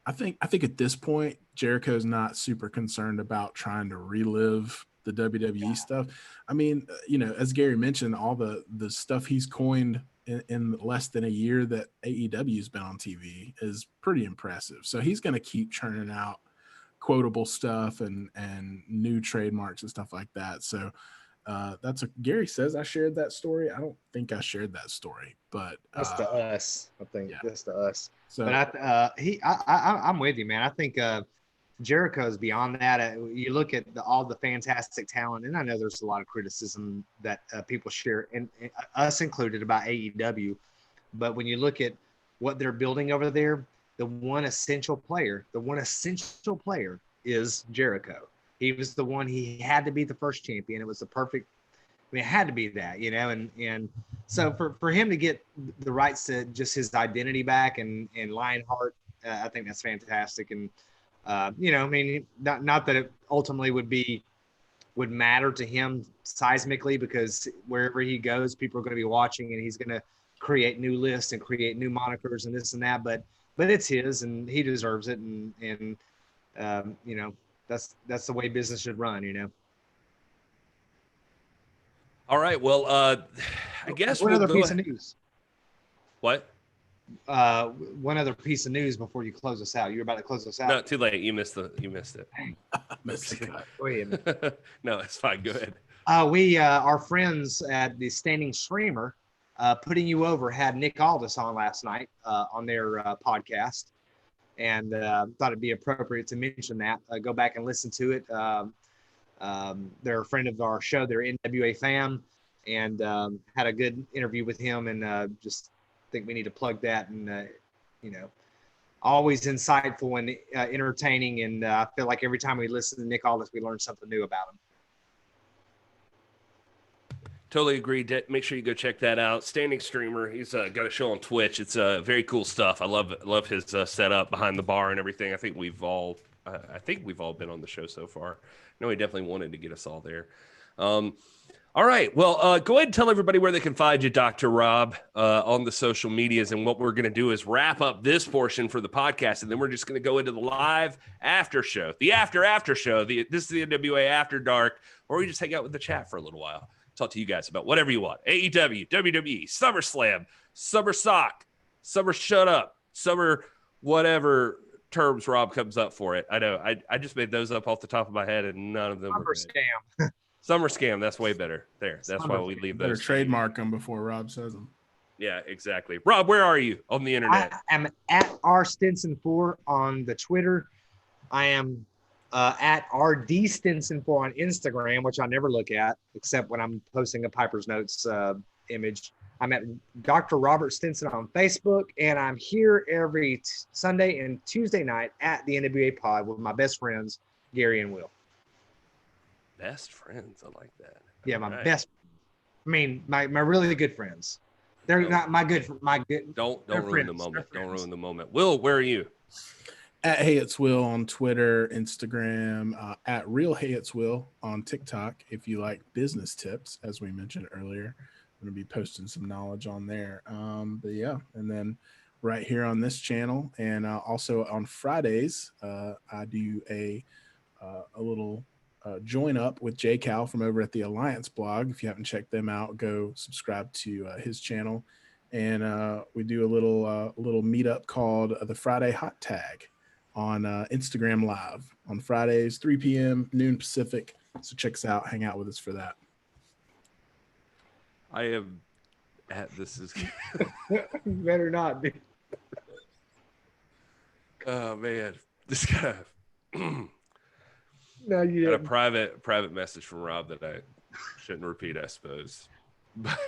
I think at this point, Jericho's not super concerned about trying to relive the WWE stuff. I mean, you know, as Gary mentioned, all the stuff he's coined in less than a year that AEW's been on TV is pretty impressive. So he's going to keep churning out quotable stuff and new trademarks and stuff like that. So that's Gary says I shared that story. I don't think I shared that story, but that's to us. I think that's to us. So, but I'm with you, man. I think Jericho's beyond that. You look at all the fantastic talent, and I know there's a lot of criticism that people share, and us included, about AEW. But when you look at what they're building over there, the one essential player is Jericho. He was the one. He had to be the first champion. It was the perfect. I mean, it had to be that, you know, and so for him to get the rights to just his identity back and Lionheart, I think that's fantastic. And you know, I mean, not that it ultimately would matter to him seismically, because wherever he goes, people are going to be watching, and he's going to create new lists and create new monikers and this and that. But it's his, and he deserves it, and you know, that's the way business should run, you know. All right. Well, I guess one other piece of news. What? One other piece of news before you close us out. You're about to close us out. No, too late. You missed it. Go ahead. No, it's fine. Go ahead. We our friends at the Standing Streamer, Putting You Over, had Nick Aldis on last night on their podcast, and thought it'd be appropriate to mention that. Go back and listen to it. They're a friend of our show. They're NWA fan, and had a good interview with him, and just think we need to plug that. And you know, always insightful and entertaining, and I feel like every time we listen to Nick Aldis, we learn something new about him. Totally agree. Make sure you go check that out. Standing Streamer. He's got a show on Twitch. It's very cool stuff. I love his setup behind the bar and everything. I think we've all been on the show so far. No, he definitely wanted to get us all there. All right. Well, go ahead and tell everybody where they can find you, Dr. Rob, on the social medias. And what we're going to do is wrap up this portion for the podcast, and then we're just going to go into the live after show, the after show. This is the NWA After Dark, or we just hang out with the chat for a little while. Talk to you guys about whatever you want. AEW, WWE, SummerSlam, Summer Sock, Summer Shut Up, Summer whatever terms Rob comes up for it. I know. I just made those up off the top of my head, and none of them were good. Scam. Summer Scam. That's way better. There. That's why we leave those. Better trademark them before Rob says them. Yeah, exactly. Rob, where are you on the internet? I am at rstinson4 on the Twitter. I am at RDStinson4 on Instagram, which I never look at except when I'm posting a Piper's Notes image. I'm at Dr. Robert Stinson on Facebook, and I'm here every Sunday and Tuesday night at the NWA Pod with my best friends, Gary and Will. Best friends. I like that. Yeah, my best. I mean, my really good friends. They're not my good. Don't ruin the moment. Don't ruin the moment. Will, where are you? At Hey It's Will on Twitter, Instagram, at Real Hey It's Will on TikTok. If you like business tips, as we mentioned earlier, I'm going to be posting some knowledge on there. But yeah, and then right here on this channel, and also on Fridays, I do a a little join up with Jay Cal from over at the Alliance blog. If you haven't checked them out, go subscribe to his channel. And we do a little meetup called the Friday Hot Tag on Instagram Live on Fridays, 3 p.m., noon Pacific. So check us out. Hang out with us for that. I am at this is Better not, dude. oh man, this guy No, you got a didn't. private message from Rob that I shouldn't repeat, I suppose. But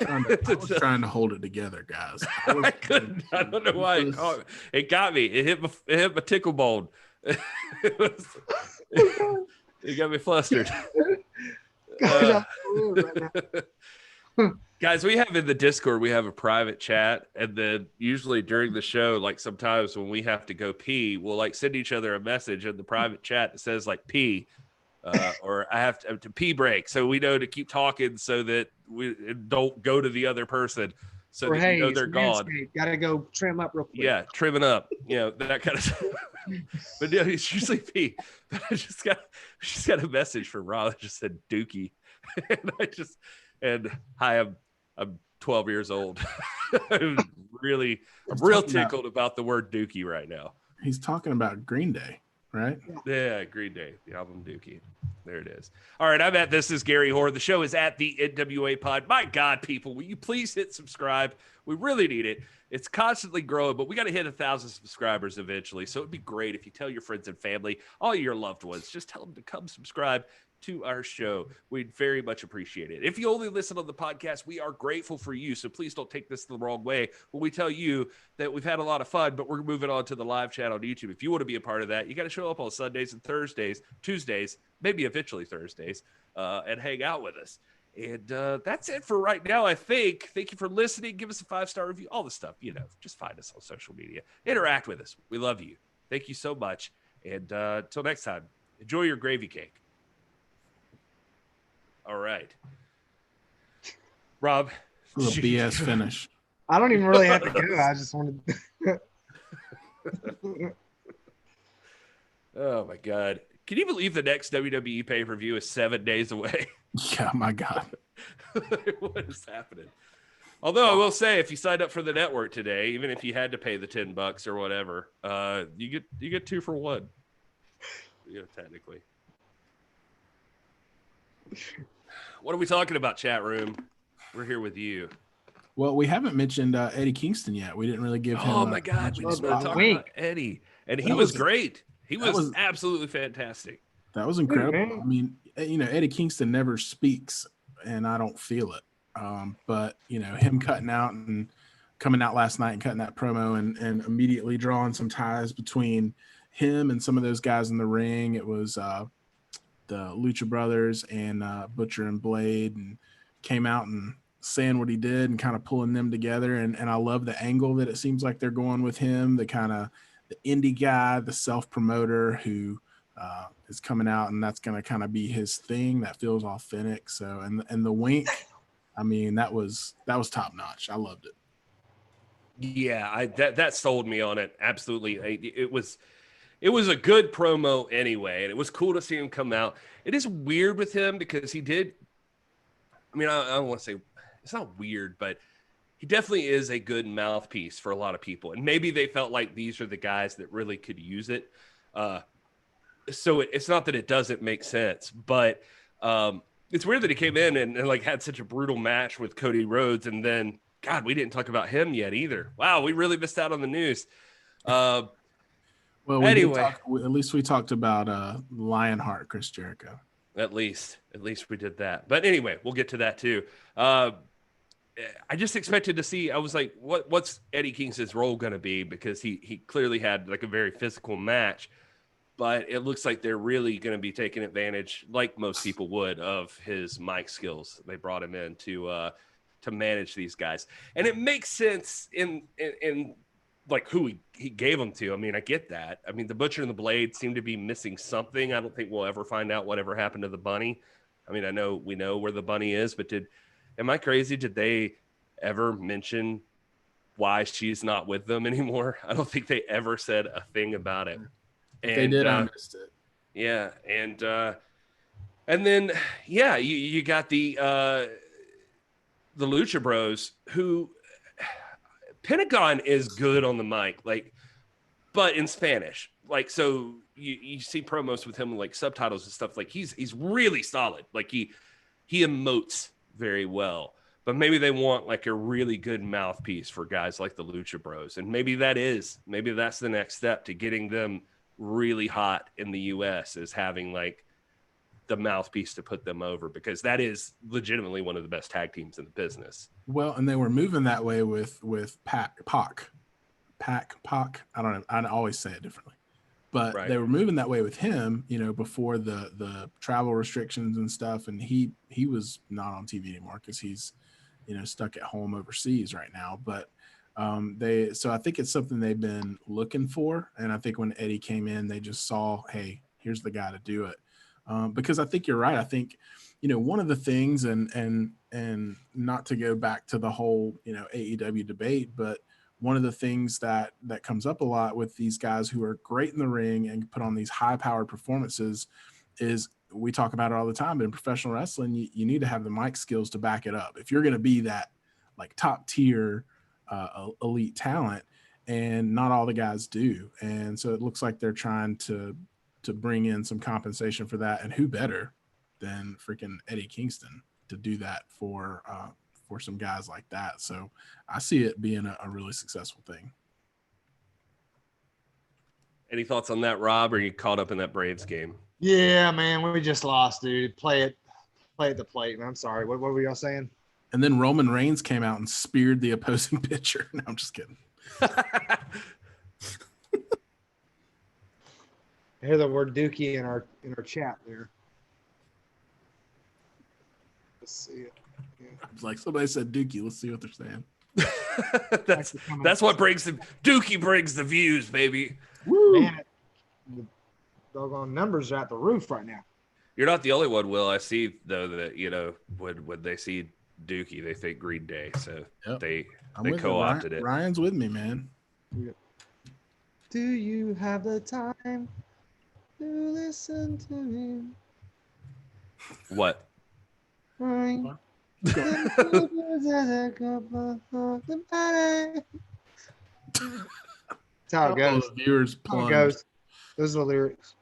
I was trying to hold it together, guys. I couldn't. I don't know why it got me. It hit my tickle bone. It got me flustered. Guys, we have in the Discord, we have a private chat, and then usually during the show, like sometimes when we have to go pee, we'll like send each other a message in the private chat that says like pee, or I have to pee break, so we know to keep talking so that we don't go to the other person, so Or, that hey, they're gone. Gotta go trim up real quick. Yeah, trimming up, that kind of stuff. But yeah, it's usually pee. But I just got a message from Rob that just said Dookie, and hi, I'm 12 years old. I'm real tickled about the word Dookie right now. He's talking about Green Day, right? Yeah, Green Day, the album Dookie. There it is. All right, I'm at This Is Gary Hoare. The show is at the NWA Pod. My God, people, will you please hit subscribe? We really need it. It's constantly growing, but we got to hit 1,000 subscribers eventually. So it'd be great if you tell your friends and family, all your loved ones, just tell them to come subscribe to our show. We'd very much appreciate it. If you only listen on the podcast, we are grateful for you. So please don't take this the wrong way when we tell you that we've had a lot of fun, but we're moving on to the live chat on YouTube. If you want to be a part of that, you got to show up on Sundays and Thursdays, Tuesdays, maybe eventually Thursdays, and hang out with us. And that's it for right now, I think. Thank you for listening. Give us a 5-star review, all the stuff, just find us on social media. Interact with us. We love you. Thank you so much. And until next time, enjoy your gravy cake. All right. Rob. A BS finish. I don't even really have to go. I just wanted Oh, my God. Can you believe the next WWE pay-per-view is 7 days away? Yeah, my God. What is happening? Although I will say, if you signed up for the network today, even if you had to pay the $10 or whatever, you get 2 for 1. Technically. What are we talking about, chat room? We're here with you. Well, we haven't mentioned Eddie Kingston yet. We didn't really give him. Oh my God, we just want to talk about Eddie, and he was great. He was absolutely fantastic. That was incredible. I mean, Eddie Kingston never speaks, and I don't feel it. But him cutting out and coming out last night and cutting that promo and immediately drawing some ties between him and some of those guys in the ring. It was the Lucha Brothers and Butcher and Blade, and came out and saying what he did and kind of pulling them together. And I love the angle that it seems like they're going with him, the kind of the indie guy, the self-promoter who is coming out, and that's going to kind of be his thing that feels authentic. So, and the wink, I mean, that was top notch. I loved it. Yeah, that sold me on it. Absolutely. It was a good promo anyway, and it was cool to see him come out. It is weird with him because he did. I mean, I don't want to say it's not weird, but he definitely is a good mouthpiece for a lot of people. And maybe they felt like these are the guys that really could use it. So it's not that it doesn't make sense, but it's weird that he came in and like had such a brutal match with Cody Rhodes. And then, God, we didn't talk about him yet either. Wow, we really missed out on the news. Well, anyway, at least we talked about Lionheart, Chris Jericho. At least we did that. But anyway, we'll get to that too. I just expected to see. I was like, what's Eddie Kingston's role going to be? Because he clearly had like a very physical match, but it looks like they're really going to be taking advantage, like most people would, of his mic skills. They brought him in to manage these guys, and it makes sense in like who he gave them to. I mean, I get that. I mean, the Butcher and the Blade seem to be missing something. I don't think we'll ever find out whatever happened to the bunny. I mean, we know where the bunny is, but am I crazy? Did they ever mention why she's not with them anymore? I don't think they ever said a thing about it. If they did, I missed it. Yeah, and then you got the Lucha Bros, who Pentagon is good on the mic, like, but in Spanish, like, so you see promos with him, like subtitles and stuff, like he's really solid, like he emotes very well, but maybe they want like a really good mouthpiece for guys like the Lucha Bros, and maybe that's the next step to getting them really hot in the US, is having like the mouthpiece to put them over, because that is legitimately one of the best tag teams in the business. Well, and they were moving that way with Pac. I don't know. I always say it differently, but they were moving that way with him, you know, before the travel restrictions and stuff. And he was not on TV anymore because he's, you know, stuck at home overseas right now. But so I think it's something they've been looking for. And I think when Eddie came in, they just saw, hey, here's the guy to do it. Because I think you're right. I think, you know, one of the things, and not to go back to the whole, you know, AEW debate, but one of the things that comes up a lot with these guys who are great in the ring and put on these high-powered performances is, we talk about it all the time, but in professional wrestling, you need to have the mic skills to back it up. If you're going to be that like top tier elite talent, and not all the guys do. And so it looks like they're trying to bring in some compensation for that. And who better than freaking Eddie Kingston to do that for some guys like that. So I see it being a really successful thing. Any thoughts on that, Rob? Or are you caught up in that Braves game? Yeah, man, we just lost, dude. Play at the plate, man. I'm sorry. What were y'all saying? And then Roman Reigns came out and speared the opposing pitcher. No, I'm just kidding. I hear the word Dookie in our chat there. Let's see it. Yeah. It's like somebody said Dookie. Let's see what they're saying. that's what brings the Dookie brings the views, baby. Woo! Man, the doggone numbers are at the roof right now. You're not the only one, Will. I see though that, you know, when they see Dookie, they think Green Day, so they co-opted it. Ryan's with me, man. Do you have the time to listen to me? What? That's how it goes. Viewers how it goes. Those are the lyrics.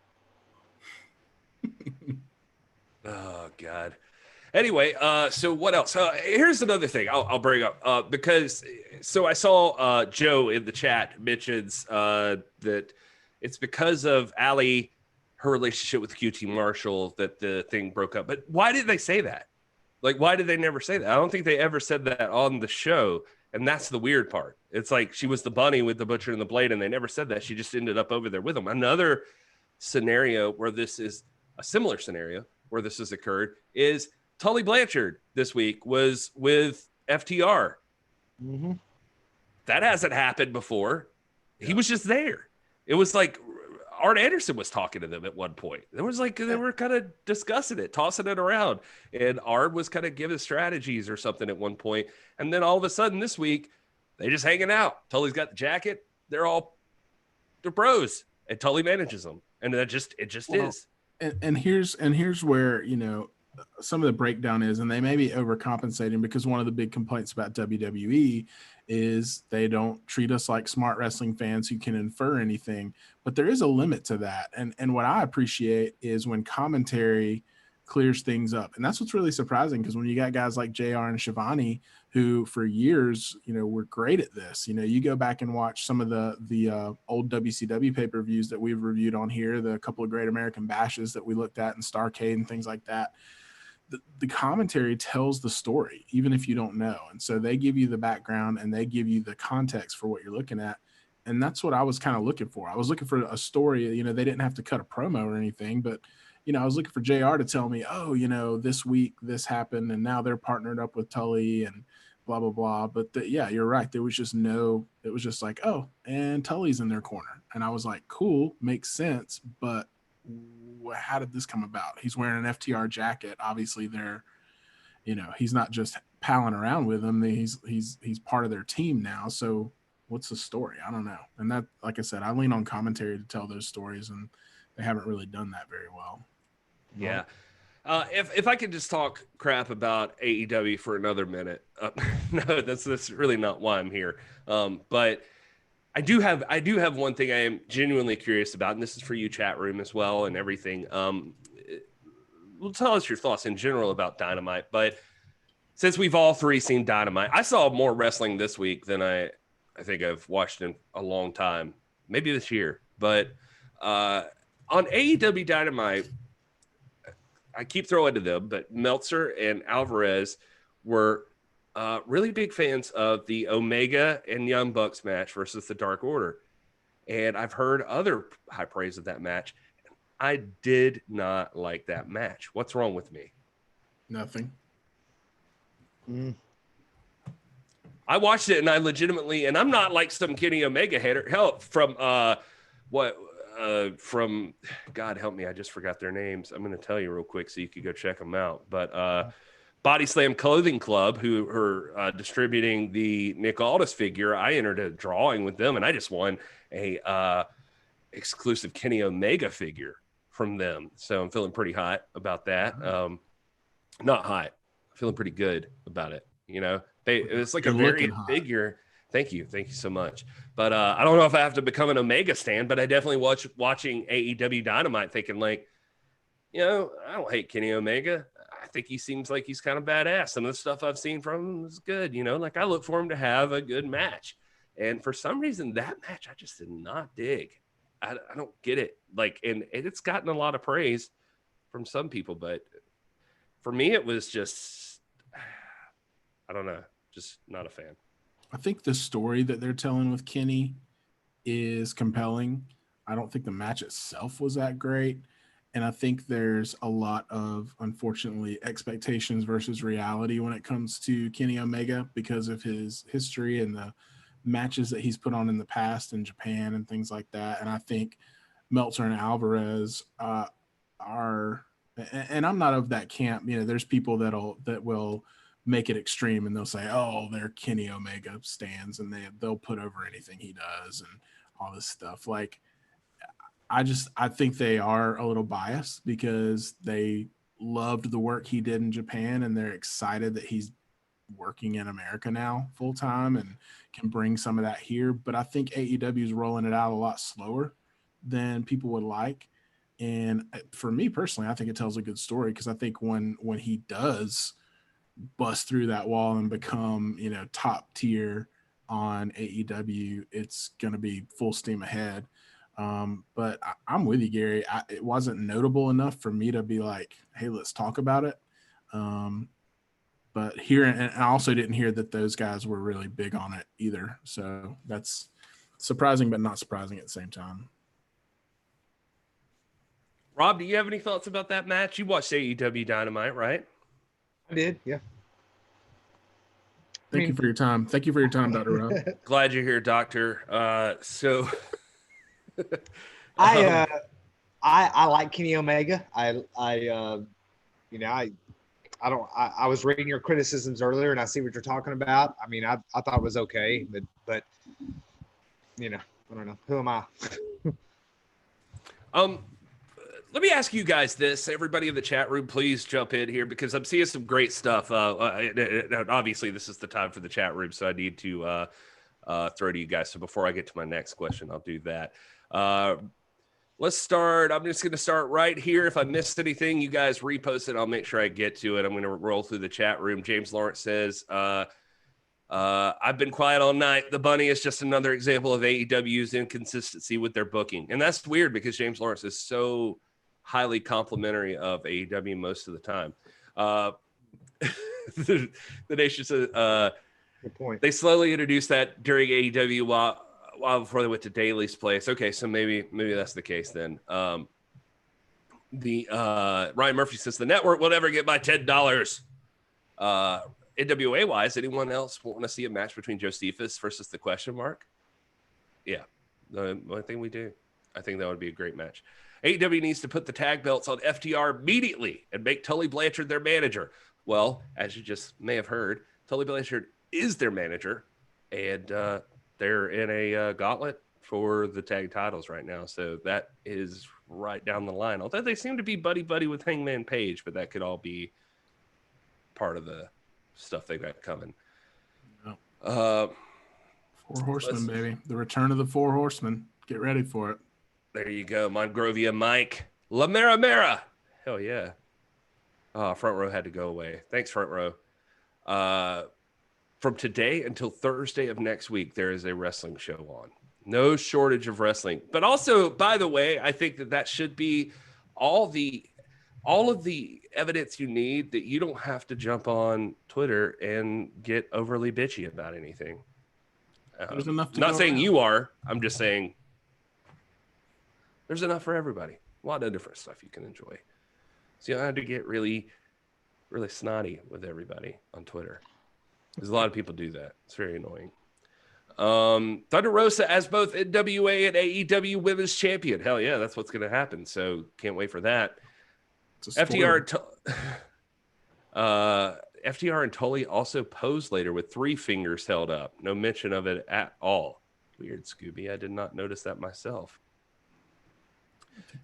Oh God. Anyway, so what else? Here's another thing I'll bring up because so I saw Joe in the chat mentions that it's because of Allie, her relationship with QT Marshall, that the thing broke up. But why did they say that? Like, why did they never say that? I don't think they ever said that on the show. And that's the weird part. It's like she was the bunny with the butcher and the blade, and they never said that. She just ended up over there with them. Another scenario where this is a similar scenario where this has occurred is Tully Blanchard this week was with FTR. Mm-hmm. That hasn't happened before. Yeah. He was just there. It was like Art Anderson was talking to them at one point. There was like, they were kind of discussing it, tossing it around. And Art was kind of giving strategies or something at one point. And then all of a sudden this week, they're just hanging out. Tully's got the jacket. They're bros. And Tully manages them. And it just is. And here's where, you know, some of the breakdown is, and they may be overcompensating because one of the big complaints about WWE is they don't treat us like smart wrestling fans who can infer anything, but there is a limit to that. And what I appreciate is when commentary clears things up. And that's what's really surprising, because when you got guys like JR and Shivani, who for years, you know, were great at this. You know, you go back and watch some of the old WCW pay-per-views that we've reviewed on here, the couple of Great American Bashes that we looked at, and Starrcade and things like that. The commentary tells the story, even if you don't know. And so they give you the background and they give you the context for what you're looking at. And that's what I was kind of looking for. I was looking for a story. You know, they didn't have to cut a promo or anything, but, you know, I was looking for JR to tell me, oh, you know, this week this happened and now they're partnered up with Tully and blah, blah, blah. But yeah, you're right. There was just it was just like, oh, and Tully's in their corner. And I was like, cool, makes sense. But how did this come about? He's wearing an FTR jacket. Obviously they're, you know, he's not just palling around with them. He's part of their team now. So what's the story? I don't know. And that, like I said, I lean on commentary to tell those stories, and they haven't really done that very well. Yeah. If I could just talk crap about AEW for another minute, no, that's really not why I'm here. But I do have one thing I am genuinely curious about, and this is for you, chat room, as well, and everything. Well, tell us your thoughts in general about Dynamite. But since we've all three seen Dynamite, I saw more wrestling this week than I think I've watched in a long time, maybe this year. But on AEW Dynamite, I keep throwing to them, but Meltzer and Alvarez were really big fans of the Omega and Young Bucks match versus the Dark Order. And I've heard other high praise of that match. I did not like that match. What's wrong with me? Nothing. I watched it and I legitimately, and I'm not like some Kenny Omega hater. Hell, from from God help me, I just forgot their names. I'm going to tell you real quick so you could go check them out. But Body Slam Clothing Club, who are distributing the Nick Aldis figure, I entered a drawing with them, and I just won a exclusive Kenny Omega figure from them. So I'm feeling pretty hot about that. Not hot, feeling pretty good about it. You know, it's like a variant figure. Thank you so much. But I don't know if I have to become an Omega stan, but I definitely watching AEW Dynamite thinking like, you know, I don't hate Kenny Omega. I think he seems like he's kind of badass. Some of the stuff I've seen from him is good. You know, like I look for him to have a good match. And for some reason, that match I just did not dig. I don't get it. Like, and it's gotten a lot of praise from some people, but for me, it was just, I don't know, just not a fan. I think the story that they're telling with Kenny is compelling. I don't think the match itself was that great. And I think there's a lot of, unfortunately, expectations versus reality when it comes to Kenny Omega because of his history and the matches that he's put on in the past in Japan and things like that. And I think Meltzer and Alvarez are, and I'm not of that camp. You know, there's people that will make it extreme and they'll say, oh, they're Kenny Omega stands and they'll put over anything he does and all this stuff. Like, I think they are a little biased because they loved the work he did in Japan and they're excited that he's working in America now full time and can bring some of that here. But I think AEW is rolling it out a lot slower than people would like. And for me personally, I think it tells a good story because I think when he does bust through that wall and become, you know, top tier on AEW, it's going to be full steam ahead. But I'm with you, Gary. It wasn't notable enough for me to be like, hey, let's talk about it. But here, and I also didn't hear that those guys were really big on it either. So that's surprising, but not surprising at the same time. Rob, do you have any thoughts about that match? You watched AEW Dynamite, right? I did, yeah. Thank you for your time. Thank you for your time, Dr. Rob. Glad you're here, Doctor. So I like Kenny Omega. I was reading your criticisms earlier and I see what you're talking about. I mean, I thought it was okay, but you know, I don't know. Who am I? Let me ask you guys this. Everybody in the chat room, please jump in here because I'm seeing some great stuff. Obviously, this is the time for the chat room, so I need to throw to you guys. So before I get to my next question, I'll do that. Let's start. I'm just going to start right here. If I missed anything, you guys repost it. I'll make sure I get to it. I'm going to roll through the chat room. James Lawrence says, I've been quiet all night. The bunny is just another example of AEW's inconsistency with their booking. And that's weird because James Lawrence is so highly complimentary of AEW most of the time. The nation says, good point. They slowly introduced that during AEW while before they went to Daly's place. Okay, so maybe that's the case then. Ryan Murphy says the network will never get my $10. NWA wise, anyone else want to see a match between Josephus versus the question mark? Yeah, I think we do. I think that would be a great match. AEW needs to put the tag belts on FTR immediately and make Tully Blanchard their manager. Well, as you just may have heard, Tully Blanchard is their manager, and they're in a gauntlet for the tag titles right now. So that is right down the line. Although they seem to be buddy-buddy with Hangman Page, but that could all be part of the stuff they got coming. Four Horsemen, baby. The return of the Four Horsemen. Get ready for it. There you go. Monrovia Mike. La Mera Mera. Hell yeah. Front row had to go away. Thanks, front row. From today until Thursday of next week, there is a wrestling show on. No shortage of wrestling. But also, by the way, I think that should be all of the evidence you need that you don't have to jump on Twitter and get overly bitchy about anything. There's enough to not saying around. you are. I'm just saying there's enough for everybody. A lot of different stuff you can enjoy. So you don't have to get really, really snotty with everybody on Twitter. Because a lot of people do that. It's very annoying. Thunder Rosa as both NWA and AEW Women's Champion. Hell yeah, that's what's going to happen. So can't wait for that. FTR and Tully also posed later with 3 fingers held up. No mention of it at all. Weird, Scooby. I did not notice that myself.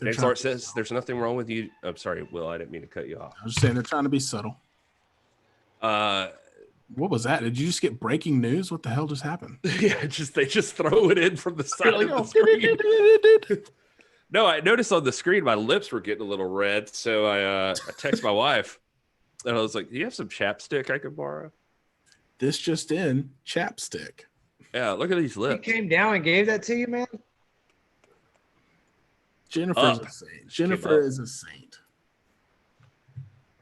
James Art says there's nothing wrong with you. I'm sorry, Will. I didn't mean to cut you off. I was just saying they're trying to be subtle. What was that? Did you just get breaking news? What the hell just happened? Yeah, they just throw it in from the side of the screen. No, I noticed on the screen my lips were getting a little red, so I text my wife, and I was like, "Do you have some chapstick I could borrow?" This just in, chapstick. Yeah, look at these lips. He came down and gave that to you, man. Jennifer's a saint. Jennifer is a saint.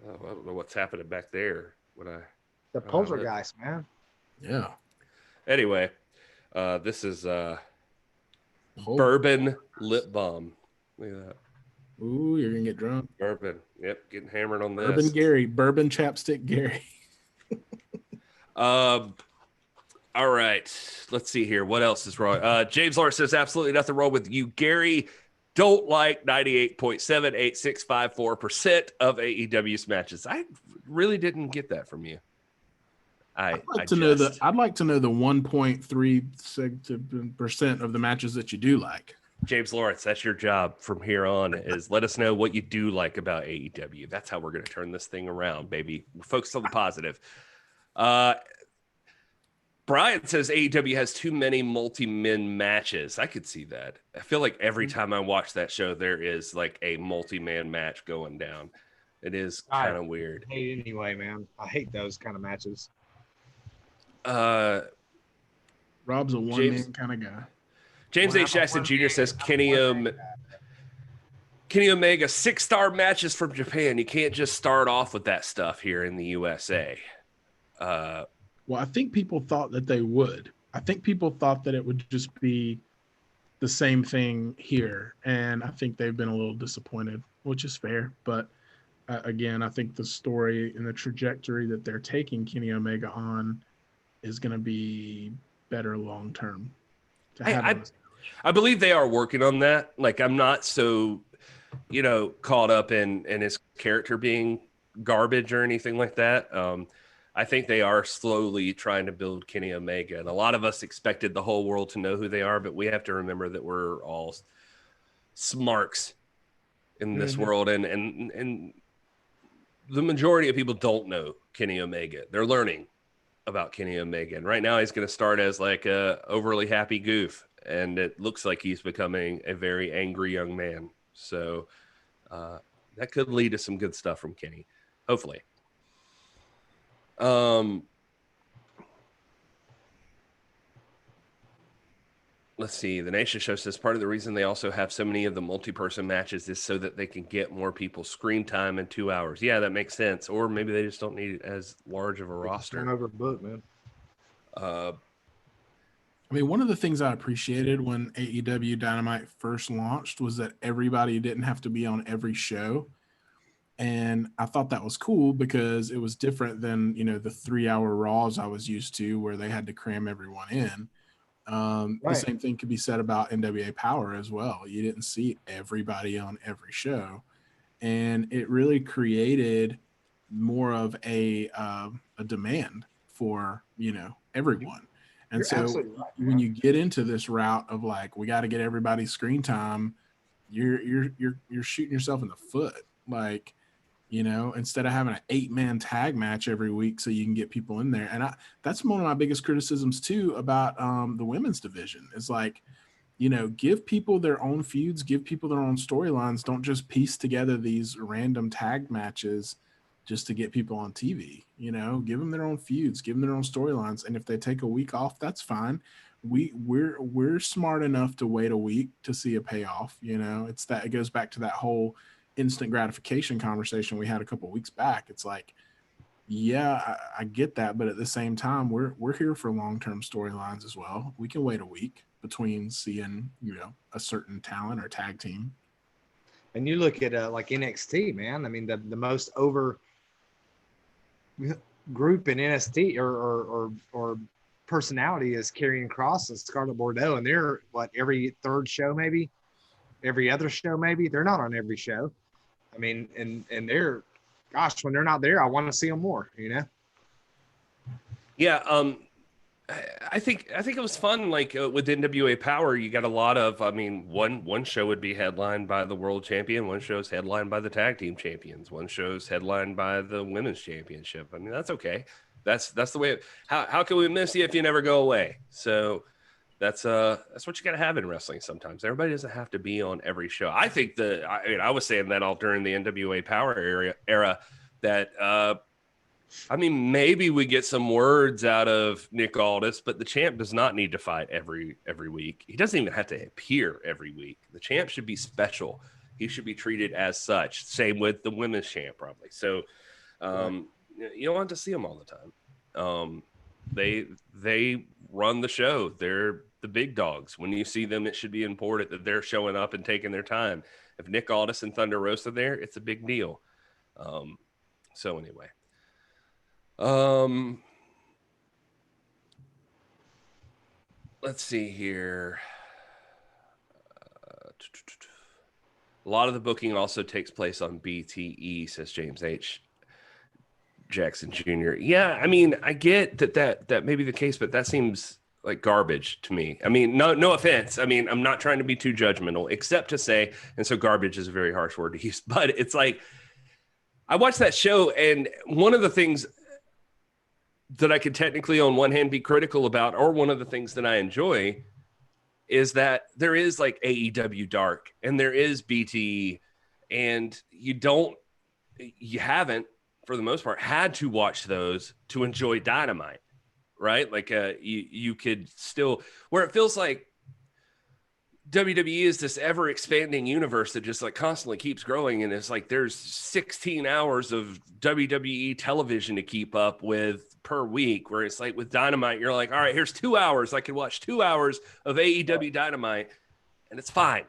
Oh, I don't know what's happening back there. The poltergeist, man. Yeah. Anyway, this is bourbon lip balm. Look at that. Ooh, you're gonna get drunk. Bourbon. Yep, getting hammered on this. Bourbon chapstick Gary. All right. Let's see here. What else is wrong? James Lawrence says absolutely nothing wrong with you, Gary. Don't like 98.78654% of AEW's matches. I really didn't get that from you. I'd like to know the 1.3% of the matches that you do like. James Lawrence, that's your job from here on, is let us know what you do like about AEW. That's how we're going to turn this thing around, baby. We're focused on the positive. Brian says AEW has too many multi-men matches. I could see that. I feel like every time I watch that show, there is like a multi-man match going down. It is kind of weird. I hate it anyway, man. I hate those kind of matches. Rob's a one-man kind of guy. James H. Jackson Jr. says Kenny Omega 6-star matches from Japan. You can't just start off with that stuff here in the USA. Well, I think people thought that they would. I think people thought that it would just be the same thing here. And I think they've been a little disappointed, which is fair. But again, I think the story and the trajectory that they're taking Kenny Omega on is going to be better long-term. I believe they are working on that. Like, I'm not so, caught up in his character being garbage or anything like that. I think they are slowly trying to build Kenny Omega. And a lot of us expected the whole world to know who they are, but we have to remember that we're all smarks in this world. And the majority of people don't know Kenny Omega. They're learning about Kenny Omega. And right now he's going to start as like a overly happy goof. And it looks like he's becoming a very angry young man. So that could lead to some good stuff from Kenny, hopefully. Let's see. The Nation Show says part of the reason they also have so many of the multi-person matches is so that they can get more people screen time in 2 hours. Yeah, that makes sense. Or maybe they just don't need as large of a roster. Overbooked, man. One of the things I appreciated when AEW Dynamite first launched was that everybody didn't have to be on every show. And I thought that was cool because it was different than, the 3-hour Raws I was used to where they had to cram everyone in. The same thing could be said about NWA Power as well. You didn't see everybody on every show. And it really created more of a demand for, everyone. And You're so absolutely right, when man. you get into this route of like, we got to get everybody's screen time, you're shooting yourself in the foot. Like, instead of having an 8-man tag match every week so you can get people in there. And that's one of my biggest criticisms too about the women's division is like, give people their own feuds, give people their own storylines. Don't just piece together these random tag matches just to get people on TV. Give them their own feuds, give them their own storylines. And if they take a week off, that's fine. We're smart enough to wait a week to see a payoff. It goes back to that whole instant gratification conversation we had a couple of weeks back. It's like, yeah, I get that, but at the same time, we're here for long-term storylines as well. We can wait a week between seeing a certain talent or tag team. And you look at like NXT, man. I mean, the most over group in NXT or personality is Karrion Kross and Scarlett Bordeaux, and they're every third show, maybe every other show, maybe they're not on every show. I mean, and they're, gosh, when they're not there, I want to see them more. Yeah, I think it was fun. Like with NWA Power, you got a lot of. I mean, one show would be headlined by the world champion. One show's headlined by the tag team champions. One show's headlined by the women's championship. I mean, that's okay. That's the way. How can we miss you if you never go away? So that's what you got to have in wrestling. Sometimes everybody doesn't have to be on every show. I think I was saying that all during the NWA Power era that. I mean, maybe we get some words out of Nick Aldis, but the champ does not need to fight every week. He doesn't even have to appear every week. The champ should be special. He should be treated as such. Same with the women's champ, probably. So you don't want to see them all the time. They run the show. They're the big dogs. When you see them, it should be important that they're showing up and taking their time. If Nick Aldis and Thunder Rosa are there, it's a big deal. So anyway. Let's see here. A lot of the booking also takes place on BTE, says James H. Jackson Jr. Yeah, I mean, I get that may be the case, but that seems like garbage to me. I mean, no offense. I mean, I'm not trying to be too judgmental, except to say, and so garbage is a very harsh word to use, but it's like, I watched that show, and one of the things that I could technically on one hand be critical about, or one of the things that I enjoy, is that there is like AEW Dark and there is BTE, and you haven't for the most part had to watch those to enjoy Dynamite, right? Like you could still, where it feels like WWE is this ever expanding universe that just like constantly keeps growing. And it's like, there's 16 hours of WWE television to keep up with per week, where it's like with Dynamite, you're like, all right, here's 2 hours. I can watch 2 hours of AEW Dynamite and it's fine.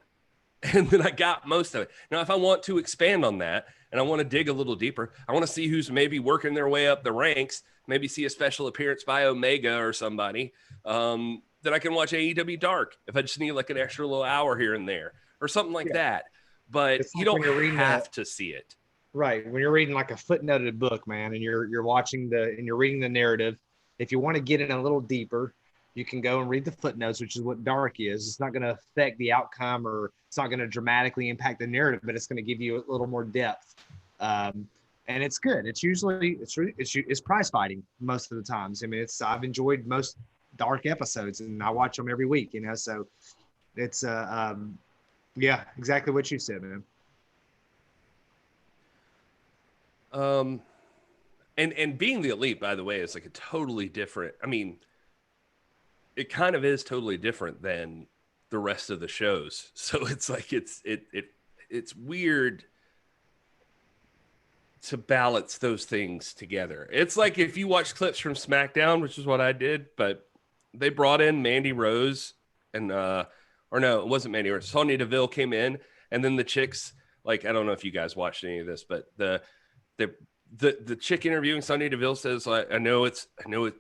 And then I got most of it. Now, if I want to expand on that and I want to dig a little deeper, I want to see who's maybe working their way up the ranks, maybe see a special appearance by Omega or somebody, that I can watch AEW Dark if I just need like an extra little hour here and there or something like that. But It's you like when don't you're reading have to see it. Right. When you're reading like a footnoted book, man, and you're watching and you're reading the narrative, if you want to get in a little deeper, you can go and read the footnotes, which is what Dark is. It's not going to affect the outcome, or it's not going to dramatically impact the narrative, but it's going to give you a little more depth. And it's good. It's usually it's prize fighting most of the times. I mean, I've enjoyed most Dark episodes, and I watch them every week. So it's yeah, exactly what you said, man. And being the Elite, by the way, is like a totally different. I mean, it kind of is totally different than the rest of the shows. So it's like it's weird to balance those things together. It's like if you watch clips from SmackDown, which is what I did, but they brought in Mandy Rose and or no, it wasn't Mandy Rose. Sonya Deville came in, and then the chicks, like, I don't know if you guys watched any of this, but the chick interviewing Sonya Deville says, like, I know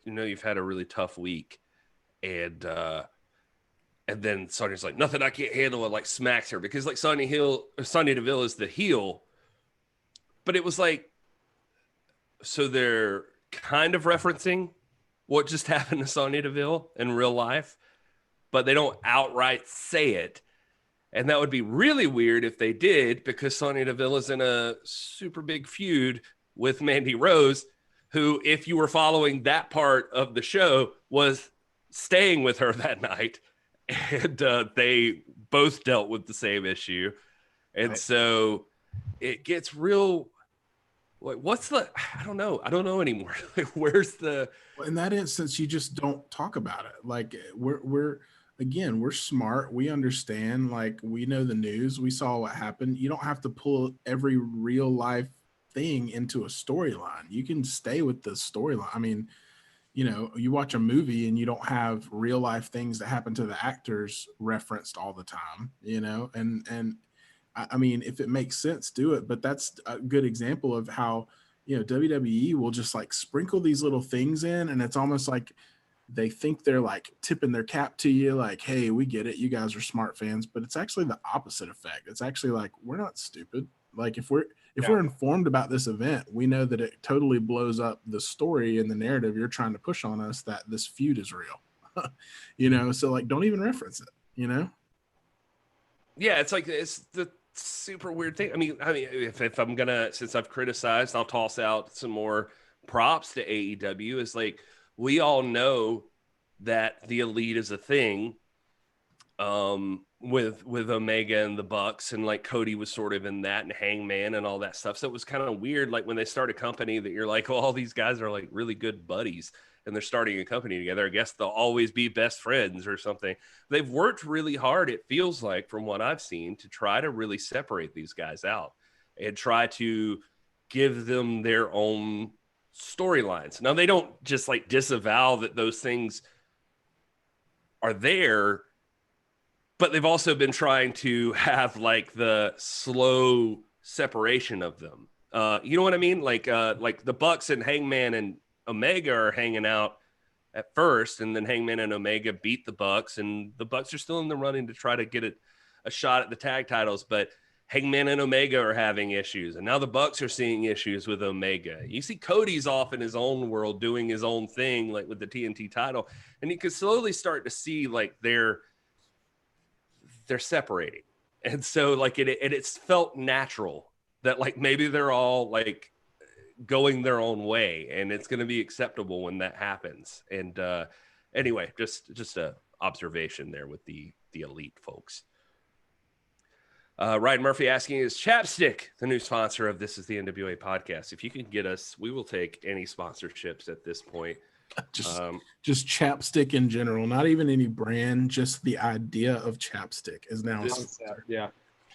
you've had a really tough week. And then Sonya's like, nothing I can't handle, and like smacks her, because like Sonya Deville is the heel. But it was like, so they're kind of referencing what just happened to Sonya Deville in real life, but they don't outright say it. And that would be really weird if they did, because Sonya Deville is in a super big feud with Mandy Rose, who, if you were following that part of the show, was staying with her that night. And they both dealt with the same issue. And so it gets real. Like, I don't know anymore. Like, where's the. In that instance, you just don't talk about it. Like, we're smart. We understand. Like, we know the news. We saw what happened. You don't have to pull every real life thing into a storyline. You can stay with the storyline. I mean, you watch a movie and you don't have real life things that happen to the actors referenced all the time, and I mean, if it makes sense, do it. But that's a good example of how, WWE will just like sprinkle these little things in, and it's almost like they think they're like tipping their cap to you, like, hey, we get it, you guys are smart fans. But it's actually the opposite effect. It's actually like, we're not stupid. Like, if we're informed about this event, we know that it totally blows up the story and the narrative you're trying to push on us that this feud is real. So like, don't even reference it. Yeah, it's like, it's the super weird thing. I mean, if I'm gonna, since I've criticized, I'll toss out some more props to AEW. Is like, we all know that the Elite is a thing, with Omega and the Bucks, and like Cody was sort of in that, and Hangman and all that stuff. So it was kind of weird, like when they start a company that you're like, oh, all these guys are like really good buddies, and they're starting a company together. I guess they'll always be best friends or something. They've worked really hard, it feels like, from what I've seen, to try to really separate these guys out and try to give them their own storylines. Now, they don't just like disavow that those things are there, but they've also been trying to have like the slow separation of them. You know what I mean? Like the Bucks and Hangman and Omega are hanging out at first, and then Hangman and Omega beat the Bucks, and the Bucks are still in the running to try to get a shot at the tag titles. But Hangman and Omega are having issues, and now the Bucks are seeing issues with Omega. You see Cody's off in his own world doing his own thing, like with the TNT title, and you can slowly start to see like they're separating. And so like it's felt natural that like maybe they're all like going their own way, and it's going to be acceptable when that happens. And anyway, just a observation there with the Elite folks. Ryan Murphy asking, is Chapstick the new sponsor of This Is the NWA podcast? If you can get us, we will take any sponsorships at this point. Just chapstick in general, not even any brand, just the idea of chapstick is now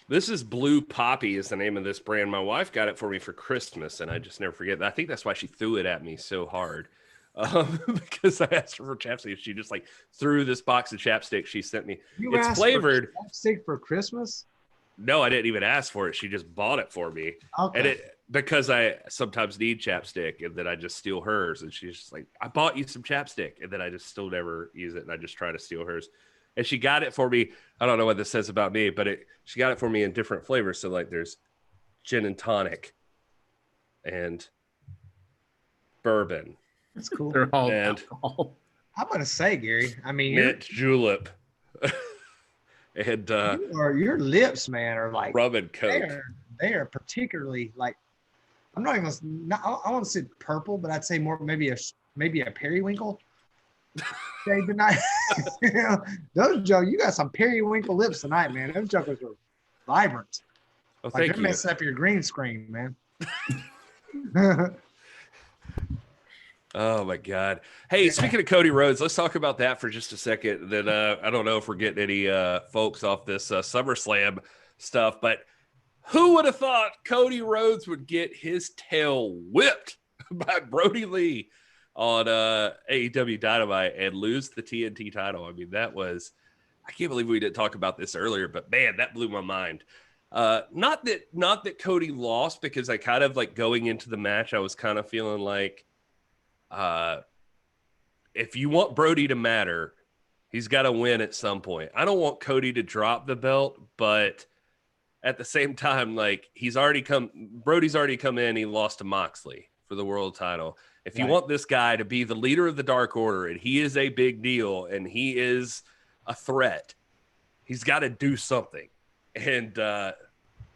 This is Blue Poppy is the name of this brand. My wife got it for me for Christmas, and I just never forget. I think that's why she threw it at me so hard, because I asked her for chapstick. She just like threw this box of chapstick she sent me. It's flavored for chapstick for Christmas. No, I didn't even ask for it. She just bought it for me. Okay. And because I sometimes need chapstick, and then I just steal hers. And she's just like, I bought you some chapstick, and then I just still never use it, and I just try to steal hers. And she got it for me. I don't know what this says about me, but she got it for me in different flavors. So like there's gin and tonic and bourbon. That's cool. They're all and alcohol. I'm going to say, Gary, I mean, mint julep. And your lips, man, are like rum and coke. They are particularly like, I'm not even I want to say purple, but I'd say more maybe a periwinkle. But not, those jokers, you got some periwinkle lips tonight, man. Those jokers are vibrant. Oh, like thank they're you. messing up your green screen, man. Oh my God. Hey, speaking of Cody Rhodes, let's talk about that for just a second. Then I don't know if we're getting any folks off this SummerSlam stuff, but who would have thought Cody Rhodes would get his tail whipped by Brodie Lee on AEW Dynamite and lose the TNT title? I mean, that was, I can't believe we didn't talk about this earlier, but man, that blew my mind. Not that Cody lost, because I kind of like going into the match, I was kind of feeling like, if you want Brodie to matter, he's got to win at some point. I don't want Cody to drop the belt, but at the same time, like Brodie's already come in. He lost to Moxley for the world title. If you want this guy to be the leader of the Dark Order, and he is a big deal, and he is a threat, he's got to do something. And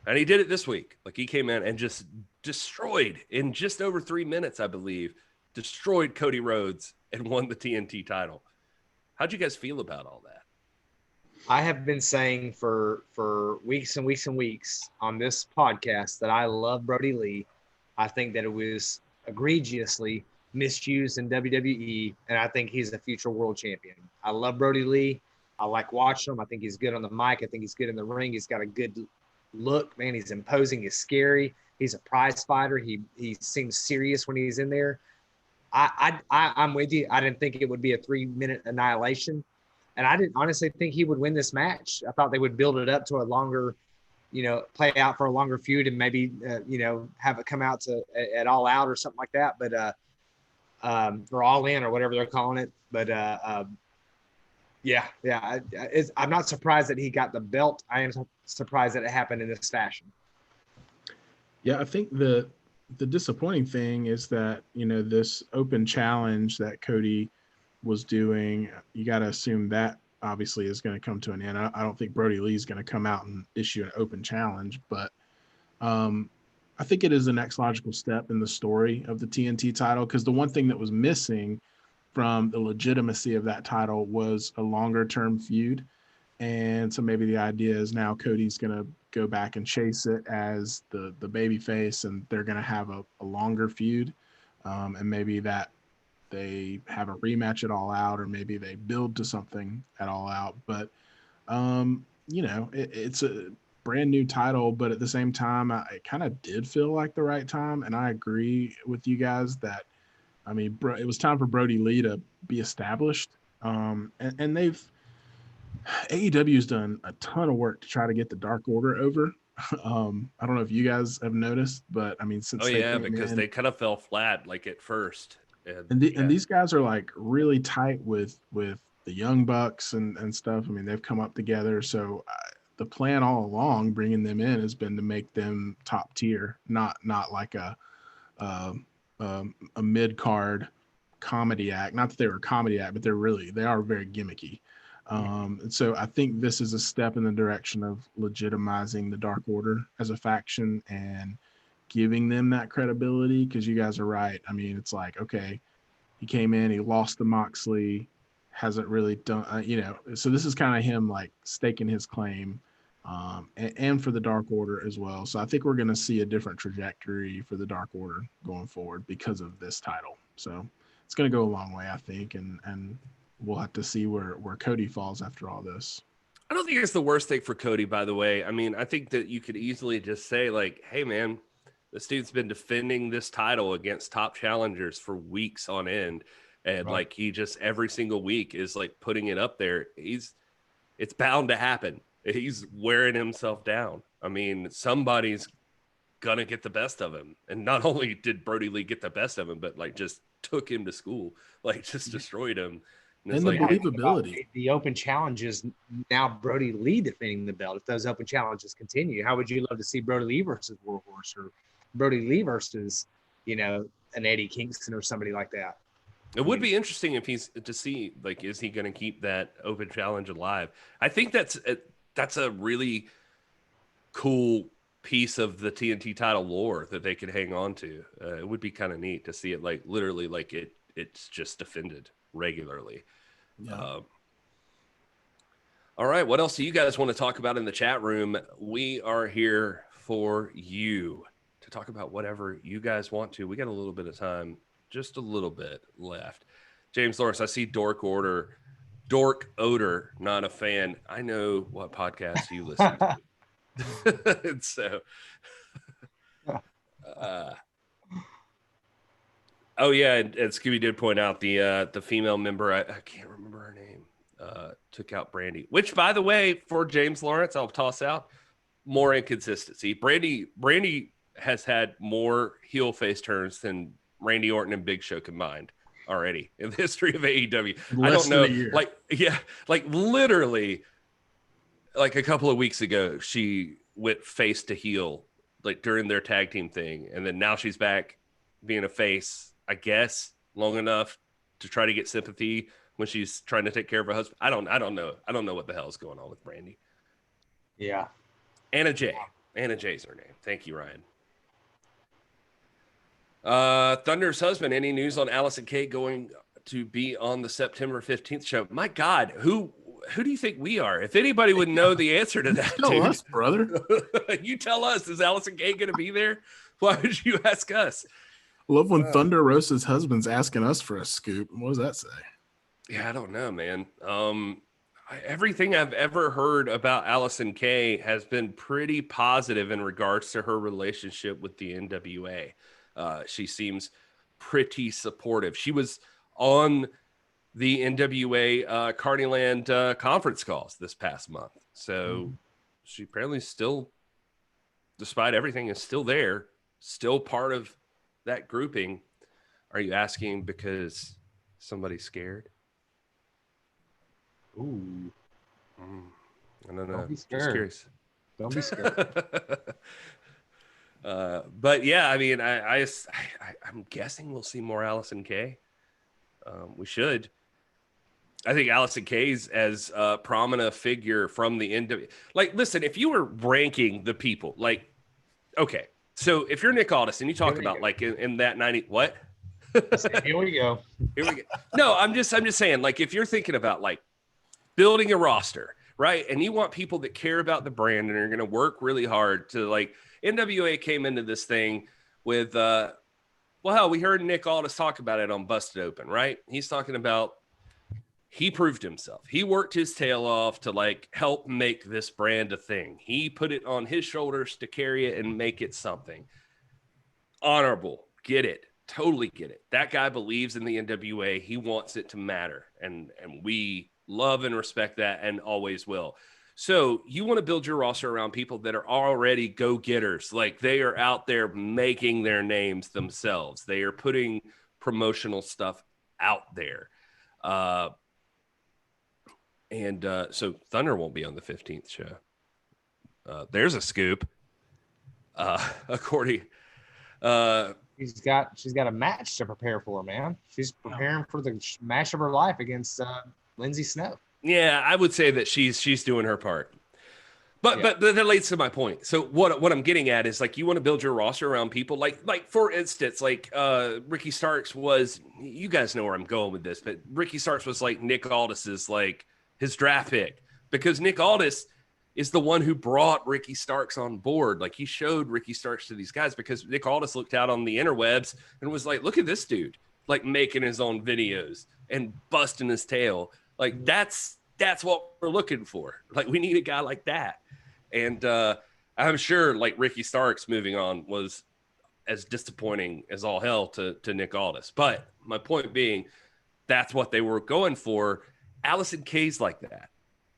he did it this week. Like, he came in and just destroyed in just over 3 minutes, I believe, destroyed Cody Rhodes and won the TNT title. How'd you guys feel about all that? I have been saying for weeks and weeks and weeks on this podcast that I love Brodie Lee. I think that it was egregiously misused in WWE, and I think he's the future world champion. I love Brodie Lee. I like watching him. I think he's good on the mic. I think he's good in the ring. He's got a good look, man. He's imposing. He's scary. He's a prize fighter. He seems serious when he's in there. I'm with you. I didn't think it would be a 3-minute annihilation, and I didn't honestly think he would win this match. I thought they would build it up to a longer, play out for a longer feud, and maybe have it come out to at All Out or something like that. But or All In or whatever they're calling it. But I'm not surprised that he got the belt. I am surprised that it happened in this fashion. Yeah, I think the disappointing thing is that, this open challenge that Cody was doing, you got to assume that obviously is going to come to an end. I don't think Brodie Lee is going to come out and issue an open challenge, but I think it is the next logical step in the story of the TNT title, because the one thing that was missing from the legitimacy of that title was a longer term feud. And so maybe the idea is now Cody's going to go back and chase it as the baby face, and they're going to have a longer feud. And maybe that they have a rematch at All Out, or maybe they build to something at All Out. But, it's a brand new title, but at the same time, it kind of did feel like the right time. And I agree with you guys that, it was time for Brodie Lee to be established. And AEW's done a ton of work to try to get the Dark Order over. I don't know if you guys have noticed, but since because they kind of fell flat like at first. And these guys are like really tight with the Young Bucks and stuff. They've come up together. So the plan all along, bringing them in, has been to make them top tier, not like a mid-card comedy act. Not that they were a comedy act, but they are very gimmicky. And so I think this is a step in the direction of legitimizing the Dark Order as a faction and giving them that credibility, because you guys are right. It's like, okay, he came in, he lost to Moxley, hasn't really done, so this is kind of him like staking his claim, and for the Dark Order as well. So I think we're going to see a different trajectory for the Dark Order going forward because of this title. So it's going to go a long way, I think, and we'll have to see where Cody falls after all this. I don't think it's the worst thing for Cody, by the way. I think that you could easily just say, like, hey, man, this dude's been defending this title against top challengers for weeks on end. And right. Like, he just every single week is like putting it up there. It's bound to happen. He's wearing himself down. Somebody's going to get the best of him. And not only did Brodie Lee get the best of him, but like just took him to school, like just destroyed him. And the believability. The open challenges now, Brodie Lee defending the belt. If those open challenges continue, how would you love to see Brodie Lee versus Warhorse, or Brodie Lee versus, an Eddie Kingston or somebody like that? It would be interesting if he's to see, like, is he going to keep that open challenge alive? I think that's a really cool piece of the TNT title lore that they could hang on to. It would be kind of neat to see it, like, literally, like it's just defended regularly. Yeah. All right, what else do you guys want to talk about in the chat room? We are here for you to talk about whatever you guys want to. We got a little bit of time, just a little bit left. James Lawrence, I see Dork Odor, not a fan. I know what podcast you listen to. And so oh yeah, and Scooby did point out the female member, I can't remember her name, took out Brandy, which, by the way, for James Lawrence, I'll toss out more inconsistency. Brandy has had more heel face turns than Randy Orton and Big Show combined already in the history of AEW. I don't know, like literally, like a couple of weeks ago, she went face to heel, like during their tag team thing, and then now she's back being a face I guess, long enough to try to get sympathy when she's trying to take care of her husband. I don't know. I don't know what the hell is going on with Brandy. Yeah. Anna J. Anna J's her name. Thank you, Ryan. Thunder's husband, any news on Allison Kay going to be on the September 15th show? My God, who do you think we are? If anybody would know the answer to that, Tell us, brother. You tell us. Is Allison Kay going to be there? Why would you ask us? Love when Thunder Rosa's husband's asking us for a scoop. What does that say? Yeah, I don't know, man. Everything I've ever heard about Allison Kay has been pretty positive in regards to her relationship with the NWA. She seems pretty supportive. She was on the NWA Carneyland conference calls this past month. So she apparently still, despite everything, is still there, still part of that grouping. Are you asking because somebody's scared? Ooh. I don't know. Don't be Just scared. curious. Don't be scared. But yeah, I mean, I'm guessing we'll see more Allison Kay. We should. I think Allison Kay's as a prominent figure from the NWA. Like, listen, if you were ranking the people, like, okay, so if you're Nick Aldis and you talk about like in that 90, what? Here we go. Here we go. No, I'm just saying, like, if you're thinking about like building a roster, right? And you want people that care about the brand and are going to work really hard to, like, NWA came into this thing with, well, hell, we heard Nick Aldis talk about it on Busted Open, right? He's talking about he proved himself. He worked his tail off to like help make this brand a thing. He put it on his shoulders to carry it and make it something. Honorable. Get it. Totally get it. That guy believes in the NWA. He wants it to matter. And we love and respect that and always will. So you want to build your roster around people that are already go-getters. Like, they are out there making their names themselves. They are putting promotional stuff out there. So Thunder won't be on the 15th show. There's a scoop. According, She's got a match to prepare for, man. She's preparing for the match of her life against Lindsay Snow. yeah, I would say that she's doing her part. But that leads to my point. So what I'm getting at is, like, you want to build your roster around people like for instance, like Ricky Starks was, you guys know where I'm going with this, but Ricky Starks was like Nick Aldis's, like, his draft pick, because Nick Aldis is the one who brought Ricky Starks on board. Like, he showed Ricky Starks to these guys because Nick Aldis looked out on the interwebs and was like, look at this dude, like, making his own videos and busting his tail. Like, that's what we're looking for. Like, we need a guy like that. And I'm sure, like, Ricky Starks moving on was as disappointing as all hell to Nick Aldis. But my point being, that's what they were going for. Allison Kay's like that.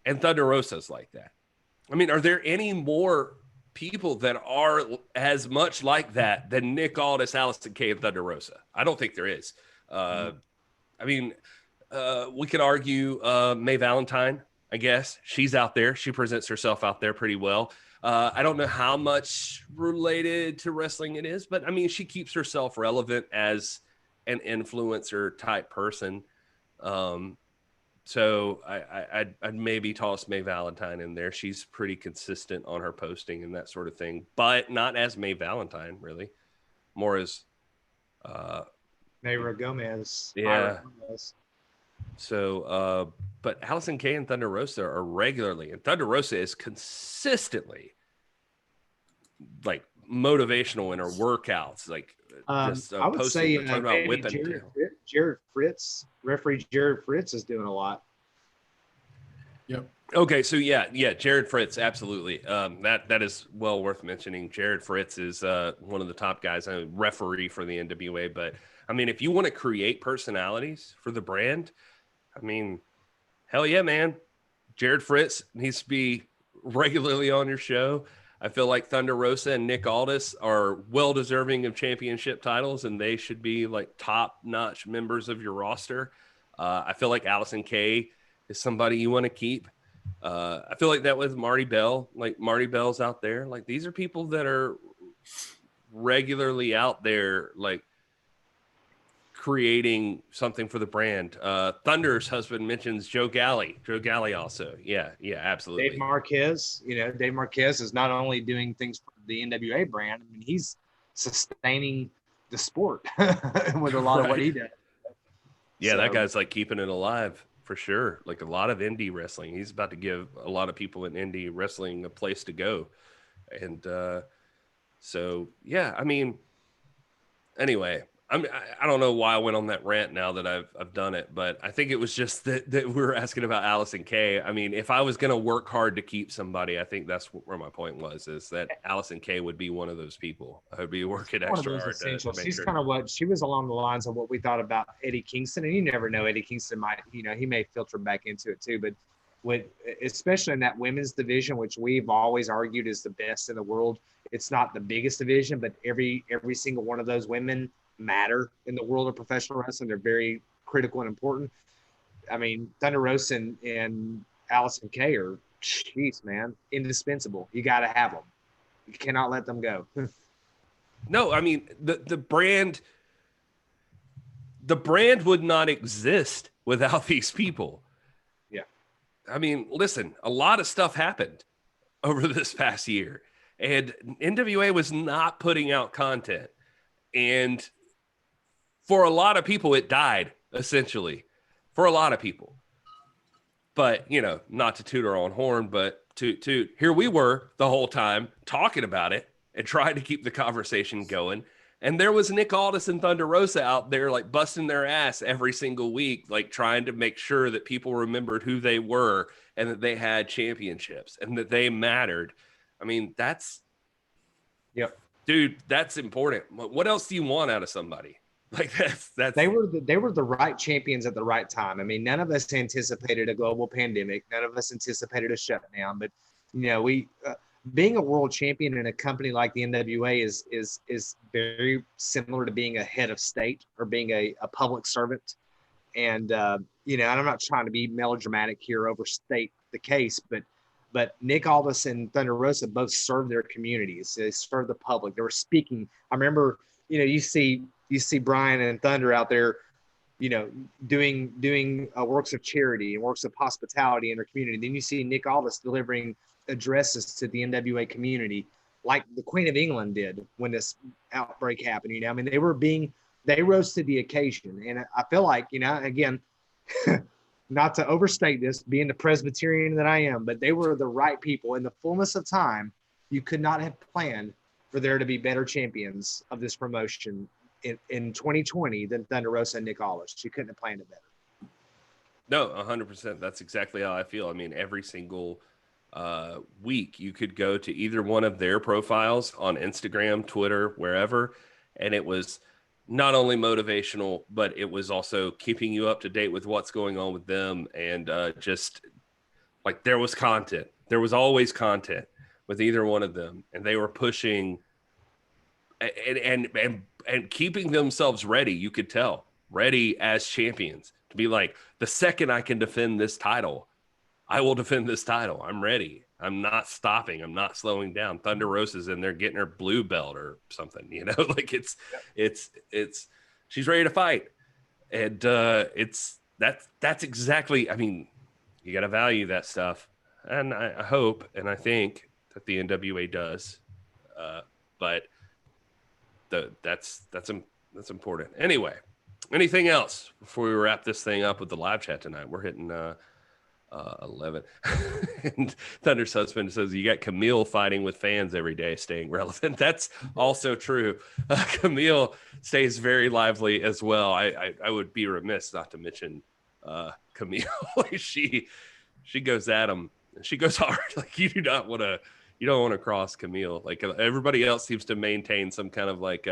And Thunder Rosa's like that. I mean, are there any more people that are as much like that than Nick Aldis, Allison Kay, and Thunder Rosa? I don't think there is. I mean, we could argue Mae Valentine, I guess. She's out there. She presents herself out there pretty well. I don't know how much related to wrestling it is, but I mean, she keeps herself relevant as an influencer type person. So I'd maybe toss Mae Valentine in there. She's pretty consistent on her posting and that sort of thing, but not as Mae Valentine, really. More as Mayra Gomez. Yeah. Gomez. So, but Allison Kay and Thunder Rosa are regularly, and Thunder Rosa is consistently, like, motivational in her workouts. Like, just I would say talking about whipping. Jared Fritz, referee Jared Fritz is doing a lot. Yep. Okay, so yeah, Jared Fritz, absolutely. That is well worth mentioning. Jared Fritz is one of the top guys, a referee for the NWA. But I mean, if you want to create personalities for the brand, I mean, hell yeah, man. Jared Fritz needs to be regularly on your show. I feel like Thunder Rosa and Nick Aldis are well deserving of championship titles, and they should be, like, top-notch members of your roster. I feel like Allison Kay is somebody you want to keep. I feel like that with Marty Bell. Like, Marty Bell's out there. Like, these are people that are regularly out there, like, creating something for the brand. Thunder's husband mentions Joe Galley also. Yeah, absolutely. Dave Marquez, Dave Marquez is not only doing things for the NWA brand, I mean, he's sustaining the sport with a lot of what he does. Yeah, that guy's like keeping it alive for sure. Like a lot of indie wrestling. He's about to give a lot of people in indie wrestling a place to go. And so, yeah, I mean, anyway, I don't know why I went on that rant now that I've done it, but I think it was just that we were asking about Allison Kay. I mean, if I was going to work hard to keep somebody, I think that's where my point was, is that Allison Kay would be one of those people. I would be working extra hard to make She's sure. kind of what she was along the lines of what we thought about Eddie Kingston, and you never know, Eddie Kingston might, he may filter back into it too, but especially in that women's division, which we've always argued is the best in the world. It's not the biggest division, but every single one of those women matter in the world of professional wrestling. They're very critical and important. I mean, Thunder Rosa and Allison Kay are, jeez, man, indispensable. You got to have them. You cannot let them go. No, I mean, the brand would not exist without these people. Yeah. I mean, listen, a lot of stuff happened over this past year, and NWA was not putting out content. And for a lot of people, it died, essentially, for a lot of people. But, not to toot our own horn, but to here we were the whole time talking about it and trying to keep the conversation going. And there was Nick Aldis and Thunder Rosa out there, like, busting their ass every single week, like, trying to make sure that people remembered who they were and that they had championships and that they mattered. I mean, yep, dude, that's important. What else do you want out of somebody? Like that's they were the right champions at the right time. I mean, none of us anticipated a global pandemic. None of us anticipated a shutdown. But we being a world champion in a company like the NWA is very similar to being a head of state or being a public servant. And and I'm not trying to be melodramatic here, overstate the case, but Nick Aldis and Thunder Rosa both served their communities. They served the public. They were speaking. I remember, you see Brian and Thunder out there, doing works of charity and works of hospitality in their community. Then you see Nick Aldis delivering addresses to the NWA community, like the Queen of England did when this outbreak happened. I mean, they rose to the occasion. And I feel like, again, not to overstate this, being the Presbyterian that I am, but they were the right people. In the fullness of time, you could not have planned for there to be better champions of this promotion in 2020 than Thunder Rosa and Nick Aldis. You couldn't have planned it better. No, 100%. That's exactly how I feel. I mean, every single week you could go to either one of their profiles on Instagram, Twitter, wherever, and it was not only motivational, but it was also keeping you up to date with what's going on with them. And just like there was content. There was always content with either one of them. And they were pushing and keeping themselves ready. You could tell, ready as champions to be like, the second I can defend this title, I will defend this title. I'm ready. I'm not stopping. I'm not slowing down. Thunder Rosa's in there getting her blue belt or something, like it's she's ready to fight. And that's exactly, I mean, you got to value that stuff. And I hope, and I think that the NWA does, but that's important. Anyway, anything else before we wrap this thing up with the live chat tonight? We're hitting 11. And Thunder's husband says you got Camille fighting with fans every day, staying relevant. That's also true. Camille stays very lively as well. I would be remiss not to mention Camille. she goes at him. She goes hard. Like you don't want to cross Camille. Like everybody else seems to maintain some kind of like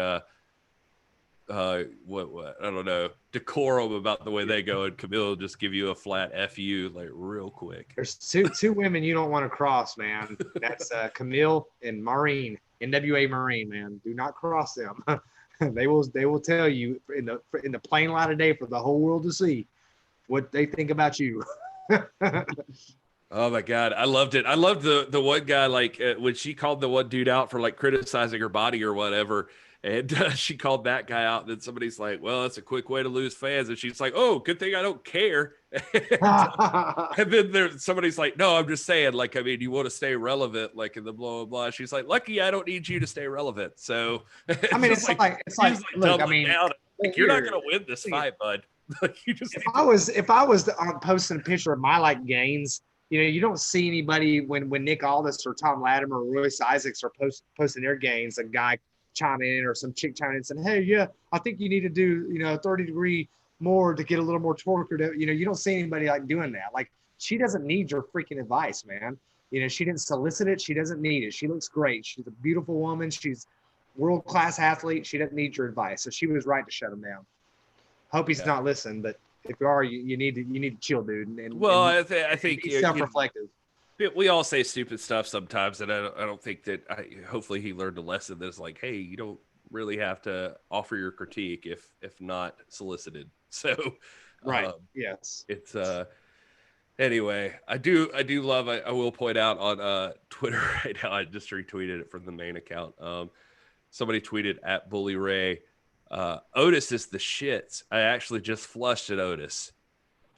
what I don't know, decorum about the way they go, and Camille will just give you a flat FU like real quick. There's two women you don't want to cross, man. That's Camille and Maureen, NWA Maureen, man. Do not cross them. They will tell you in the plain light of day for the whole world to see what they think about you. Oh my God, I loved it. I loved the one guy, like when she called the one dude out for like criticizing her body or whatever, And she called that guy out. And then somebody's like, well, that's a quick way to lose fans. And she's like, oh, good thing I don't care. And then somebody's like, no, I'm just saying, like, I mean, you want to stay relevant, like in the blah, blah, blah. She's like, lucky I don't need you to stay relevant. So, I mean, it's like, look, I mean, like, you're not going to win this fight, bud. Like, you just if I was posting a picture of my like gains, you know, you don't see anybody when Nick Aldis or Tom Latimer or Royce Isaacs are posting their gains, a guy chiming in or some chick chiming in and saying, hey, yeah, I think you need to do, you know, 30-degree more to get a little more torque. Or to, you know, you don't see anybody like doing that. Like, she doesn't need your freaking advice, man. You know, she didn't solicit it. She doesn't need it. She looks great. She's a beautiful woman. She's world-class athlete. She doesn't need your advice. So she was right to shut him down. Hope he's not listening, but if you are, you need to chill, dude. I think be self-reflective. We all say stupid stuff sometimes, and I don't think that. Hopefully, he learned a lesson that's like, hey, you don't really have to offer your critique if not solicited. So, right, yes, it's anyway. I do love. I will point out on Twitter right now. I just retweeted it from the main account. Somebody tweeted at Bully Ray. Otis is the shits. I actually just flushed at Otis.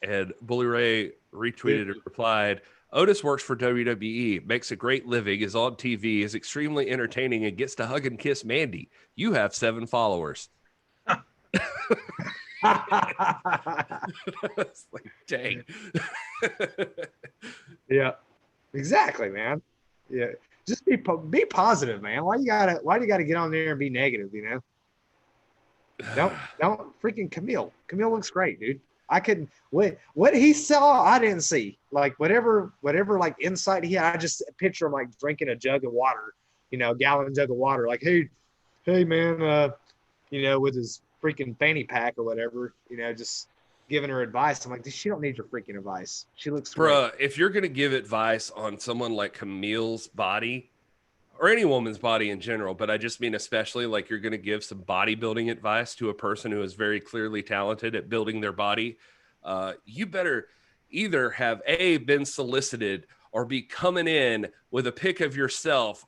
And Bully Ray retweeted and replied, Otis works for WWE, makes a great living, is on TV, is extremely entertaining, and gets to hug and kiss Mandy. You have 7 followers. It's like, dang. Yeah, exactly, man. Yeah, just be positive, man. Why do you gotta get on there and be negative? You know. Don't freaking Camille. Camille looks great, dude. I couldn't what he saw, I didn't see. Like whatever like insight he had, I just picture him like drinking a jug of water, you know, a gallon jug of water. Like, hey man, you know, with his freaking fanny pack or whatever, you know, just giving her advice. I'm like, she don't need your freaking advice. She looks great. Bruh, if you're gonna give advice on someone like Camille's body, or any woman's body in general, but I just mean especially like you're going to give some bodybuilding advice to a person who is very clearly talented at building their body, you better either have been solicited or be coming in with a pic of yourself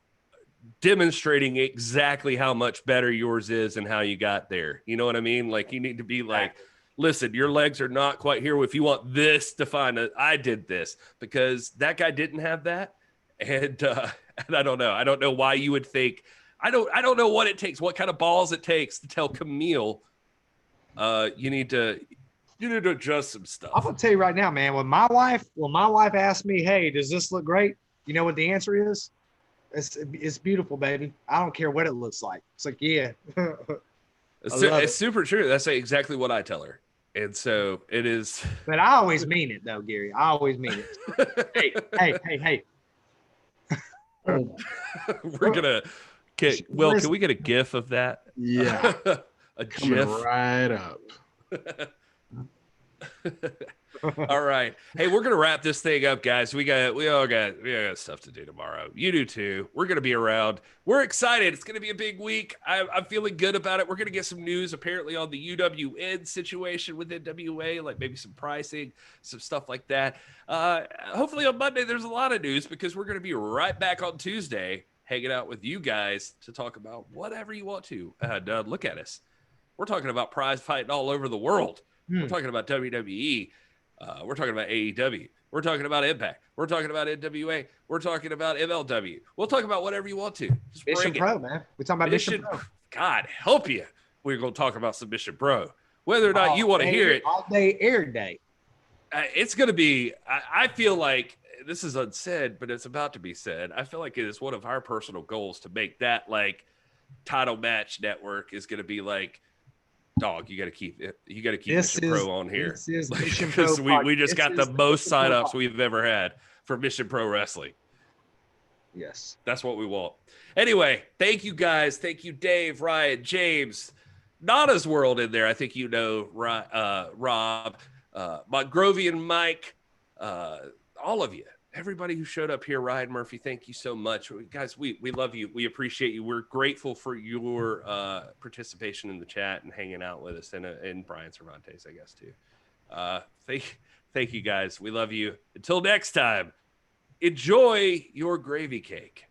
demonstrating exactly how much better yours is and how you got there. You know what I mean? Like, you need to be like, listen, your legs are not quite here. If you want this to find I did this, because that guy didn't have that. And I don't know. I don't know why you would think. I don't know what it takes, what kind of balls it takes to tell Camille, you need to adjust some stuff. I'm gonna tell you right now, man. When my wife asks me, "Hey, does this look great?" You know what the answer is? It's beautiful, baby. I don't care what it looks like. It's like, yeah. It's super true. That's exactly what I tell her. And so it is. But I always mean it, though, Gary. I always mean it. Hey. We're gonna get Will. Can we get a GIF of that? Yeah, a coming GIF right up. All right. Hey, we're gonna wrap this thing up, guys. We all got stuff to do tomorrow. You do too. We're gonna be around. We're excited. It's gonna be a big week. I'm feeling good about it. We're gonna get some news apparently on the UWN situation with NWA, like maybe some pricing, some stuff like that. Hopefully on Monday there's a lot of news, because we're gonna be right back on Tuesday hanging out with you guys to talk about whatever you want to. Look at us. We're talking about prize fighting all over the world. We're talking about WWE. We're talking about AEW. We're talking about Impact. We're talking about NWA. We're talking about MLW. We'll talk about whatever you want to. Just Mission Pro, man. We're talking about Mission Pro. God help you. We're going to talk about some Mission Pro. Whether or not you want to hear it. All day, air day. It's going to be, I feel like, this is unsaid, but it's about to be said. I feel like it is one of our personal goals to make that, like, title match network is going to be like, dog, you got to keep it. You got to keep Mission Pro on here. This is Mission Pro. we just got the most signups we've ever had for Mission Pro Wrestling. Yes. That's what we want. Anyway, thank you guys. Thank you, Dave, Ryan, James, Nana's World in there. I think you know Rob, Montgrovian Mike, all of you. Everybody who showed up here, Ryan Murphy, thank you so much. Guys, we love you. We appreciate you. We're grateful for your participation in the chat and hanging out with us, and Brian Cervantes, I guess, too. Thank you, guys. We love you. Until next time, enjoy your gravy cake.